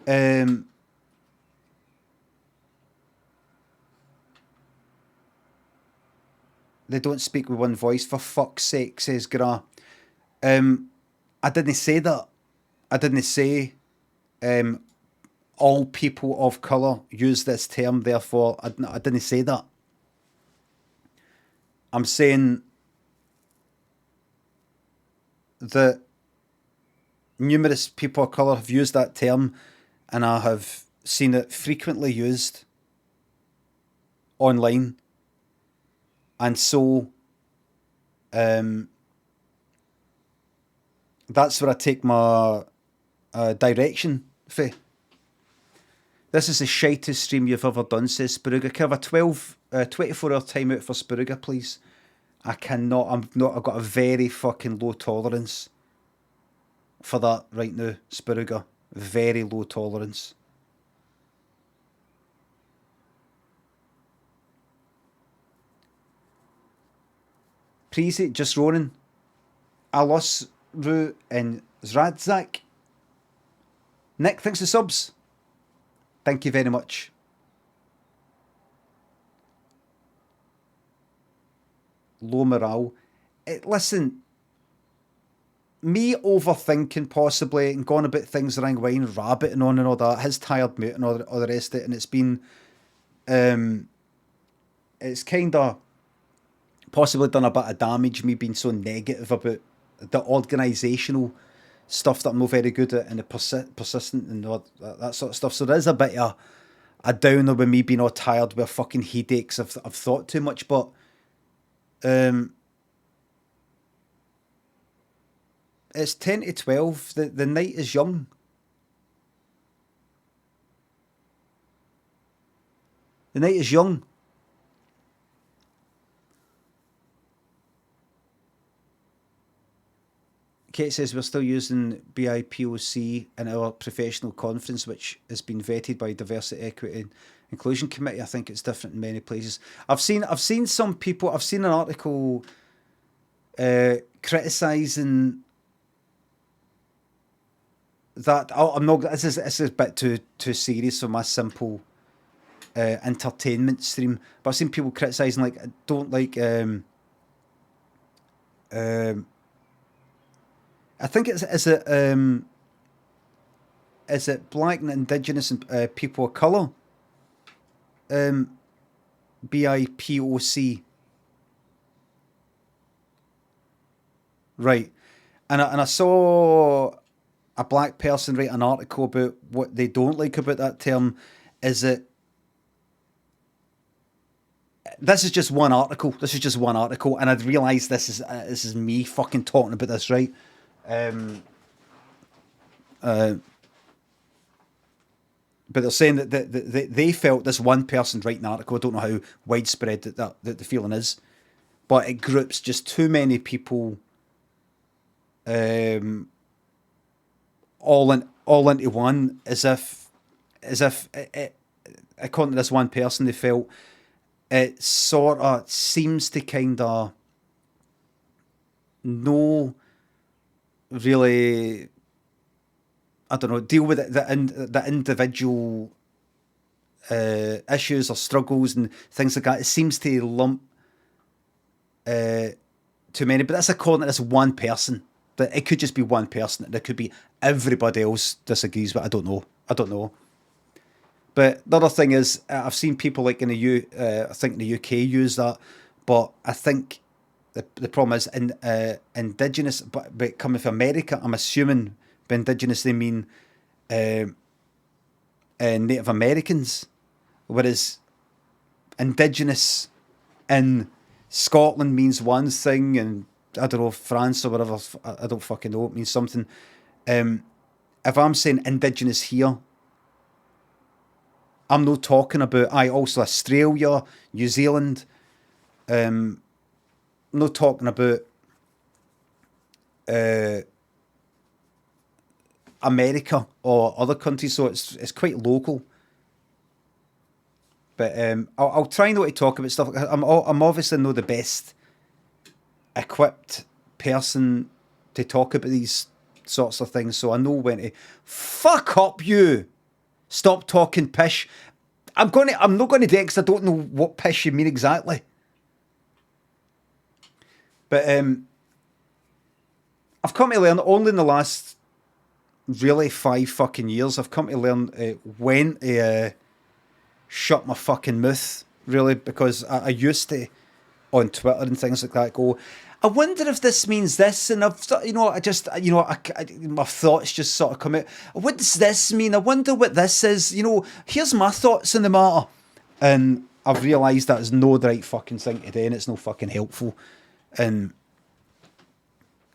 They don't speak with one voice, for fuck's sake, says Gra. I didn't say that. I didn't say all people of colour use this term, therefore I didn't say that. I'm saying that numerous people of colour have used that term, and I have seen it frequently used online. And so that's where I take my direction for. This is the shitest stream you've ever done, says Spruga. Can I have a 24-hour timeout for Spruga, please? I cannot. I've got a very fucking low tolerance for that right now, Spruga. Very low tolerance. Preezy, just Ronan, Alos, Ru, and Zradzak. Nick, thanks for subs. Thank you very much. Low morale. Listen, me overthinking possibly and going about things the wrong way and rabbiting on and all that has tired me and all the rest of it, and it's been it's kind of possibly done a bit of damage, me being so negative about the organisational stuff that I'm not very good at, and the persistent and all that sort of stuff. So there is a bit of a downer with me being all tired with fucking headaches. I've thought too much, but it's 10 to 12. The night is young. The night is young. Kate says we're still using BIPOC in our professional conference, which has been vetted by Diversity, Equity and Inclusion Committee. I think it's different in many places. I've seen some people. I've seen an article criticising that. I'm not. This is a bit too serious for my simple entertainment stream. But I've seen people criticising, like, don't like. I think is it black and indigenous and people of colour? BIPOC. Right. And I saw a black person write an article about what they don't like about that term. Is this is just one article. This is just one article, and I'd realised this is me fucking talking about this, right? But they're saying that they felt this one person writing the article. I don't know how widespread that the feeling is, but it groups just too many people, all into one, as if according to this one person, they felt it sort of seems to kind of no really, I don't know, deal with the individual issues or struggles and things like that. It seems to lump too many, but that's according to this one person. That it could just be one person. There could be everybody else disagrees, but I don't know. But the other thing is, I've seen people like I think in the UK use that, but I think the problem is in indigenous, but coming from America, I'm assuming by indigenous they mean Native Americans, whereas indigenous in Scotland means one thing, and I don't know, France or whatever, I don't fucking know, it means something. If I'm saying indigenous here, I'm not talking about, also Australia, New Zealand, I'm not talking about America or other countries, so it's quite local. But I'll try not to talk about stuff. I'm obviously not the best equipped person to talk about these sorts of things, so I know when to fuck up you. Stop talking pish. I'm not going to do it because I don't know what pish you mean exactly. But I've come to learn only in the last really 5 fucking years. I've come to learn when to shut my fucking mouth, really, because I used to on Twitter and things like that go, I wonder if this means this, and my thoughts just sort of come out. What does this mean? I wonder what this is. Here's my thoughts on the matter, and I've realised that is no the right fucking thing to do, and it's no fucking helpful, and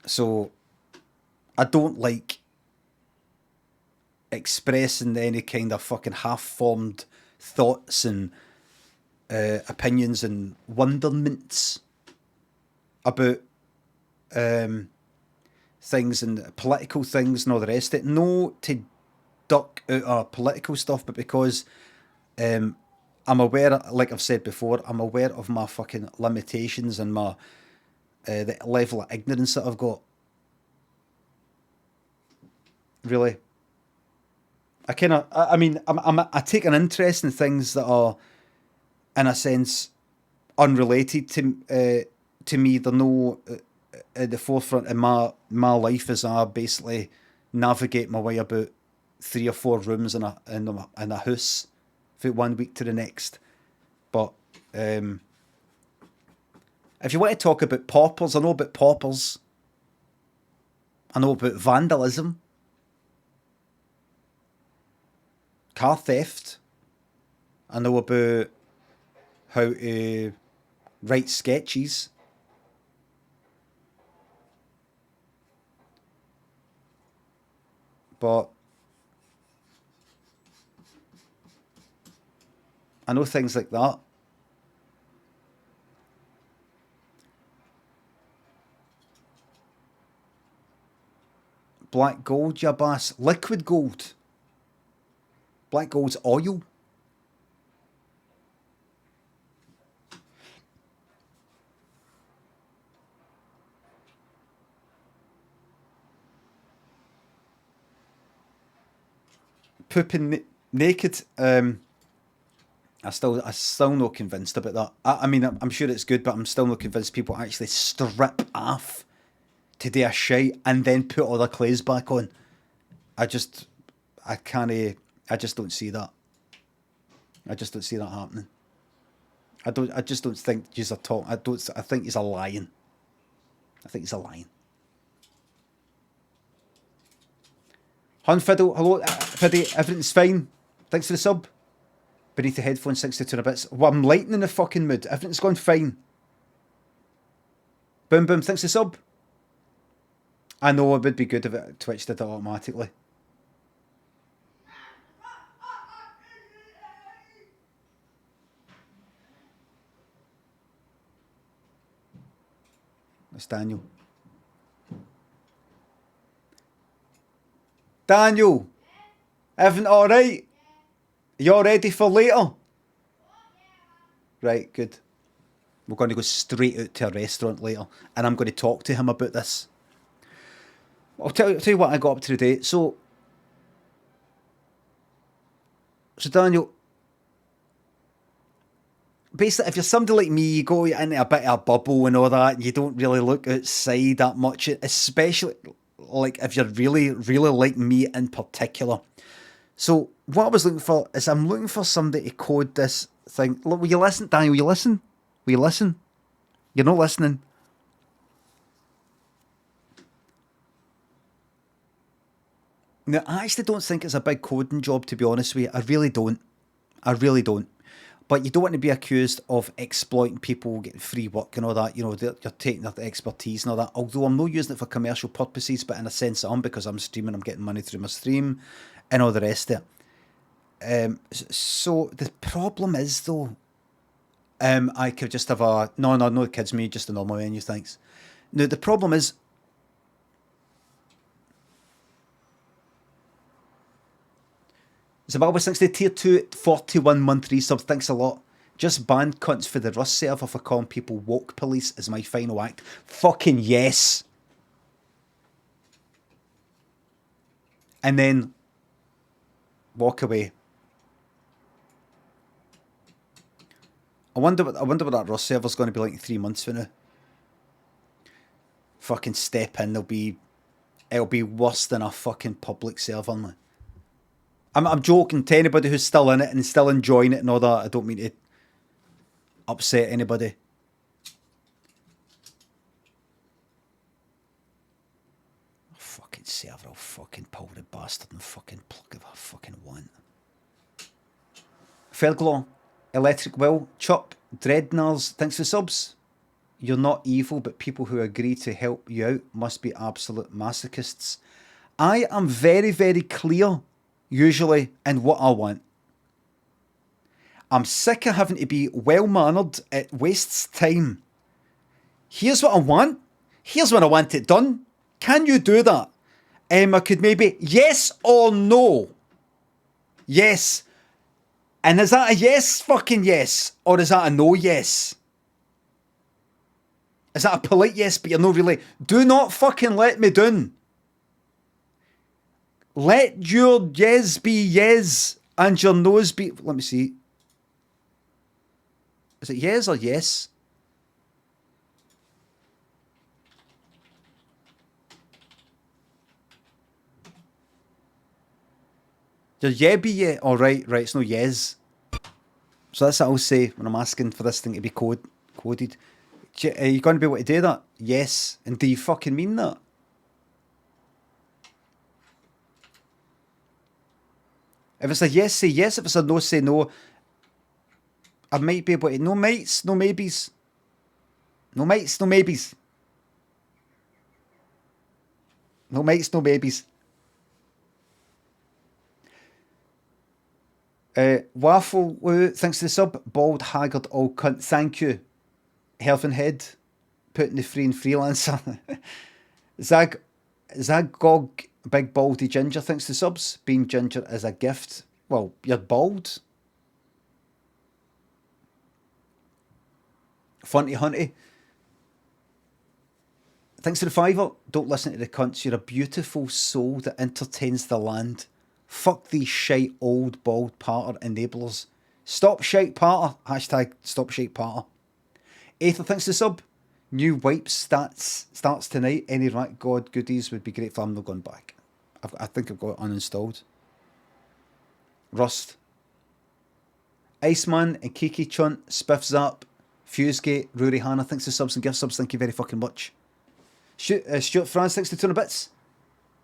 so I don't like expressing any kind of fucking half-formed thoughts and opinions and wonderments about things and political things and all the rest of it. No to duck out of political stuff, but because I'm aware, like I've said before, I'm aware of my fucking limitations and my the level of ignorance that I've got. Really. I take an interest in things that are, in a sense, unrelated to me. They're no at the forefront in my life as I basically navigate my way about 3 or 4 rooms in a house from one week to the next. But if you want to talk about paupers, I know about paupers. I know about vandalism, car theft. I know about how to write sketches. But I know things like that. Black gold, Jabas. Liquid gold. Black gold's oil. Pooping naked. I'm still not convinced about that. I mean, I'm sure it's good, but I'm still not convinced people actually strip off to do a shite and then put all their clothes back on. I just don't see that. I just don't see that happening. I just don't think he's a talk. I think he's a lying. Hun Fiddle, hello, Fiddy, everything's fine. Thanks for the sub. Beneath the headphones, 62 and a bits. Well, I'm lightening the fucking mood. Everything's gone fine. Boom Boom, thanks to sub. I know it would be good if Twitch did it automatically. That's Daniel. Daniel! Everything alright? You all ready for later? Right, good. We're going to go straight out to a restaurant later, and I'm going to talk to him about this. I'll tell you what I got up to today. So Daniel, basically, if you're somebody like me, you go into a bit of a bubble and all that, and you don't really look outside that much, especially like if you're really, really like me in particular. So what I was looking for is I'm looking for somebody to code this thing. Look, will you listen, Daniel? Will you listen? Will you listen? You're not listening. Now, I actually don't think it's a big coding job, to be honest with you. I really don't. I really don't. But you don't want to be accused of exploiting people, getting free work and all that. You know, you're taking their expertise and all that. Although I'm not using it for commercial purposes, but in a sense I am, because I'm streaming, I'm getting money through my stream and all the rest of it. So the problem is, though, I could just have a... No, kids, me, just a normal menu, thanks. Now, the problem is... Zimbabwe 60 tier 2 41 month resub, thanks a lot. Just banned cunts for the Rust server for calling people woke police is my final act. Fucking yes. And then walk away. I wonder what that Rust server's going to be like in 3 months from now. Fucking step in, it'll be worse than a fucking public server, man. I'm joking to anybody who's still in it and still enjoying it and all that. I don't mean to upset anybody. Fucking server, I'll fucking pull the bastard and fucking plug if I fucking want. Fairglaw, Electric Will, Chup, Dreadnars, thanks for subs. You're not evil, but people who agree to help you out must be absolute masochists. I am very, very clear, usually, in what I want. I'm sick of having to be well-mannered. It wastes time. Here's what I want. Here's when I want it done. Can you do that? I could maybe yes or no. Yes. And is that a yes? Fucking yes. Or is that a no yes? Is that a polite yes, but you're not really... Do not fucking let me down. Let your yes be yes and your no's be... Let me see. Is it yes or yes? Your yeah be yeah. Oh, right, it's no yes. So that's what I'll say when I'm asking for this thing to be coded. Are you going to be able to do that? Yes. And do you fucking mean that? If it's a yes, say yes. If it's a no, say no. I might be able to... No mates, no maybes. No mates, no maybes. No mates, no babies. Waffle, thanks to the sub. Bald, haggard, old cunt. Thank you. Health and Head, putting the free and freelancer. Zagog, big baldy ginger, thanks to subs. Being ginger is a gift. Well, you're bald. Funty Hunty, thanks to the fiver. Don't listen to the cunts. You're a beautiful soul that entertains the land. Fuck these shite old bald parter enablers. Stop shite parter. Hashtag stop shite parter. Aether, thanks to sub. New wipe stats starts tonight. Any rat god goodies would be great for. I'm not going back. I think I've got it uninstalled. Rust. Iceman and Kiki Chunt. Spiff Zap. Fusegate. Rory Hannah, thanks to subs and gift subs. Thank you very fucking much. Stuart France, thanks to 200 bits.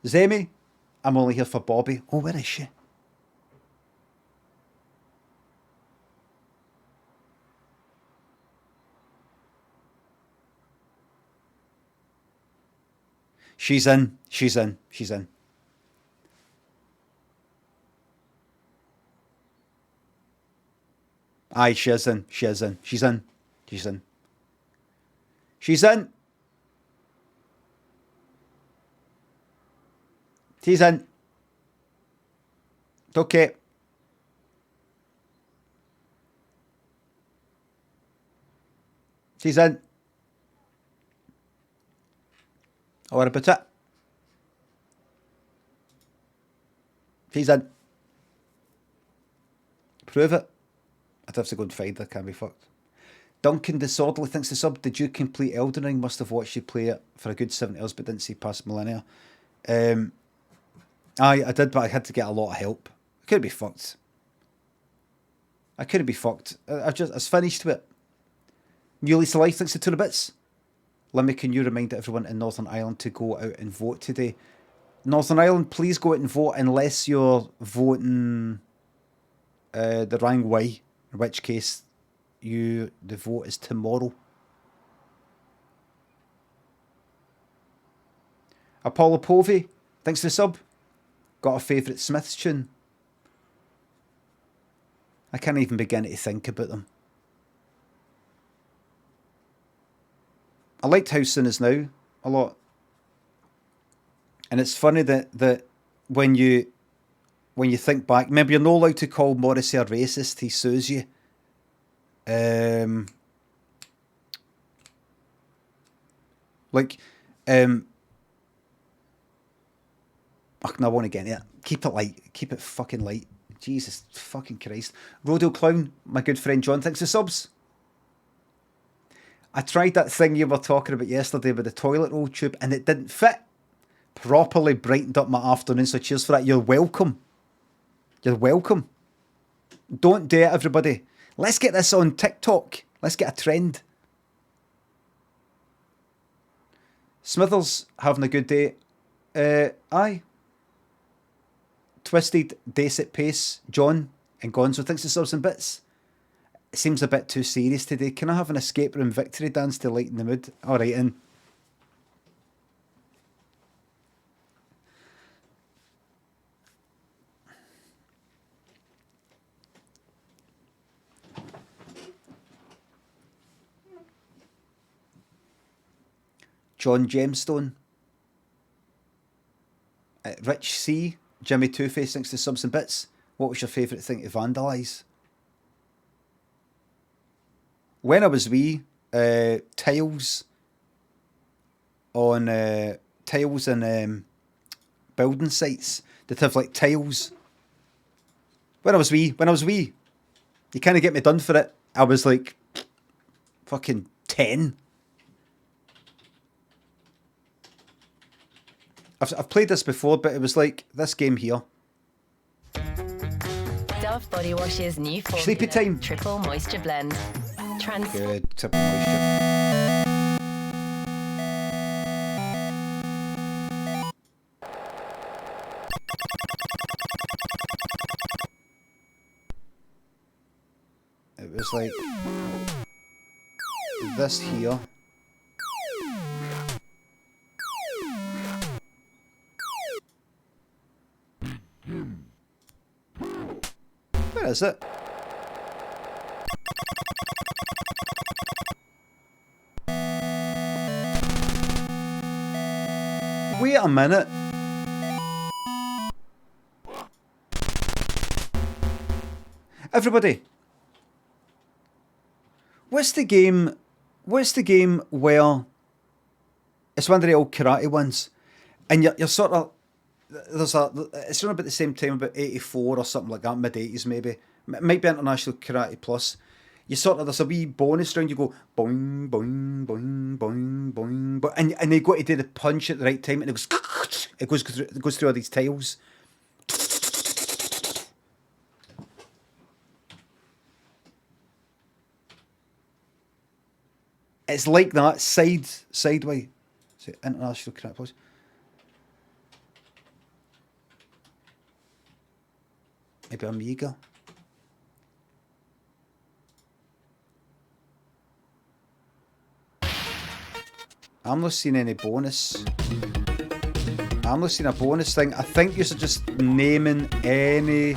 Zemi. I'm only here for Bobby. Oh, where is she? She's in. She's in. She's in. Aye, she is in. She is in. She's in. She's in. She's in. She's in. It's okay. She's in. What about it? She's in. Prove it. I'd have to go and find her. Can't be fucked. Duncan Disorderly thinks the sub. Did you complete Elden Ring? Must have watched you play it for a good 70 hours, but didn't see past millennia. I did, but I had to get a lot of help. I couldn't be fucked. I couldn't be fucked. I was finished with it. New Lease of Life thinks the 2 bits. Limmy, can you remind everyone in Northern Ireland to go out and vote today? Northern Ireland, please go out and vote unless you're voting the wrong way, in which case the vote is tomorrow. Apollo Povey, thanks for the sub. Got a favourite Smiths tune? I can't even begin to think about them. I liked How Soon Is Now a lot. And it's funny that when you think back, remember you're not allowed to call Morrissey a racist, he sues you. No, I won't get it. Keep it light. Keep it fucking light. Jesus fucking Christ. Rodeo Clown, my good friend John, thanks for subs. I tried that thing you were talking about yesterday with the toilet roll tube and it didn't fit. Properly brightened up my afternoon, so cheers for that. You're welcome. You're welcome. Don't do it, everybody. Let's get this on TikTok. Let's get a trend. Smithers having a good day. Aye. Twisted, Dacet Pace, John and Gonzo thinks the subs and bits. It seems a bit too serious today. Can I have an escape room victory dance to lighten the mood? Alright, in. John Gemstone. Rich C. Jimmy Two-Face thinks the subs and bits. What was your favourite thing to vandalise? When I was wee, tiles on tiles in building sites. They'd have like tiles. When I was wee, you kind of get me done for it. I was like fucking 10. I've played this before, but it was like this game here. Dove Body Wash's new formula. Sleepy time. Triple Moisture Blend. Good. Triple moisture. It was like this here. Where is it? Wait a minute. Everybody. What's the game where it's one of the old karate ones and you're sort of it's around about the same time, about 84 or something like that, mid 80s maybe. It might be International Karate Plus. You sort of, there's a wee bonus round, you go boing, boing, boing, boing, boing, boing, and you got to do the punch at the right time and it goes through all these tiles. It's like that, sideway. So International Karate Plus. Maybe Amiga. I'm not seeing any bonus. I'm not seeing a bonus thing. I think you're just naming any...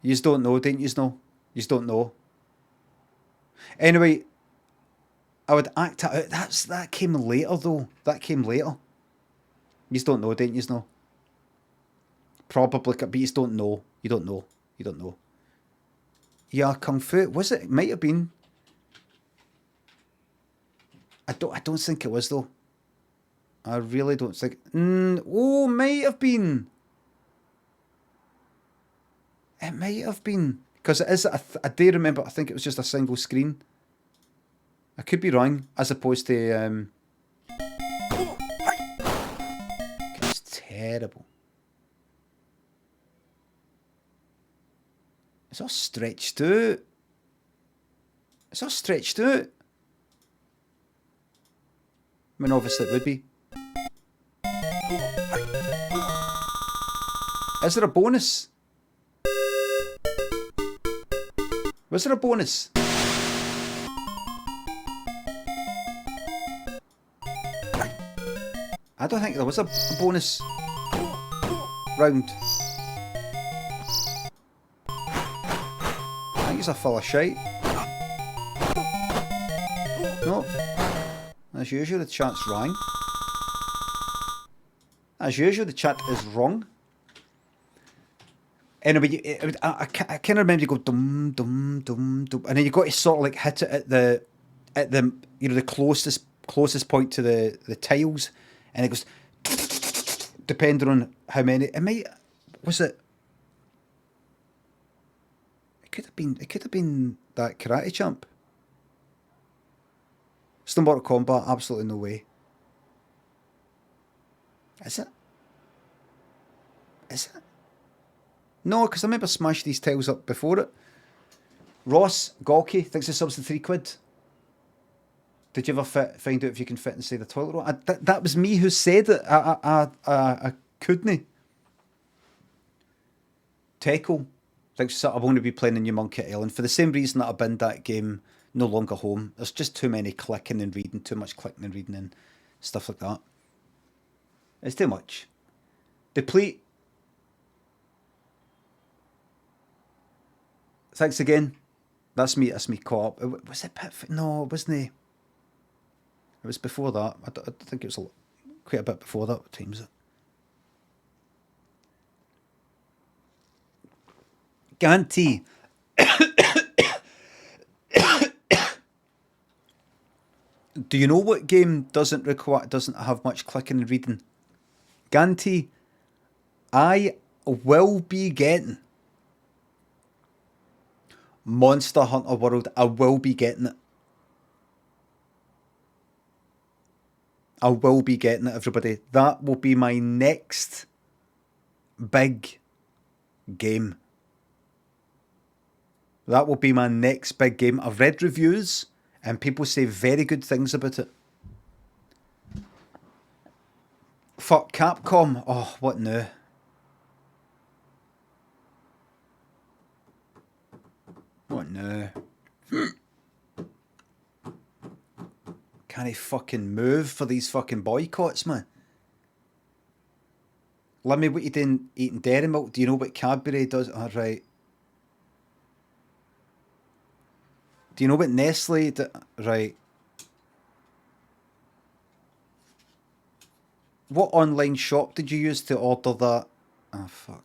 You don't know, don't you know? You don't know. Anyway, I would act it out. That came later, though. That came later. You don't know, don't you know? Probably, but you don't know. You don't know. You don't know. Yeah, Kung Fu. Was it? It might have been. I don't think it was, though. I really don't think... oh, might have been. It might have been. Because it is... I do remember, I think it was just a single screen. I could be wrong, as opposed to... It's terrible. It's all stretched out. It's all stretched out. I mean, obviously it would be. Is there a bonus? Was there a bonus? I don't think there was a bonus round. I think it's a full of shite. No. As usual, the chat's wrong. As usual, the chat is wrong. Anyway, I kind of remember you go dum dum dum dum, and then you got to sort of like hit it at the you know, the closest point to the tiles, and it goes depending on how many. It might was it. It could have been that Karate Champ. Still Mortal Kombat, absolutely no way. Is it? Is it? No, because I remember smashing these tiles up before it. Ross Gawky thinks the subs to £3. Did you ever find out if you can fit inside the toilet roll? That was me who said it. I couldn't. Teco thinks I'm going to be playing a new Monkey Island for the same reason that I binned that game No Longer Home. There's just too many clicking and reading, too much clicking and reading and stuff like that. It's too much. Deplete. Thanks again. That's me caught up. Was it Pit? No, it wasn't. It was before that. I think it was quite a bit before that. What time is it? Guarantee. Do you know what game doesn't have much clicking and reading? Guarantee. I will be getting Monster Hunter World. I will be getting it. I will be getting it, everybody. That will be my next big game. That will be my next big game. I've read reviews and people say very good things about it. Fuck Capcom. Oh, what now? What now? Can I fucking move for these fucking boycotts, man? Let me, what you doing eating dairy milk? Do you know what Cadbury does? Oh, right. Do you know what Nestle do? Right. What online shop did you use to order that? Oh, fuck.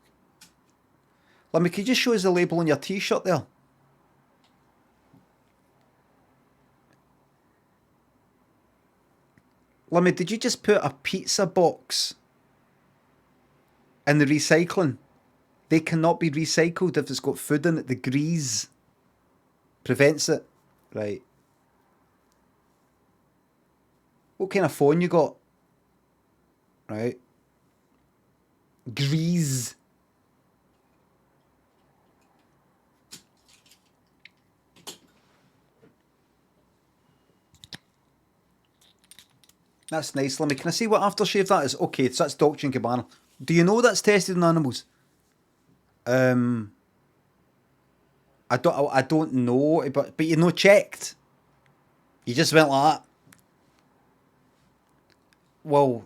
Let me, can you just show us the label on your t-shirt there? Lemmy, did you just put a pizza box in the recycling? They cannot be recycled if it's got food in it. The grease prevents it. Right. What kind of phone you got? Right. Grease. That's nice, Lemmy. Can I see what aftershave that is? Okay, so that's Dolce & Gabbana. Do you know that's tested on animals? I don't know, but you know checked. You just went like that. well,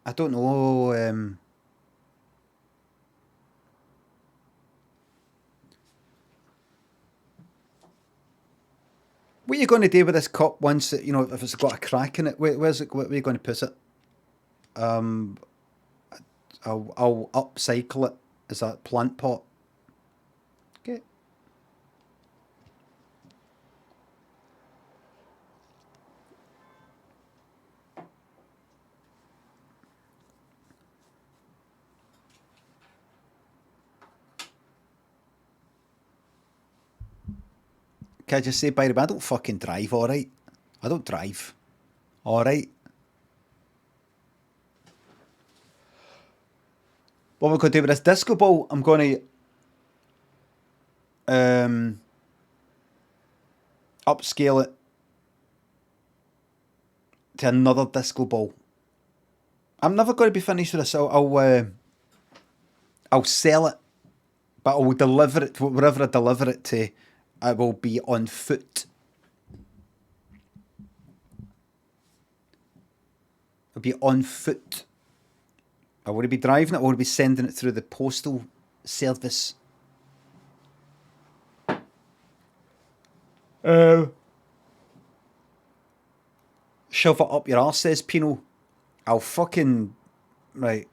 I don't know. What are you going to do with this cup once it, if it's got a crack in it? Where's it? Where are you going to put it? I'll upcycle it as a plant pot. Okay. Can I just say, by the way, I don't fucking drive, alright? I don't drive. Alright? What we're going to do with this disco ball, I'm going to upscale it to another disco ball. I'm never going to be finished with this. I'll sell it, but I will deliver it wherever I deliver it to. I will be on foot. I'll be on foot. I want to be driving it. I want to be sending it through the postal service. Shove it up your arse, says Pino. I'll fucking... Right.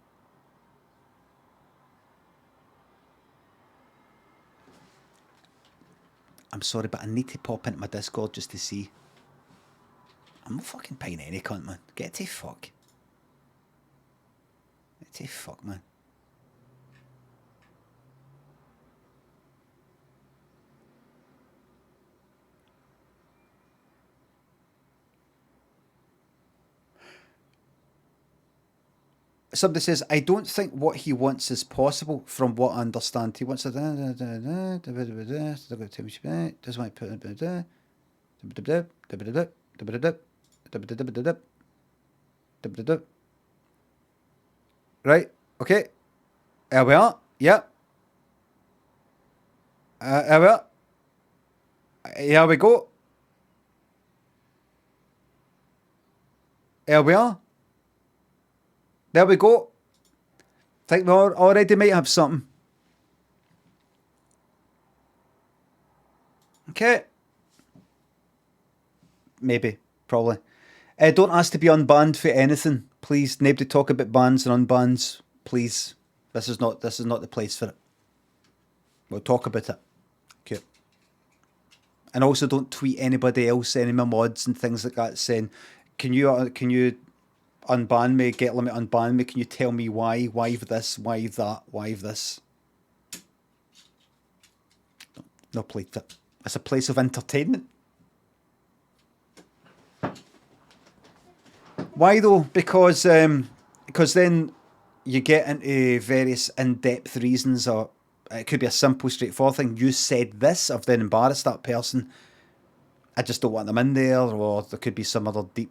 I'm sorry, but I need to pop into my Discord just to see. I'm not fucking paying any cunt, man. Get to fuck. Get to fuck, man. Somebody says, I don't think what he wants is possible from what I understand. He wants to... Doesn't want to put... Right, okay. Here we are. Yeah. Here we are. Here we go. Here we are. There we go. Think we already might have something. Okay. Maybe. Probably. Don't ask to be unbanned for anything. Please. Nobody talk about bans and unbans. Please. This is not the place for it. We'll talk about it. Okay. And also don't tweet anybody else, any of my mods and things like that saying, can you unban me, get limit unban me, can you tell me why this, why that, why this? No place for it. It's a place of entertainment. Why though? Because then you get into various in-depth reasons, or it could be a simple, straightforward thing. You said this, I've then embarrassed that person. I just don't want them in there, or there could be some other deep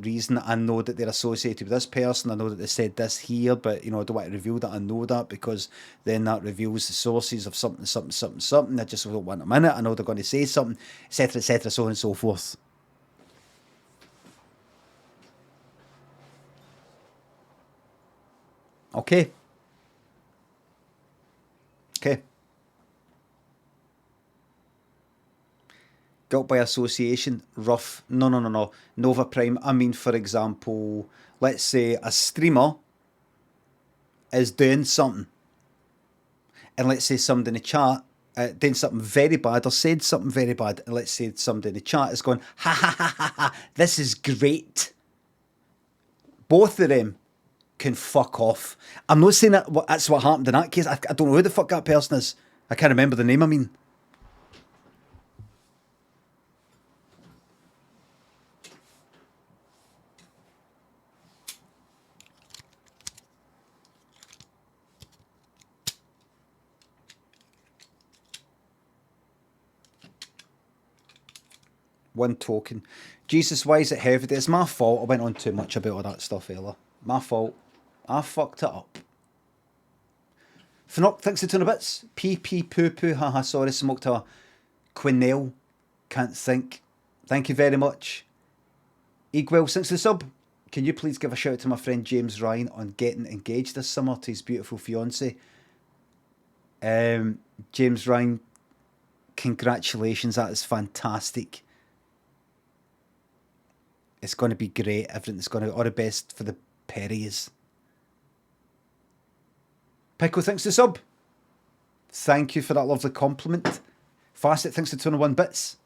reason. I know that they're associated with this person. I know that they said this here, but I don't want to reveal that I know that, because then that reveals the sources of something. I just don't want them in it. I know they're going to say something, etc., so on and so forth. Okay. Guilt by association, rough. No. Nova Prime. I mean, for example, let's say a streamer is doing something, and let's say somebody in the chat doing something very bad, or said something very bad, and let's say somebody in the chat is going, ha, this is great. Both of them can fuck off. I'm not saying that's what happened in that case. I don't know who the fuck that person is. I can't remember the name, I mean. One token. Jesus, why is it heavy? It's my fault. I went on too much about all that stuff earlier. My fault. I fucked it up. Fnock, thanks a ton of bits. Pee poo poo, haha, sorry, smoked a Quinell. Can't think. Thank you very much. Egwell, since the sub, can you please give a shout out to my friend James Ryan on getting engaged this summer to his beautiful fiancée? James Ryan, congratulations, that is fantastic. It's going to be great. Everything's going to all the best for the Perrys. Pico, thanks to sub. Thank you for that lovely compliment. Facet, thanks to 21 bits.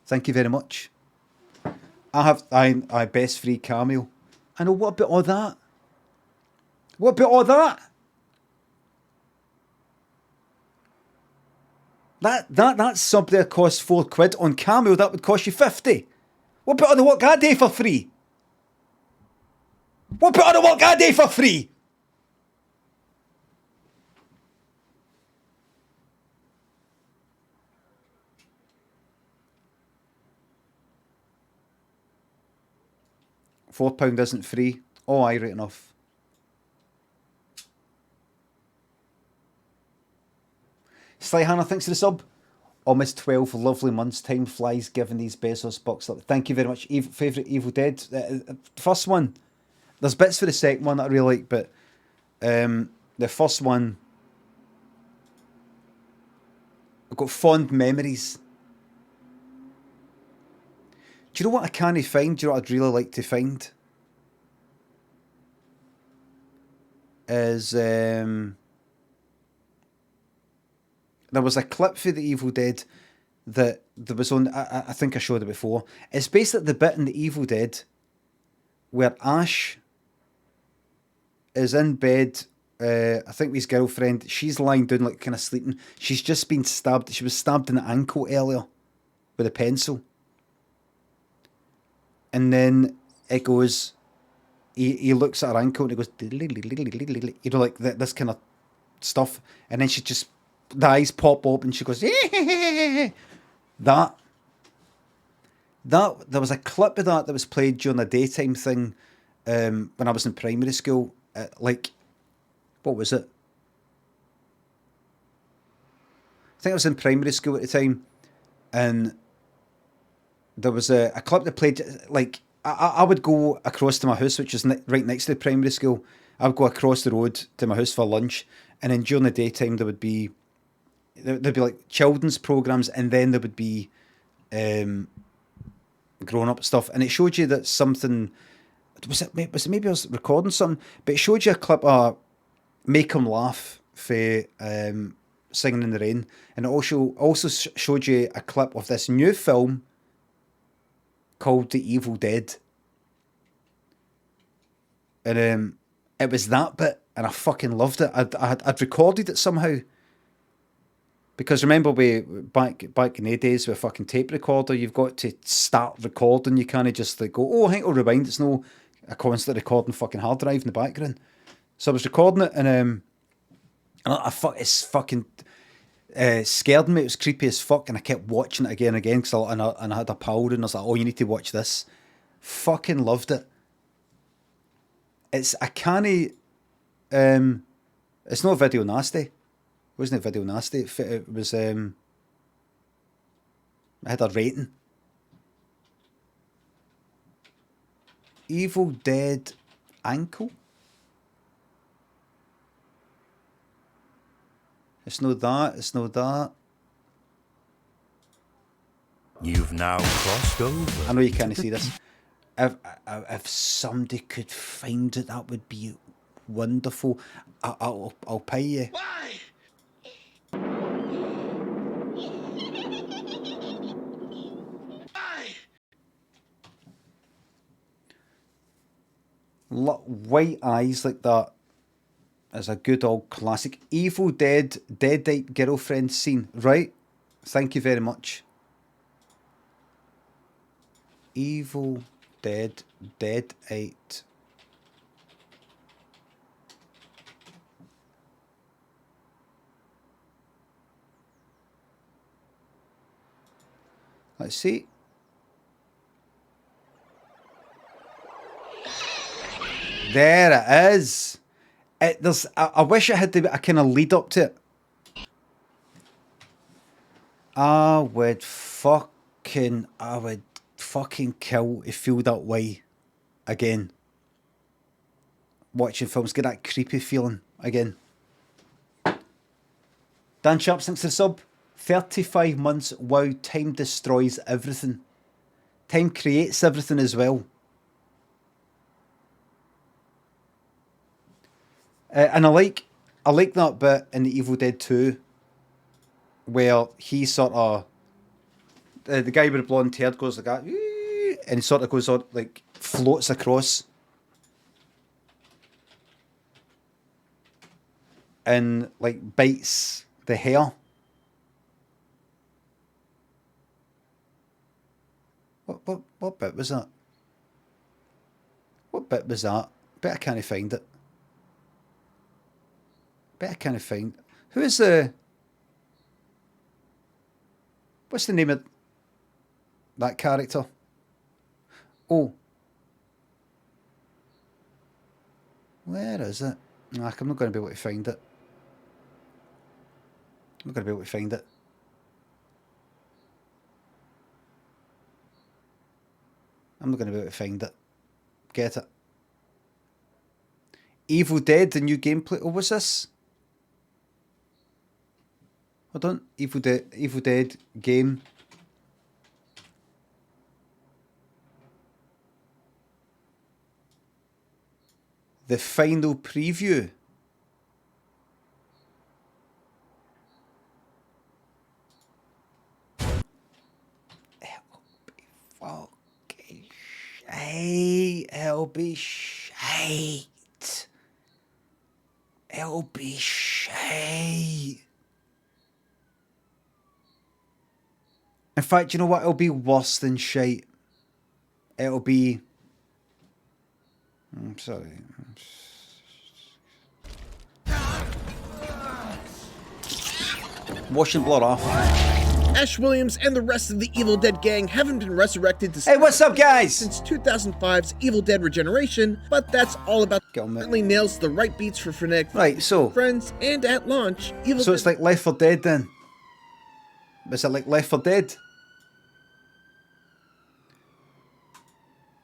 Thank you very much. I best free cameo. I know, what about all that? What about all that? That sub there costs £4. On Cameo, that would cost you 50. What about on the What God Day for free? What about on the What God Day for free? £4 isn't free. Oh, aye, right enough. Sly Hannah, thanks for the sub. Almost 12 lovely months. Time flies given these Bezos box. Thank you very much. Favourite Evil Dead? First one. There's bits for the second one that I really like, but the first one, I've got fond memories. Do you know what I can't find? Do you know what I'd really like to find? Is there was a clip for the Evil Dead that there was on. I think I showed it before. It's basically the bit in the Evil Dead where Ash is in bed. I think with his girlfriend. She's lying down, like kind of sleeping. She's just been stabbed. She was stabbed in the ankle earlier with a pencil. And then it goes, he looks at her ankle and it goes, you know, like this kind of stuff. And then she just, the eyes pop up and she goes, that. There was a clip of that was played during a daytime thing when I was in primary school. Like, what was it? I think I was in primary school at the time. And there was a clip that played, like, I would go across to my house, which is right next to the primary school. I would go across the road to my house for lunch, and then during the daytime there'd be like children's programs, and then there would be grown-up stuff, and it showed you that something, was it maybe I was recording something, but it showed you a clip of Make 'Em Laugh for Singing in the Rain, and it also showed you a clip of this new film called The Evil Dead. And it was that bit, and I fucking loved it. I'd recorded it somehow. Because remember, back in the days with a fucking tape recorder, you've got to start recording. You can't just like go, oh, I think I'll rewind. It's no a constant recording fucking hard drive in the background. So I was recording it, and it's fucking scared me. It was creepy as fuck, and I kept watching it again and again, and I had a pal and I was like, oh, you need to watch this. Fucking loved it. It's it's not video nasty. It wasn't video nasty. It was I had a rating. Evil Dead Ankle. It's no that. You've now crossed over. I know you can't see this. If somebody could find it, that would be wonderful. I'll pay you. Why? White eyes like that is a good old classic. Evil Dead, Deadite girlfriend scene, right? Thank you very much. Evil Dead, Deadite. Let's see. There it is. I wish it had a kind of lead up to it. I would fucking kill to feel that way again. Watching films, get that creepy feeling again. Dan Sharp, thanks for the sub. 35 months. Wow, time destroys everything. Time creates everything as well. And I like that bit in the Evil Dead 2 where he sort of the guy with the blonde hair goes like that, and he sort of goes on, like, floats across and like bites the hair. What bit was that? What bit was that? Bet I can't find it. Who is the... What's the name of that character? Oh. Where is it? Nah, I'm not going to be able to find it. I'm not going to be able to find it. I'm not going to be able to find it. Get it. Evil Dead, the new gameplay. Oh, what's this? Hold on. Evil Dead game. The final preview. It'll be shite. It'll be shite. In fact, you know what? It'll be worse than shite. It'll be... I'm sorry. Washing blood off. Ash Williams and the rest of the Evil Dead gang haven't been resurrected to Hey, what's up, guys? since 2005's Evil Dead Regeneration, but that's all about certainly nails the right beats for frenetic Right, so... friends, and at launch, Evil So Dead... it's like Left 4 Dead then? Is it like Left 4 Dead?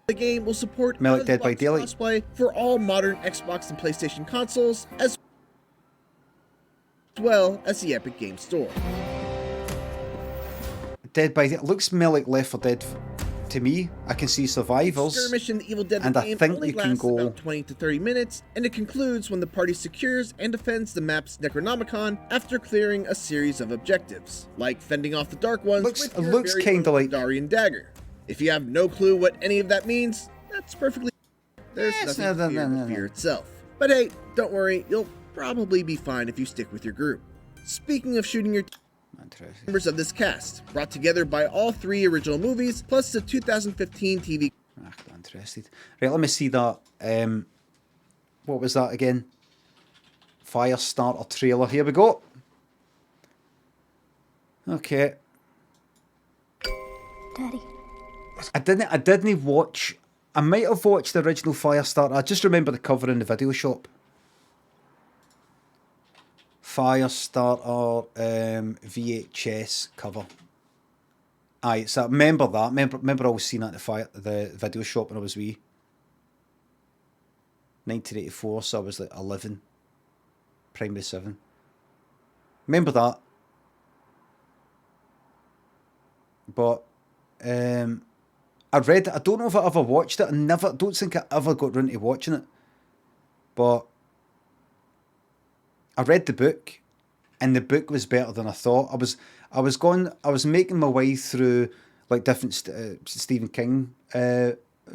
The game will support More like Dead by Xbox Daylight. crossplay for all modern Xbox and PlayStation consoles, as well as the Epic Games Store. Dead by Daylight looks more like Left 4 Dead to me. I can see survivors. Skirmish in the Evil Dead And I game think only you can lasts go... about 20 to 30 minutes, and it concludes when the party secures and defends the map's Necronomicon after clearing a series of objectives, like fending off the Dark Ones with your looks very kinda own like... Darian dagger. If you have no clue what any of that means, that's perfectly... There's nothing to fear but fear itself. But hey, don't worry, you'll probably be fine if you stick with your group. Speaking of shooting your... members of this cast, brought together by all three original movies, plus the 2015 TV... not interested. Right, let me see that. What was that again? Firestarter trailer. Here we go. Okay. Daddy. I didn't watch... I might have watched the original Firestarter. I just remember the cover in the video shop. Firestarter VHS cover. Aye, so I remember that. Remember always seeing that at the video shop when I was wee. 1984, so I was like 11. Primary 7. Remember that. But I read it. I don't know if I ever watched it. Don't think I ever got round to watching it. But I read the book, and the book was better than I thought. I was making my way through like different Stephen King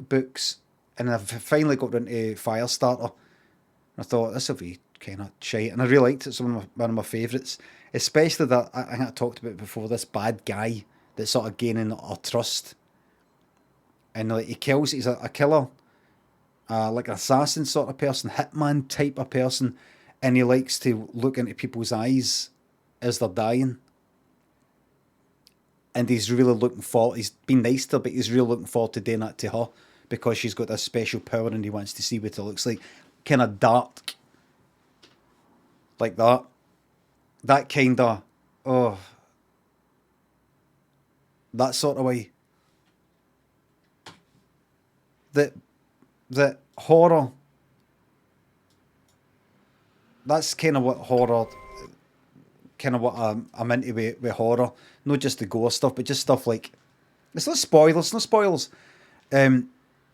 books, and I finally got into Firestarter. And I thought this will be kind of shite, and I really liked it. It's one of my favourites, especially that I think I talked about it before. This bad guy that's sort of gaining our trust, and like he's a killer, like an assassin sort of person, hitman type of person. And he likes to look into people's eyes as they're dying. And he's really looking forward, he's been nice to her, but he's really looking forward to doing that to her because she's got this special power and he wants to see what it looks like. Kind of dark. Like that. That kind of, that sort of way. that horror. That's kind of what horror. Kind of what I'm into with horror. Not just the gore stuff, but just stuff like. It's not spoilers. No spoilers.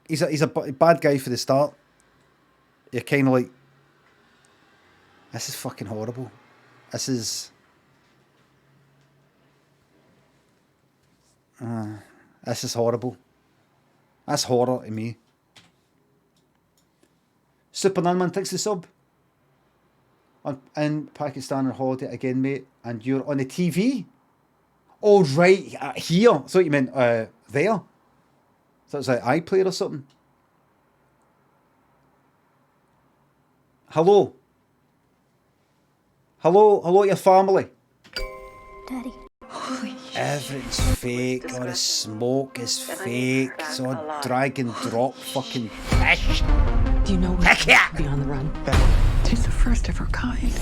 He's a bad guy for the start. You're kind of like, this is fucking horrible. This is horrible. That's horror to me. Superman man, thanks the sub. In Pakistan on holiday again, mate, and you're on the TV. Oh right, here. I thought you meant there. So it's like iPlayer or something. Hello. Hello, your family. Daddy. Everything's fake. All the smoke is fake. It's all drag and drop fucking fish. Do you know what it's like to be on the run? It's the first of her kind.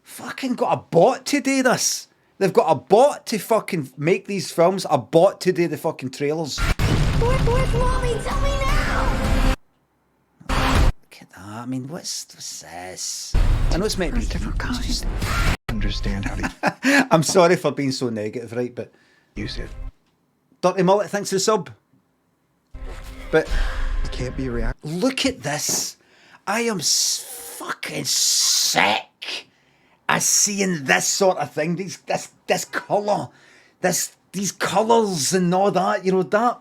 Fucking got a bot to do this. They've got a bot to fucking make these films. A bot to do the fucking trailers. Where's Mommy? Tell me now! Look at that. I mean, what's this? I know it's meant to be different kind. Understand how to I'm sorry for being so negative, right? But use it. Dirty Mullet, thanks for the sub. But It can't be a reaction. look at this. I am fucking sick of seeing this sort of thing. This colour, these colours and all that. You know that.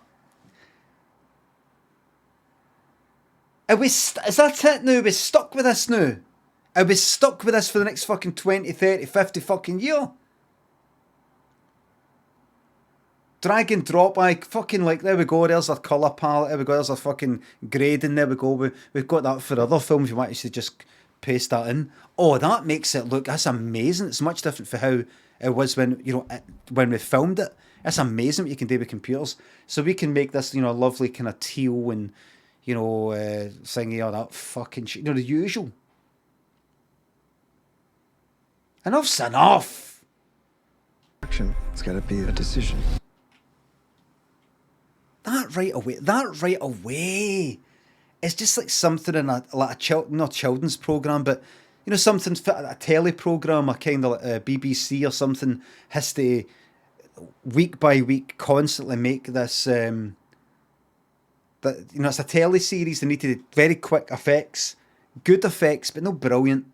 Is that it now? We're stuck with this now. Are we stuck with this for the next fucking 20, 30, 50 fucking year? Drag and drop, like fucking like, there we go, there's our colour palette, there we go, there's our fucking grading, there we go. We've got that for other films, you might actually just paste that in. Oh, that makes it look, that's amazing. It's much different for how it was when, you know, when we filmed it. That's amazing what you can do with computers. So we can make this, you know, lovely kind of teal and, you know, thingy, all that fucking shit, you know, the usual. Enough's enough. It's got to be a decision. That right away. It's just like something in not a children's program, but you know, something fit a telly program or kind of like a BBC or something has to week by week constantly make this. That you know, it's a telly series. They need to do very quick effects, good effects, but no brilliant.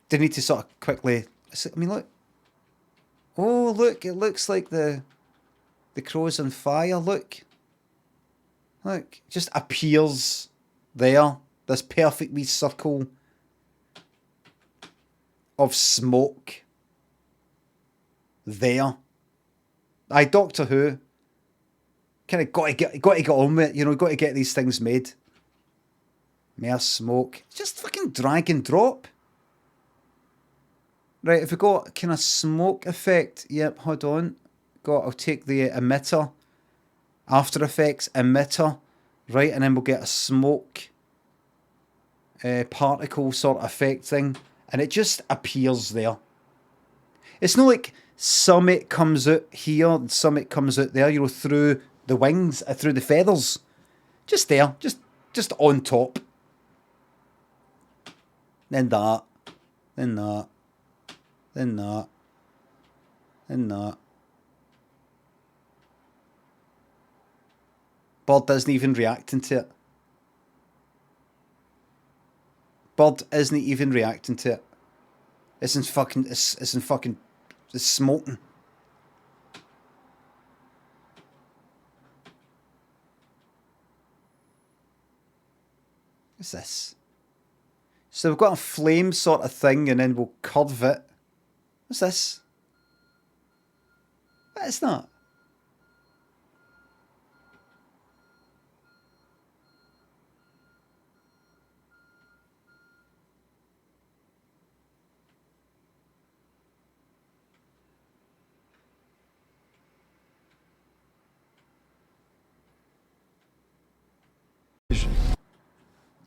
They need to sort of quickly. I mean, look. Oh, look! It looks like the crow's on fire. Look, just appears there. This perfect wee circle of smoke. There. Aye, Doctor Who. Kind of got to get on with it. You know, got to get these things made. More smoke. Just fucking drag and drop. Right, if we got kind of smoke effect, yep, hold on. I'll take the emitter, After Effects emitter, right, and then we'll get a smoke particle sort of effect thing, and it just appears there. It's not like summit comes out here and summit comes out there, you know, through the wings, through the feathers. Just there, just on top. Then that, then that. Then that. Then that. Bird isn't even reacting to it. Bird isn't even reacting to it. It's smoking. What's this? So we've got a flame sort of thing and then we'll curve it. What's this? What is that?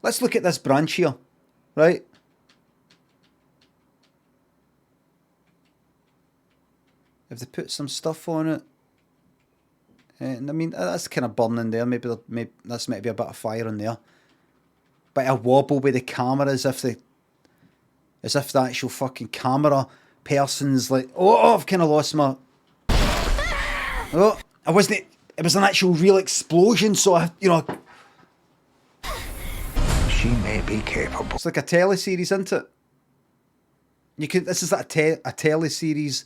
Let's look at this branch here, right? Have they put some stuff on it? And I mean, that's kind of burning there. Maybe that's meant to be a bit of fire in there. But a wobble with the camera as if the actual fucking camera person's like, oh, I've kind of lost my. Oh, I wasn't. It was an actual real explosion, so I, you know. She may be capable. It's like a teleseries, isn't it? You could. This is like a teleseries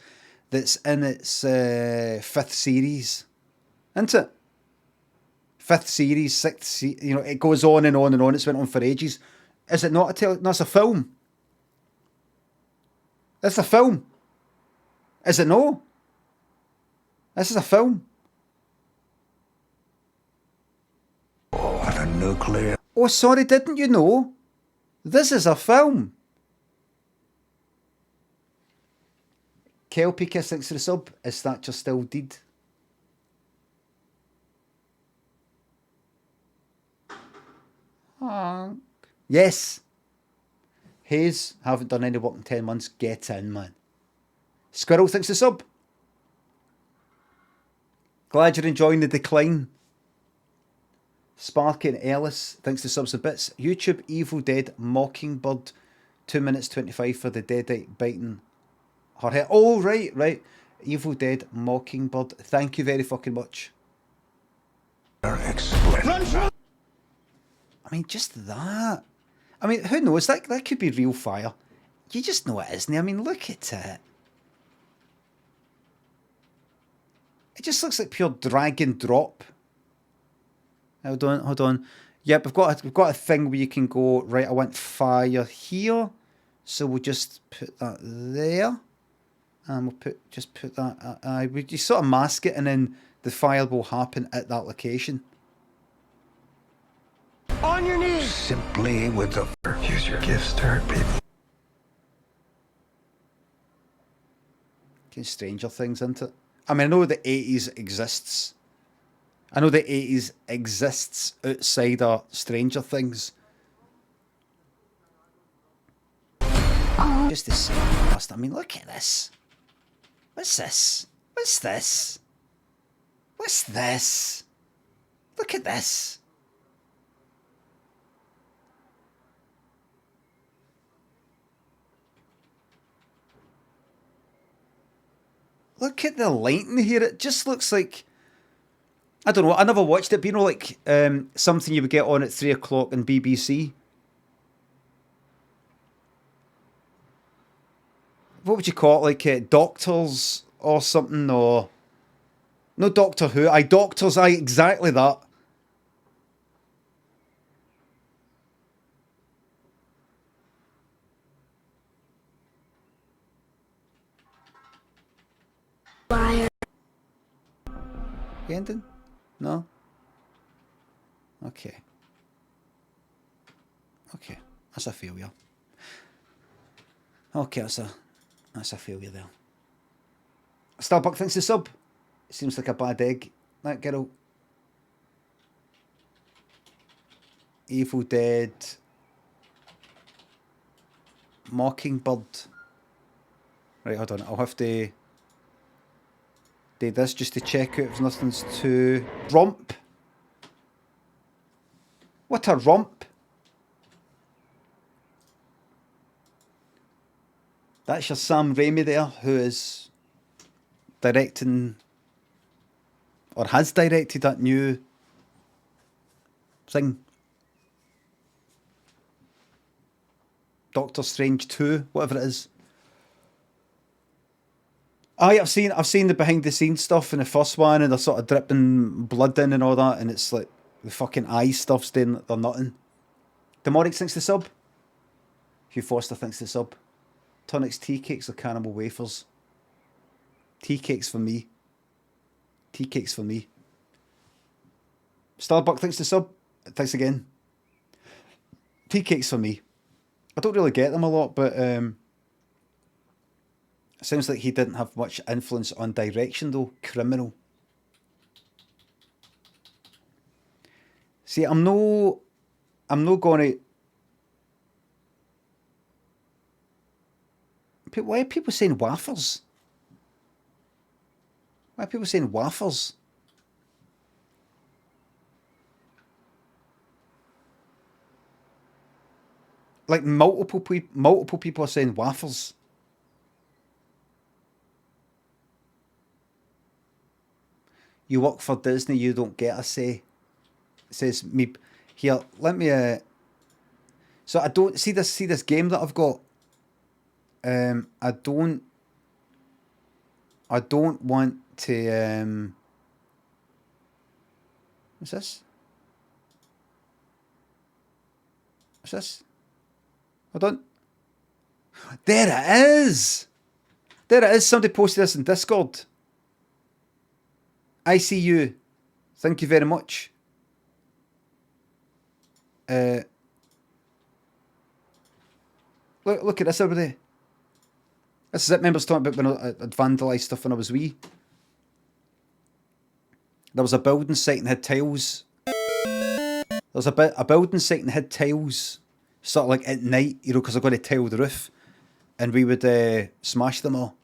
that's in its 5th series, isn't it? 5th series, 6th. You know, it goes on and on and on. It's went on for ages. Is it not a No, it's a film. It's a film. Is it no? This is a film. Oh, what a nuclear. Oh, sorry, didn't you know? This is a film. Kelpie Kiss, thanks for the sub. Is that just still deed? Yes. Hayes, haven't done any work in 10 months. Get in, man. Squirrel, thanks for the sub. Glad you're enjoying the decline. Sparky and Ellis, thanks to subs and bits. YouTube Evil Dead Mockingbird, 2 minutes 25 for the deadite biting her head. Oh, right. Evil Dead Mockingbird. Thank you very fucking much. I mean, just that. I mean, who knows? That could be real fire. You just know it isn't. I mean, look at it. It just looks like pure drag and drop. Hold on. Yep, we've got a thing where you can go, right, I want fire here. So we'll just put that there. And we'll put that, we just sort of mask it and then the fire will happen at that location. On your knees. Simply with the. Use your gifts to hurt people. Kind of Stranger Things, isn't it? I mean, I know the 80s exists. I know the 80s exists outside of Stranger Things. Just the same past. I mean, look at this. What's this? What's this? What's this? Look at this. Look at the lighting here. It just looks like, I don't know, I never watched it, but you know, like something you would get on at 3 o'clock on BBC. What would you call it? Like Doctors or something? Or no, Doctor Who. Doctors. Exactly that. Liar. Ending? No? Okay. That's a failure. Okay, that's a failure there. Starbuck thinks the sub. Seems like a bad egg. That girl. Evil Dead. Mockingbird. Right, hold on. I'll have to do this just to check out if nothing's too... Romp. What a romp. That's your Sam Raimi there, who is directing, or has directed that new thing. Doctor Strange 2, whatever it is. I've seen the behind the scenes stuff in the first one, and they're sort of dripping blood in and all that, and it's like the fucking eye stuff's doing that they're nutting. Demonic thinks the sub. Hugh Foster thinks the sub. Tonic's tea cakes or caramel wafers. Tea cakes for me. Tea cakes for me. Starbuck thinks the sub. Thanks again. Tea cakes for me. I don't really get them a lot, but it sounds like he didn't have much influence on direction though. Criminal. See, I'm no gonna. Why are people saying waffles? Why are people saying wafers? Like multiple people are saying wafers. You work for Disney, you don't get a say. It says me here. Let me. So I don't see this game that I've got. I don't want to. What's this? What's this? Hold on. There it is. There it is. Somebody posted this in Discord. I see you. Thank you very much. Look at this, everybody. This is it. Members talking about when I'd vandalised stuff when I was wee. There was a building site and had tiles. There was a building site and had tiles. Sort of like at night, you know, because I got to tile the roof. And we would smash them all.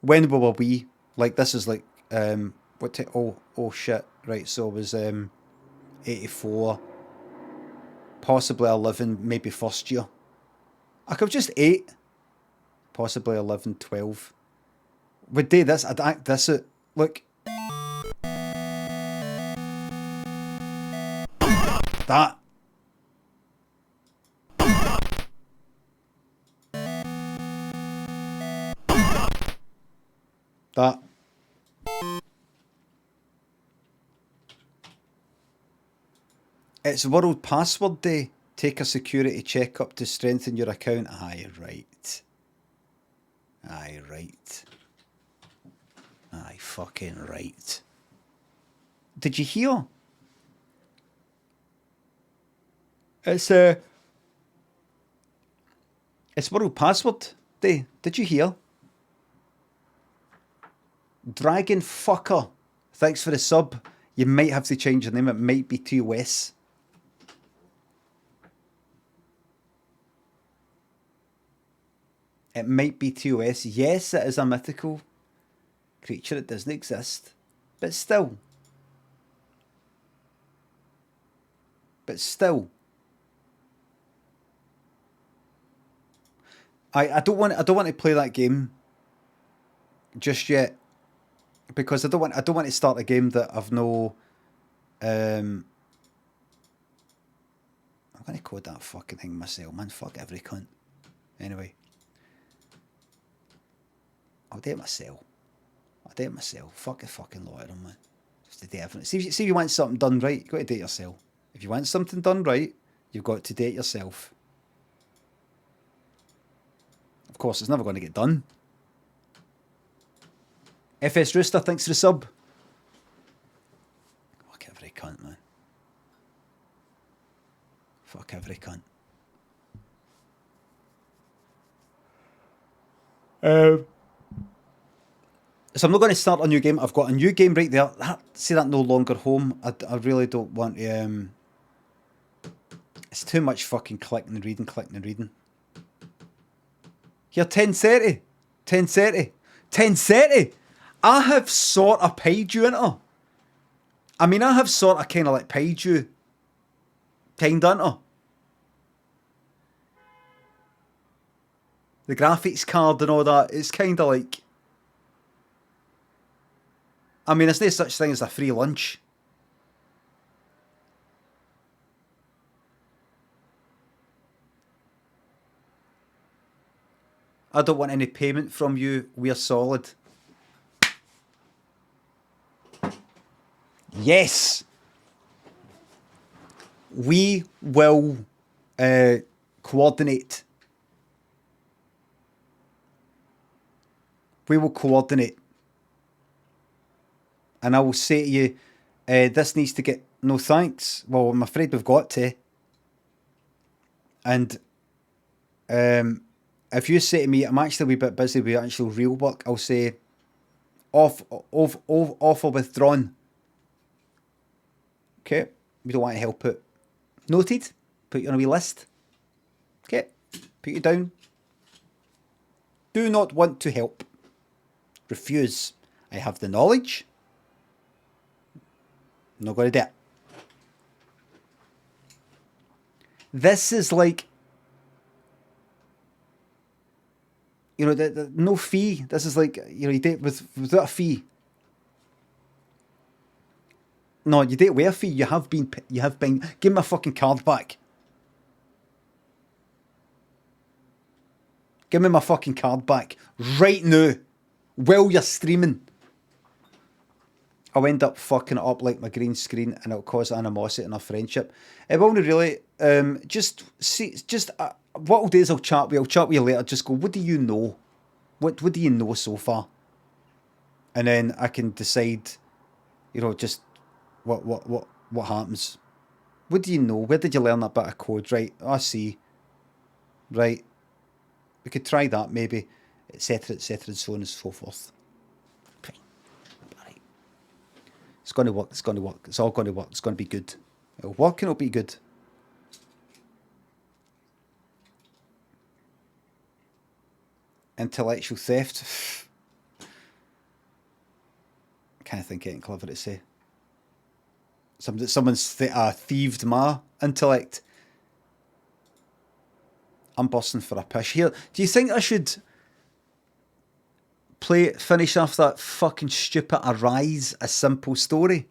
When we were wee. Like, this is like... oh shit. Right, so it was 84. Possibly 11, maybe first year. I could have just 8. Possibly 11, 12. Would do this. I'd act this out. Look. That. That. It's World Password Day. Take a security checkup to strengthen your account. Aye, right. Aye, right. Aye, fucking right. Did you hear? It's World Password Day. Did you hear? Dragon Fucker. Thanks for the sub. You might have to change your name. It might be TOS. It might be TOS. Yes, it is a mythical creature. It doesn't exist. But still. I don't want to play that game just yet. Because I don't want to start a game that I've no I'm gonna code that fucking thing myself, man. Fuck every cunt. Anyway. I'll do it myself. Fuck a fucking lawyer, man. Just to do everything. See if you want something done right, you've got to do it yourself. If you want something done right, you've got to do it yourself. Of course, it's never going to get done. FS Rooster, thanks for the sub. Fuck every cunt, man. Fuck every cunt. So I'm not going to start a new game. I've got a new game right there. See that no longer home. I really don't want to... It's too much fucking clicking and reading. Here, 10:30. 10:30. I have sort of paid you into. I mean, I have sort of kind of like paid you. Kind of into. The graphics card and all that. It's kind of like... I mean, there's no such thing as a free lunch. I don't want any payment from you. We're solid. Yes. We will coordinate. We will coordinate. And I will say to you, this needs to get... No thanks. Well, I'm afraid we've got to. And if you say to me, I'm actually a wee bit busy with actual real work, I'll say, offer withdrawn. Okay? We don't want to help it. Noted. Put you on a wee list. Okay? Put you down. Do not want to help. Refuse. I have the knowledge. Not going to do it. This is like, you know, the no fee. This is like, you know, you date without a fee. No, you date with a fee. You have been. Give me my fucking card back. Give me my fucking card back right now, while you're streaming. I'll end up fucking it up like my green screen, and it'll cause animosity in our friendship. It won't really. Just what I'll do is I'll chat with you later. Just go, what do you know? What do you know so far? And then I can decide, you know, just what happens. What do you know? Where did you learn that bit of code? Right, I see. Right, we could try that maybe, etc., and so on and so forth. Right. It's going to work. It's going to work. It's all going to work. It's going to be good. It'll work and it'll be good. Intellectual theft. I can't think anything clever to say. Someone's thieved my intellect. I'm busting for a piss here. Do you think I should finish off that fucking stupid Arise, a simple story?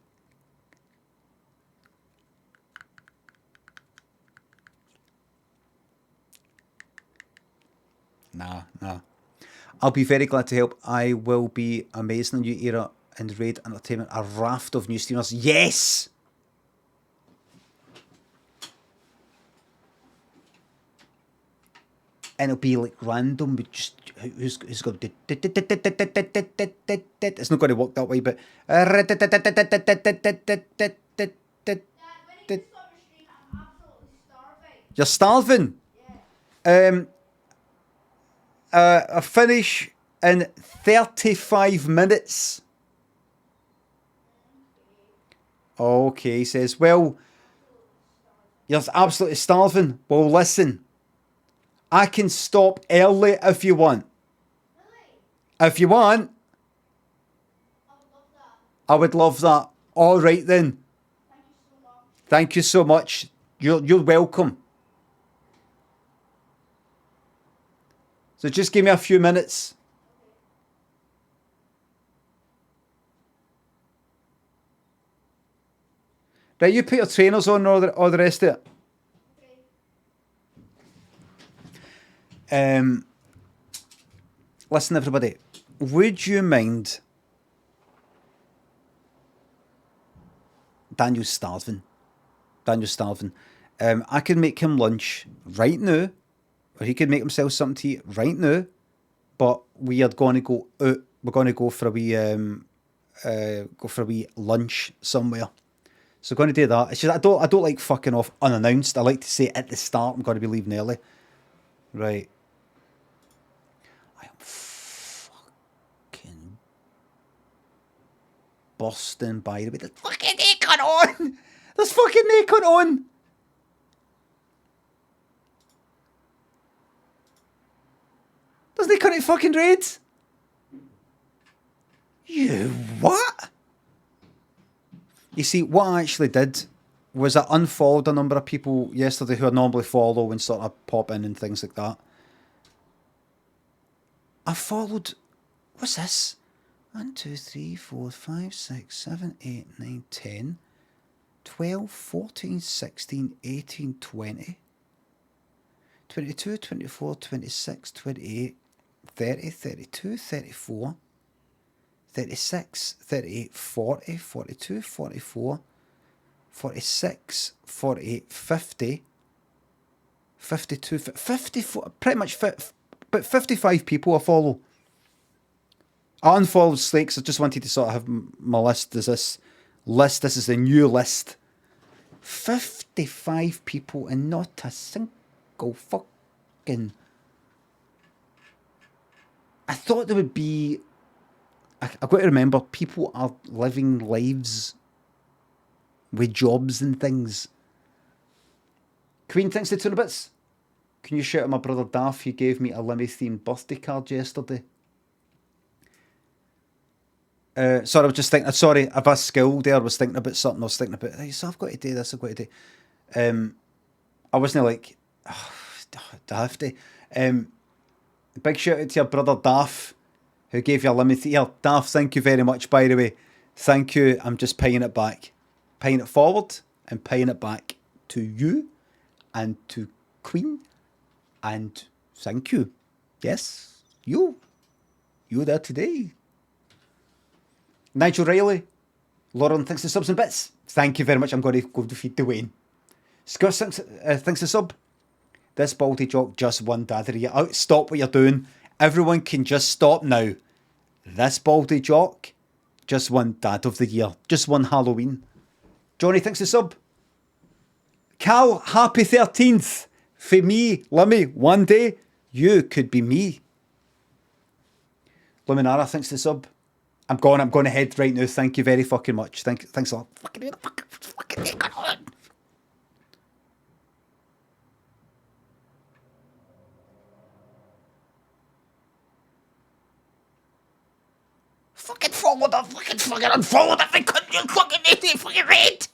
Nah. I'll be very glad to help. I will be amazing in new era and Raid Entertainment. A raft of new streamers. Yes! And it'll be like random. Who's going to... It's not going to work that way, but... You're starving? I finish in 35 minutes. Okay, he says, well, you're absolutely starving. Well, listen, I can stop early if you want. If you want. I would love that. All right then. Thank you so much. You're welcome. So just give me a few minutes. Right, you put your trainers on or the rest of it. Listen, everybody. Would you mind... Daniel's starving. I can make him lunch right now. Or he could make himself something to eat right now, but we are going to go out. We're going to go for a wee lunch somewhere. So we're going to do that. It's just I don't like fucking off unannounced. I like to say at the start I'm going to be leaving early. Right. I am fucking busting by the way. There's fucking aircon on. There's fucking aircon on. Doesn't he cut it fucking red? You what? You see, what I actually did was I unfollowed a number of people yesterday who I normally follow and sort of pop in and things like that. I followed... What's this? 1, 2, 3, 4, 5, 6, 7, 8, 9, 10, 12, 14, 16, 18, 20, 22, 24, 26, 28, 30, 32, 34, 36, 38, 40, 42, 44, 46, 48, 50, 52, 54, pretty much but 55 people I follow. I unfollowed Slakes. I just wanted to sort of have my list as this is the new list. 55 people and not a single fucking... I thought there would be... I've got to remember, people are living lives with jobs and things. Queen, thanks to 200 bits. Can you shout at my brother Daff? He gave me a Limmy-themed birthday card yesterday. Sorry, I was just thinking. Sorry, I've a skill there. I was thinking about something. I was thinking about. Hey, so I've got to do this. I've got to do. I wasn't like, oh, do I have to? Big shout out to your brother Daff, who gave you a limited. Here, Daff, thank you very much. By the way, thank you. I'm just paying it back, paying it forward, and paying it back to you, and to Queen, and thank you. Yes, you there today. Nigel Riley, Lauren thinks the subs and bits. Thank you very much. I'm going to go to feed Dwayne. Scott thinks the sub. This baldy jock just won daddery. Stop what you're doing. Everyone can just stop now. This baldy jock just won Dad of the Year. Just won Halloween. Johnny thinks the sub. Cal, happy 13th. For me, Limmy, one day you could be me. Luminara thinks the sub. I'm going ahead right now. Thank you very fucking much. Thanks a lot. Fucking follow the fucking unfollow the fucking read.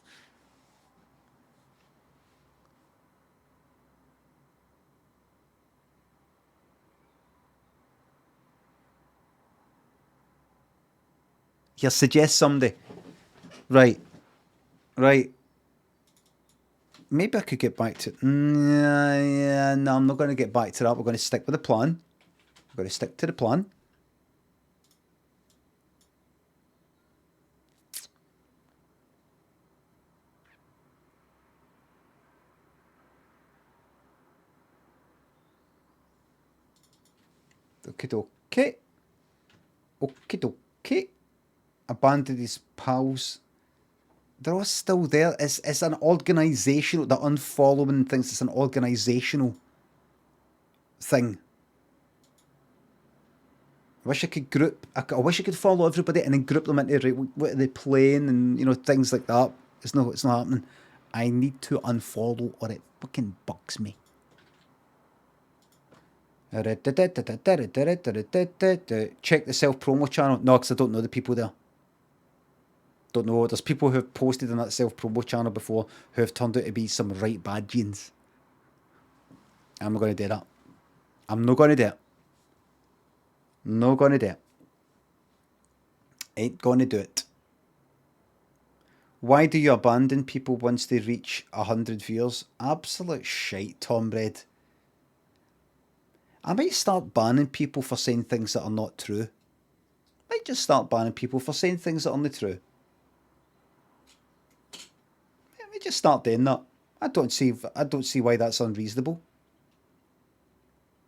Here, suggest somebody. Right. Maybe I could get back to... no, I'm not going to get back to that. We're going to stick with the plan. We're going to stick to the plan. Okay. Abandoned his pals. They're all still there. It's an organisational... The unfollowing thinks it's an organisational thing. I wish I could group... I wish I could follow everybody and then group them into, right, what are they playing and, you know, things like that. It's not happening. I need to unfollow or it fucking bugs me. Check the self-promo channel. No, because I don't know the people there. Don't know. There's people who have posted on that self-promo channel before who have turned out to be some right bad genes. I'm not going to do that. I'm not going to do it. Not going to do it. Ain't going to do it. Why do you abandon people once they reach 100 viewers? Absolute shite, Tom Red. I might start banning people for saying things that are not true. Might just start banning people for saying things that aren't true. Let me just start doing that. I don't see why that's unreasonable.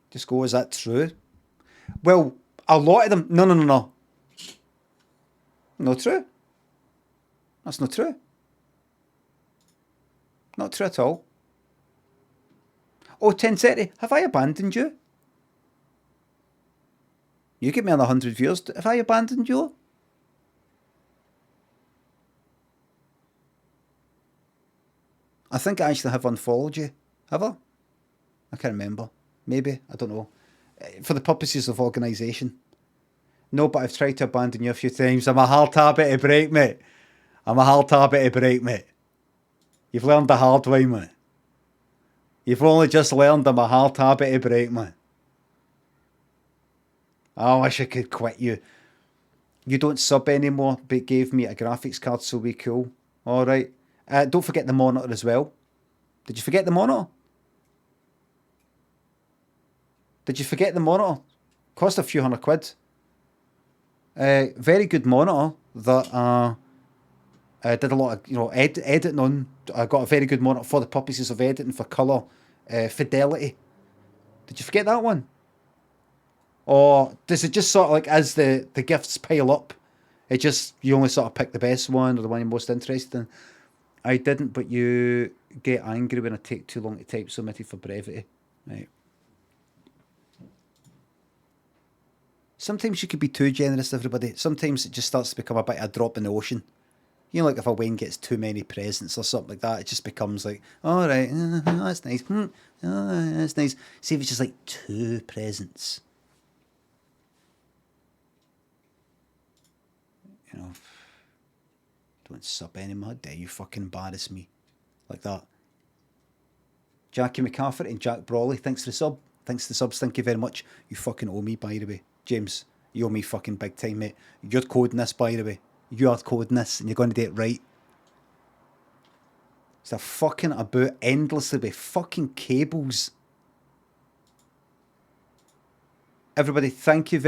Just go, is that true? Well, a lot of them... No. Not true. That's not true. Not true at all. Oh, 1030, have I abandoned you? You get me on 100 viewers. Have I abandoned you? I think I actually have unfollowed you. Have I? I can't remember. Maybe. I don't know. For the purposes of organisation. No, but I've tried to abandon you a few times. I'm a hard habit to break, mate. You've learned the hard way, mate. You've only just learned I'm a hard habit to break, man. I wish I could quit you. You don't sub anymore, but gave me a graphics card, so we cool. Alright. Don't forget the monitor as well. Did you forget the monitor? Cost a few £100. Very good monitor that did a lot of, you know, editing on. I got a very good monitor for the purposes of editing, for colour fidelity. Did you forget that one? Or does it just sort of like, as the gifts pile up, it just, you only sort of pick the best one or the one you're most interested in? I didn't, but you get angry when I take too long to type, so omitted for brevity. Right. Sometimes you could be too generous to everybody. Sometimes it just starts to become a bit of a drop in the ocean. You know, like if a Wayne gets too many presents or something like that, it just becomes like, all right, that's nice. Oh, that's nice. See if it's just like 2 presents. Don't sub anymore, dare you fucking embarrass me like that. Jackie McCarthy and Jack Brawley, thanks for the sub. Thanks for the subs, thank you very much. You fucking owe me, by the way. James, you owe me fucking big time, mate. You're coding this, by the way. You are coding this, and you're going to do it right. It's a fucking about endlessly with fucking cables. Everybody, thank you very